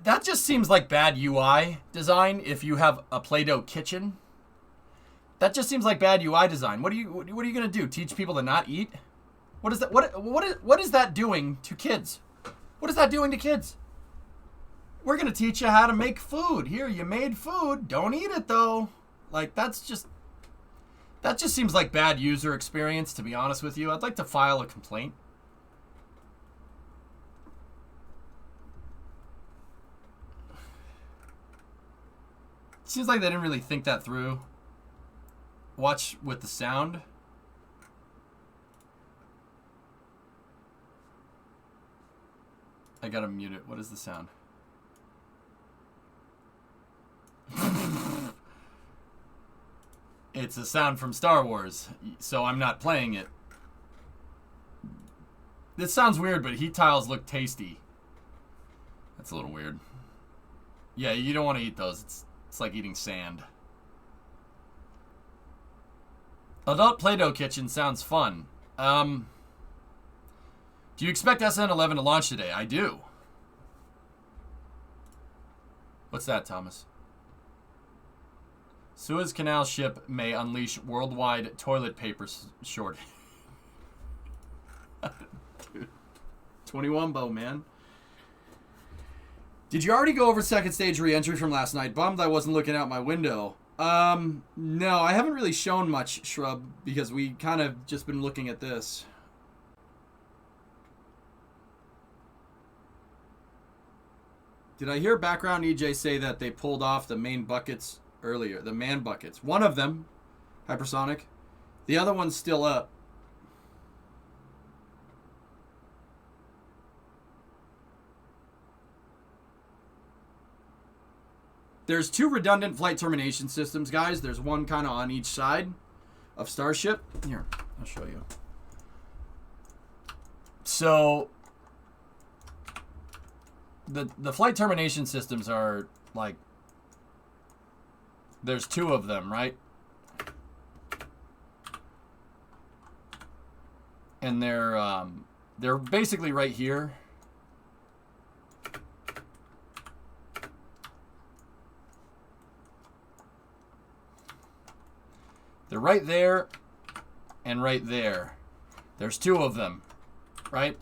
that just seems like bad UI design if you have a Play-Doh kitchen. That just seems like bad UI design. What are you going to do? Teach people to not eat? What is that? What is that doing to kids? What is that doing to kids? We're going to teach you how to make food. Here, you made food. Don't eat it, though. Like, that just seems like bad user experience, to be honest with you. I'd like to file a complaint. Seems like they didn't really think that through. Watch with the sound. I gotta mute it. What is the sound? It's a sound from Star Wars, so I'm not playing it. This sounds weird, but heat tiles look tasty. That's a little weird. Yeah, you don't want to eat those. It's like eating sand. Adult Play-Doh kitchen sounds fun. Do you expect SN11 to launch today? I do. What's that, Thomas? Suez Canal ship may unleash worldwide toilet paper shortage. Dude. 21 bow, man. Did you already go over second stage re-entry from last night? Bummed I wasn't looking out my window. No, I haven't really shown much, Shrub, because we kind of just been looking at this. Did I hear background EJ say that they pulled off the main buckets earlier? The man buckets. One of them, hypersonic. The other one's still up. There's 2 redundant flight termination systems, guys. There's one kind of on each side of Starship. Here, I'll show you. So the flight termination systems are like, there's 2 of them, right? And they're basically right here. They're right there and right there. There's 2 of them, right?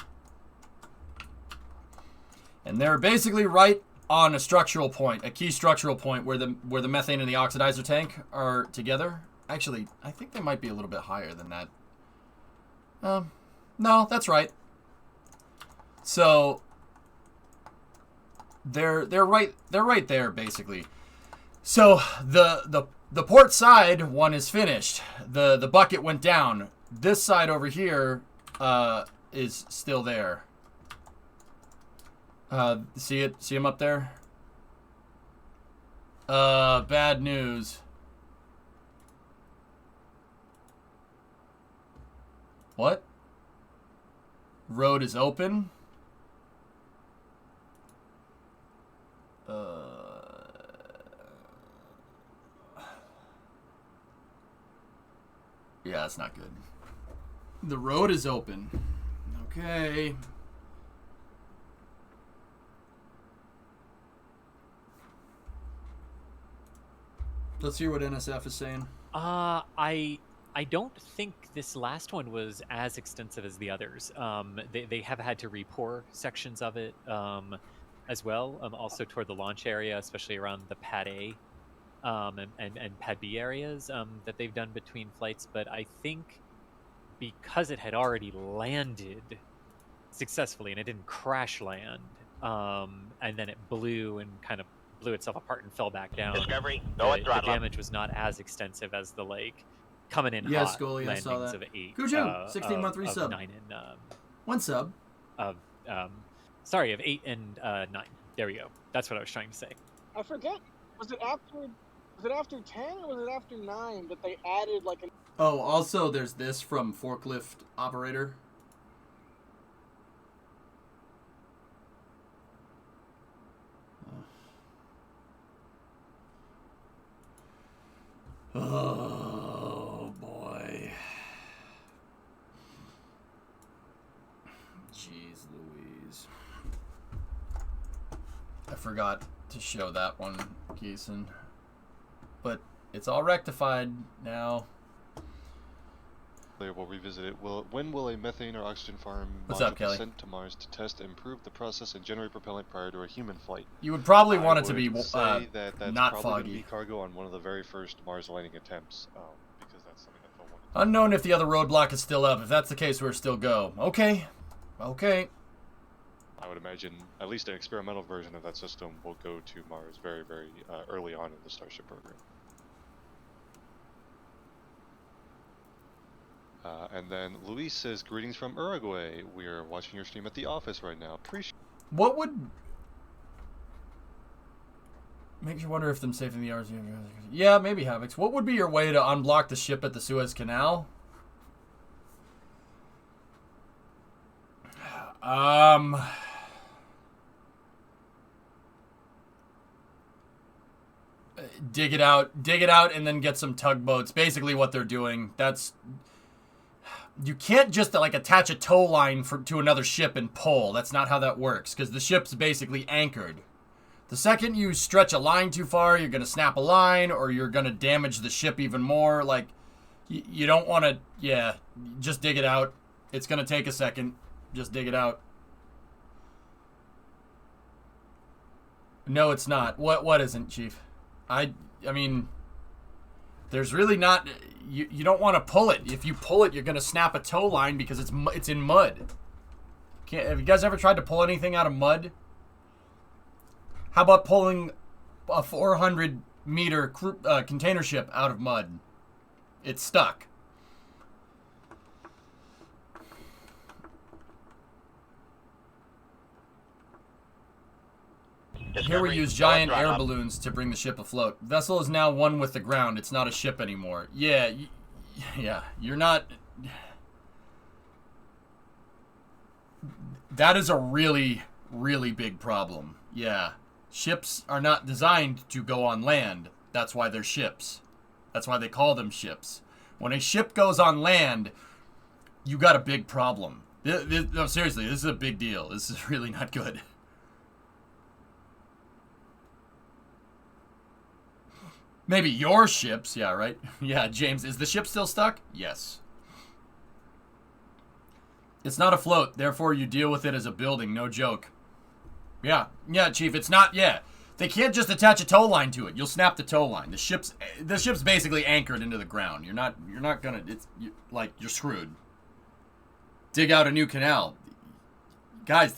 And they're basically right on a structural point, a key structural point where the methane and the oxidizer tank are together. Actually, I think they might be a little bit higher than that. No, that's right. So they're right there basically. So the port side one is finished. The bucket went down. This side over here is still there. See it? See him up there? Bad news. What? Road is open? Yeah, that's not good. The road is open. Okay. Let's hear what NSF is saying. I don't think this last one was as extensive as the others. They have had to re-pour sections of it. as well. Also toward the launch area, especially around the Pad A and Pad B areas that they've done between flights. But I think because it had already landed successfully and it didn't crash land, and then it blew and kind of blew itself apart and fell back down. Discovery, go and The throttle up. damage was not as extensive as the coming in Yes, hot Scully, I saw landings that. of 8. Cujo, 16-month of resub. 9 and One sub. of sorry, of 8 and 9. There we go. That's what I was trying to say. I forget. Was it after 10 or was it after 9 that they added like an? Oh, also there's this from forklift operator. Oh boy. Jeez Louise. I forgot to show that one, Geeson. But it's all rectified now. We'll revisit it. When will a methane or oxygen farm What's module up, be Kelly? sent to Mars to test and improve the process and generate propellant prior to a human flight? You would probably want I it to be would say that's not probably gonna foggy. be cargo on one of the very first Mars landing attempts, because that's something that they'll want to do. Unknown if the other roadblock is still up. If that's the case, we're still go. Okay. Okay. I would imagine at least an experimental version of that system will go to Mars very, very early on in the Starship program. And then Luis says, "Greetings from Uruguay. We are watching your stream at the office right now. Appreciate." What would makes you wonder if them safe in the RZ? Yeah, maybe Havocs. What would be your way to unblock the ship at the Suez Canal? Dig it out, and then get some tugboats. Basically, what they're doing. That's you can't just like attach a tow line to another ship and pull. That's not how that works because the ship's basically anchored. The second you stretch a line too far, you're gonna snap a line, or you're gonna damage the ship even more. Like you don't want to. Yeah, just dig it out. It's gonna take a second. Just dig it out. No, it's not. What isn't, Chief? I mean, there's really not. You don't want to pull it. If you pull it, you're gonna snap a tow line because it's in mud. Have you guys ever tried to pull anything out of mud? How about pulling a 400-meter container ship out of mud? It's stuck. Here we use giant air balloons to bring the ship afloat. Vessel is now one with the ground. It's not a ship anymore. Yeah, you're not... That is a really, really big problem. Yeah. Ships are not designed to go on land. That's why they're ships. That's why they call them ships. When a ship goes on land, you got a big problem. No, seriously, this is a big deal. This is really not good. Maybe your ships, yeah, right? Yeah, James, is the ship still stuck? Yes. It's not afloat, therefore you deal with it as a building, no joke. Yeah, Chief, it's not, yeah. They can't just attach a tow line to it. You'll snap the tow line. The ship's basically anchored into the ground. You're not gonna, you're screwed. Dig out a new canal. Guys,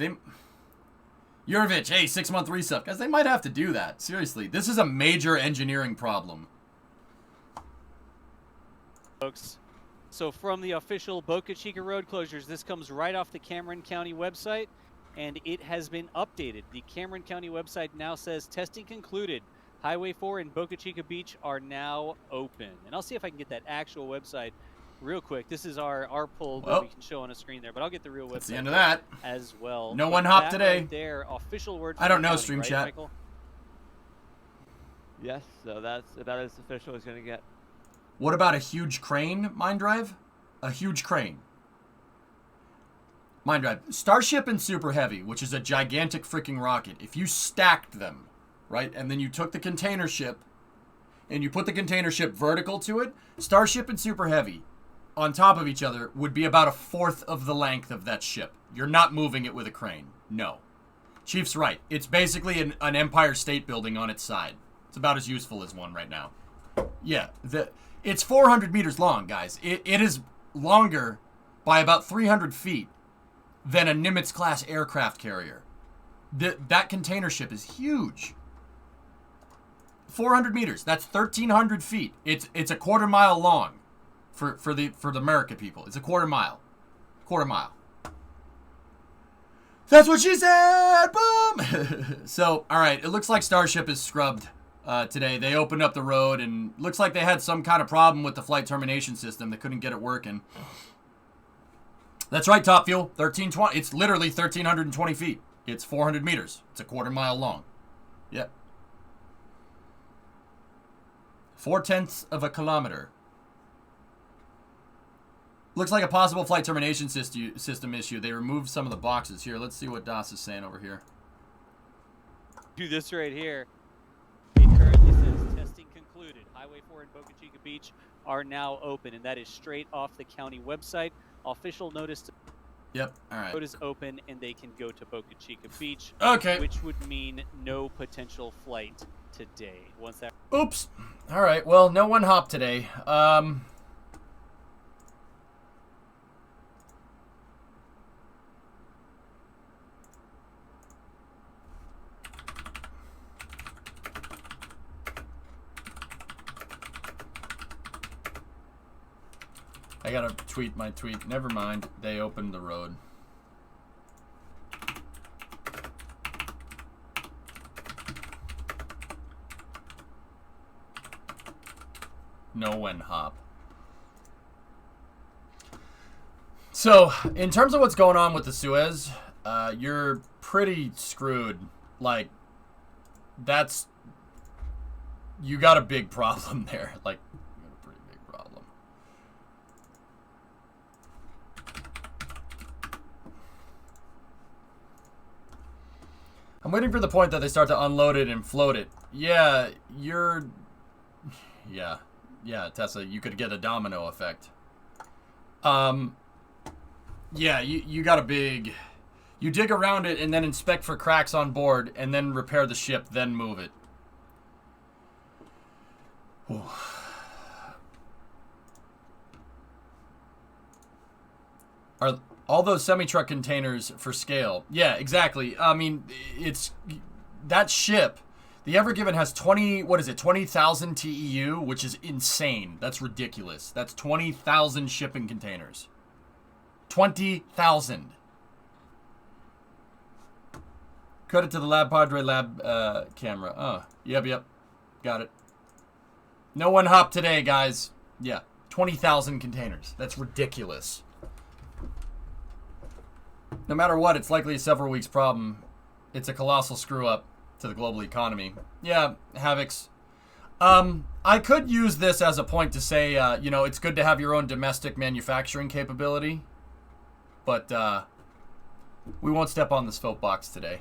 Yurovich, hey, 6-month resub. Guys, they might have to do that. Seriously, this is a major engineering problem. Folks, so from the official Boca Chica road closures, this comes right off the Cameron County website, and it has been updated. The Cameron County website now says testing concluded. Highway 4 and Boca Chica Beach are now open. And I'll see if I can get that actual website real quick. This is our poll that we can show on a screen there, but I'll get the real website. That's the end of that. As well. No one hopped today. Right there, official word. I don't know, county, stream right, chat. Michael? Yes, so that's about as official as going to get. What about a huge crane, Mind Drive? A huge crane. Mind Drive. Starship and Super Heavy, which is a gigantic freaking rocket. If you stacked them, right, and then you took the container ship and you put the container ship vertical to it, Starship and Super Heavy on top of each other would be about 1/4 of the length of that ship. You're not moving it with a crane. No. Chief's right. It's basically an Empire State Building on its side. It's about as useful as one right now. Yeah, it's 400 meters long, guys. It is longer by about 300 feet than a Nimitz-class aircraft carrier. That container ship is huge. 400 meters. That's 1,300 feet. It's a quarter mile long for the America people. It's a quarter mile. Quarter mile. That's what she said! Boom! So, alright, it looks like Starship is scrubbed today. They opened up the road, and looks like they had some kind of problem with the flight termination system. They couldn't get it working. That's right, Top Fuel. 1320. It's literally 1,320 feet. It's 400 meters. It's a quarter mile long. Yep. 0.4 of a kilometer. Looks like a possible flight termination system issue. They removed some of the boxes. Here, let's see what DOS is saying over here. Do this right here. It currently says testing concluded. Highway 4 and Boca Chica Beach are now open, and that is straight off the county website. Official notice. Yep. All right. Road is open, and they can go to Boca Chica Beach. Okay. Which would mean no potential flight today. Once that. Oops. All right. Well, no one hop today. I gotta tweet my tweet. Never mind. They opened the road. No one hop. So, in terms of what's going on with the Suez, you're pretty screwed. Like, you got a big problem there. Like, you got a pretty big problem. I'm waiting for the point that they start to unload it and float it. Yeah, Yeah, Tessa, you could get a domino effect. Yeah, you got a big... You dig around it and then inspect for cracks on board and then repair the ship, then move it. Ooh. Are all those semi-truck containers for scale? Yeah, exactly. I mean, it's... That ship... The Ever Given has 20,000 TEU, which is insane. That's ridiculous. That's 20,000 shipping containers. 20,000. Credit to the Lab Padre Lab camera. Oh, yep. Got it. No one hop today, guys. Yeah, 20,000 containers. That's ridiculous. No matter what, it's likely a several weeks problem. It's a colossal screw-up to the global economy. Yeah, Havocs. I could use this as a point to say, you know, it's good to have your own domestic manufacturing capability. But, we won't step on this soapbox today.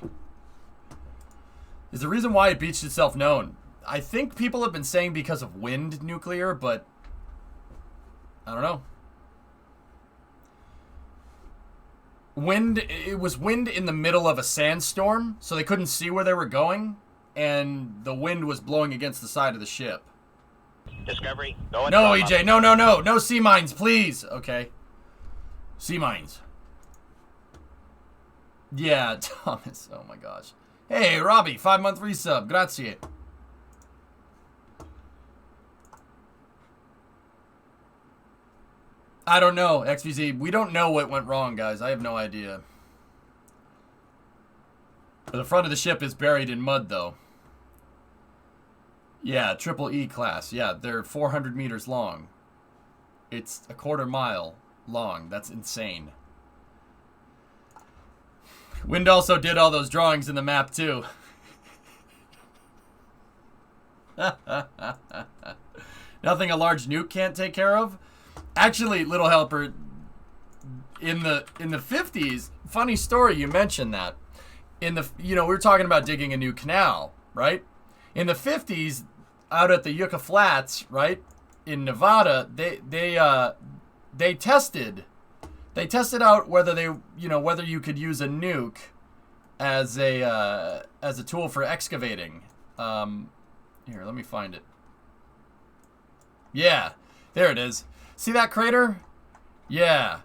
Is the reason why it beached itself known? I think people have been saying because of wind nuclear, but I don't know. It was wind in the middle of a sandstorm, so they couldn't see where they were going, and the wind was blowing against the side of the ship. Discovery, going No, EJ, no. No sea mines, please. Okay. Sea mines. Yeah, Thomas. Oh my gosh. Hey, Robbie, 5-month resub. Grazie. I don't know, XVZ. We don't know what went wrong, guys. I have no idea. The front of the ship is buried in mud, though. Yeah, triple E class. Yeah, they're 400 meters long. It's a quarter mile long. That's insane. Wind also did all those drawings in the map, too. Nothing a large nuke can't take care of? Actually, Little Helper, in the 50s, funny story, you mentioned that. We were talking about digging a new canal, right? In the 50s, out at the Yucca Flats, right, in Nevada, they tested out whether whether you could use a nuke as a tool for excavating. Here, let me find it. Yeah, there it is. See that crater? Yeah.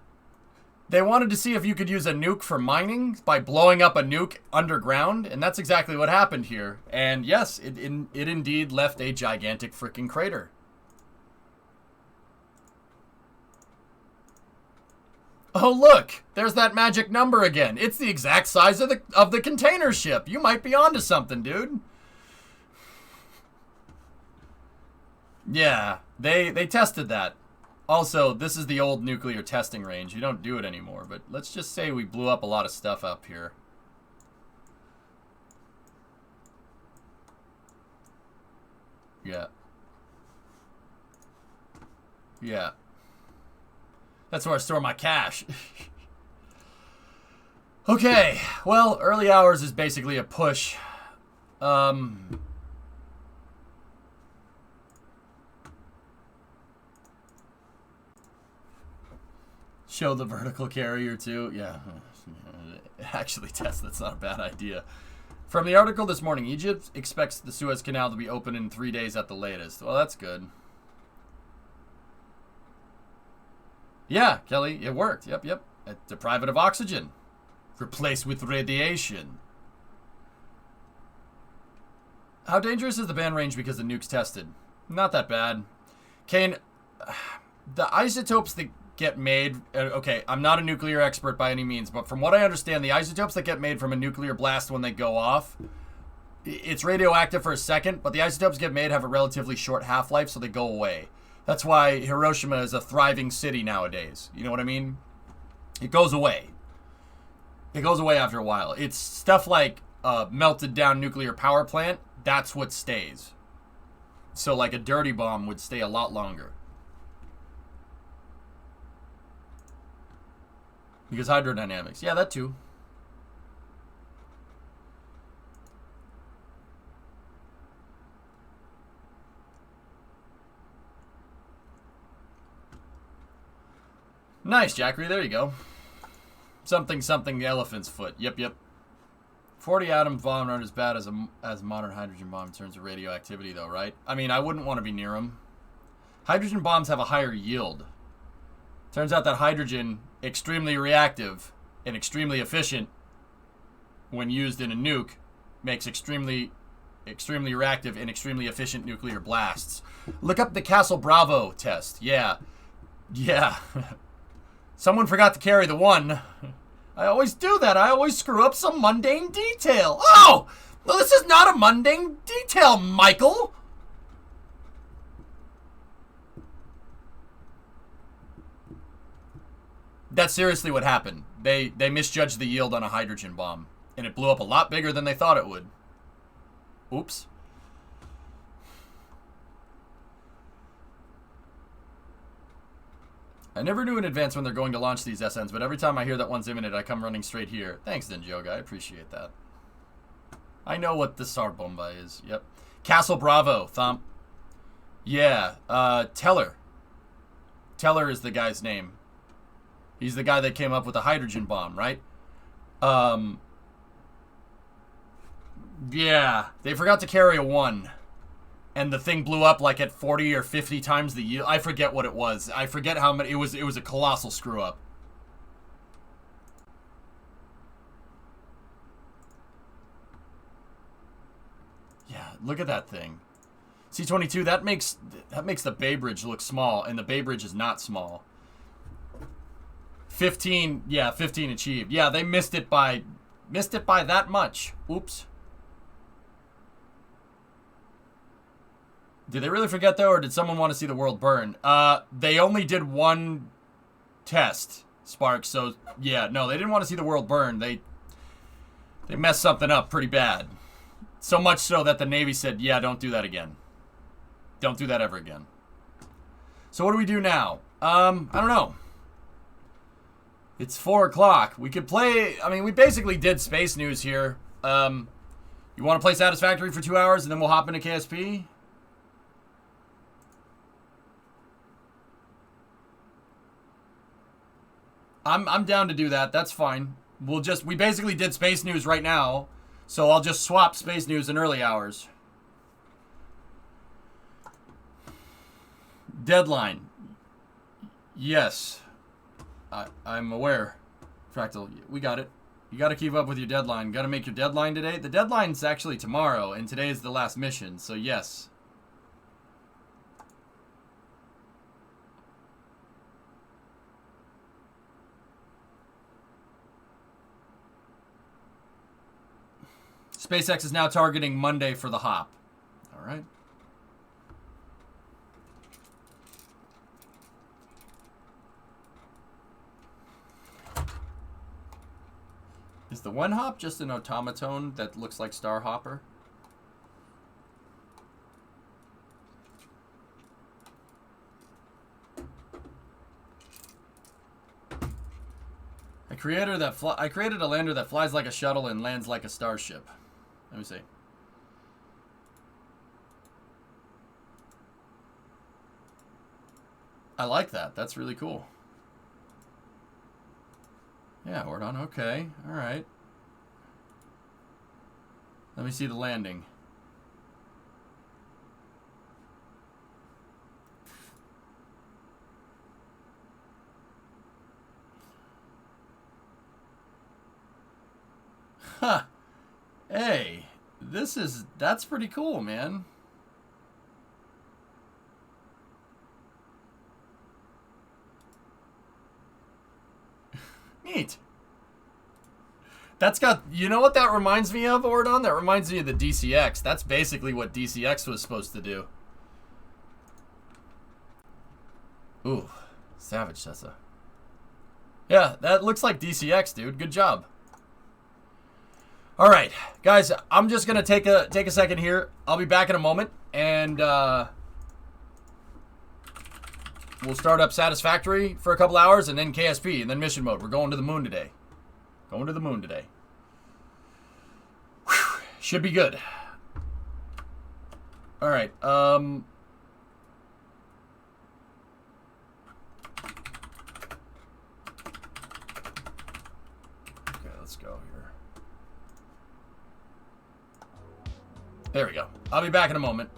They wanted to see if you could use a nuke for mining by blowing up a nuke underground, and that's exactly what happened here. And yes, it indeed left a gigantic freaking crater. Oh look, there's that magic number again. It's the exact size of the container ship. You might be onto something, dude. Yeah, they tested that. Also, this is the old nuclear testing range. You don't do it anymore, but let's just say we blew up a lot of stuff up here. Yeah. Yeah. That's where I store my cash. Okay, well, early hours is basically a push. Show the vertical carrier too. Yeah. Actually, Tess, that's not a bad idea. From the article this morning, Egypt expects the Suez Canal to be open in 3 days at the latest. Well, that's good. Yeah, Kelly, it worked. Yep. Deprive it of oxygen. Replace with radiation. How dangerous is the ban range because the nuke's tested? Not that bad. Kane, the isotopes that get made... Okay, I'm not a nuclear expert by any means, but from what I understand, the isotopes that get made from a nuclear blast when they go off, it's radioactive for a second, but the isotopes get made have a relatively short half-life, so they go away. That's why Hiroshima is a thriving city nowadays. You know what I mean? It goes away. It goes away after a while. It's stuff like a melted down nuclear power plant. That's what stays. So like a dirty bomb would stay a lot longer. Because hydrodynamics. Yeah, that too. Nice, Jackery. There you go. Something elephant's foot. Yep. 40 atom bomb aren't as bad as a modern hydrogen bomb in terms of radioactivity, though, right? I mean, I wouldn't want to be near them. Hydrogen bombs have a higher yield. Turns out that hydrogen, extremely reactive and extremely efficient when used in a nuke, makes extremely reactive and extremely efficient nuclear blasts. Look up the Castle Bravo test. Yeah. Someone forgot to carry the one. I always do that. I always screw up some mundane detail. Oh! Well, this is not a mundane detail, Michael! That's seriously what happened. They misjudged the yield on a hydrogen bomb, and it blew up a lot bigger than they thought it would. Oops. I never knew in advance when they're going to launch these SNs, but every time I hear that one's imminent, I come running straight here. Thanks, Ninjoga. I appreciate that. I know what the Tsar Bomba is. Yep. Castle Bravo, Thump. Yeah, Teller. Teller is the guy's name. He's the guy that came up with the hydrogen bomb, right? Yeah, they forgot to carry a 1. And the thing blew up like at 40 or 50 times the yield. I forget what it was. I forget how many. It was a colossal screw up. Yeah, look at that thing. C-22, that makes the Bay Bridge look small, and the Bay Bridge is not small. 15, yeah, 15 achieved. Yeah, they missed it by that much. Oops. Did they really forget, though, or did someone want to see the world burn? They only did one test, Spark, so, yeah, no, they didn't want to see the world burn. They messed something up pretty bad. So much so that the Navy said, yeah, don't do that again. Don't do that ever again. So what do we do now? I don't know. It's 4 o'clock. We could play, I mean, we basically did space news here. You want to play Satisfactory for 2 hours and then we'll hop into KSP? I'm down to do that. That's fine. We basically did Space News right now, so I'll just swap Space News and early hours. Deadline. Yes. I'm aware. Fractal, we got it. You got to keep up with your deadline. Got to make your deadline today. The deadline's actually tomorrow, and today is the last mission, so yes. SpaceX is now targeting Monday for the hop. All right. Is the one hop just an automaton that looks like Star Hopper? I created a lander that flies like a shuttle and lands like a starship. Let me see. I like that. That's really cool. Yeah, we're done. Okay. All right. Let me see the landing. Huh. Hey, that's pretty cool, man. Neat. That's got, you know what that reminds me of, Ordon? That reminds me of the DCX. That's basically what DCX was supposed to do. Ooh, savage, Tessa. Yeah, that looks like DCX, dude. Good job. All right, guys, I'm just gonna take a second here. I'll be back in a moment, and we'll start up Satisfactory for a couple hours, and then KSP, and then mission mode. We're going to the moon today. Going to the moon today. Whew, should be good. All right. Okay, let's go here. There we go. I'll be back in a moment.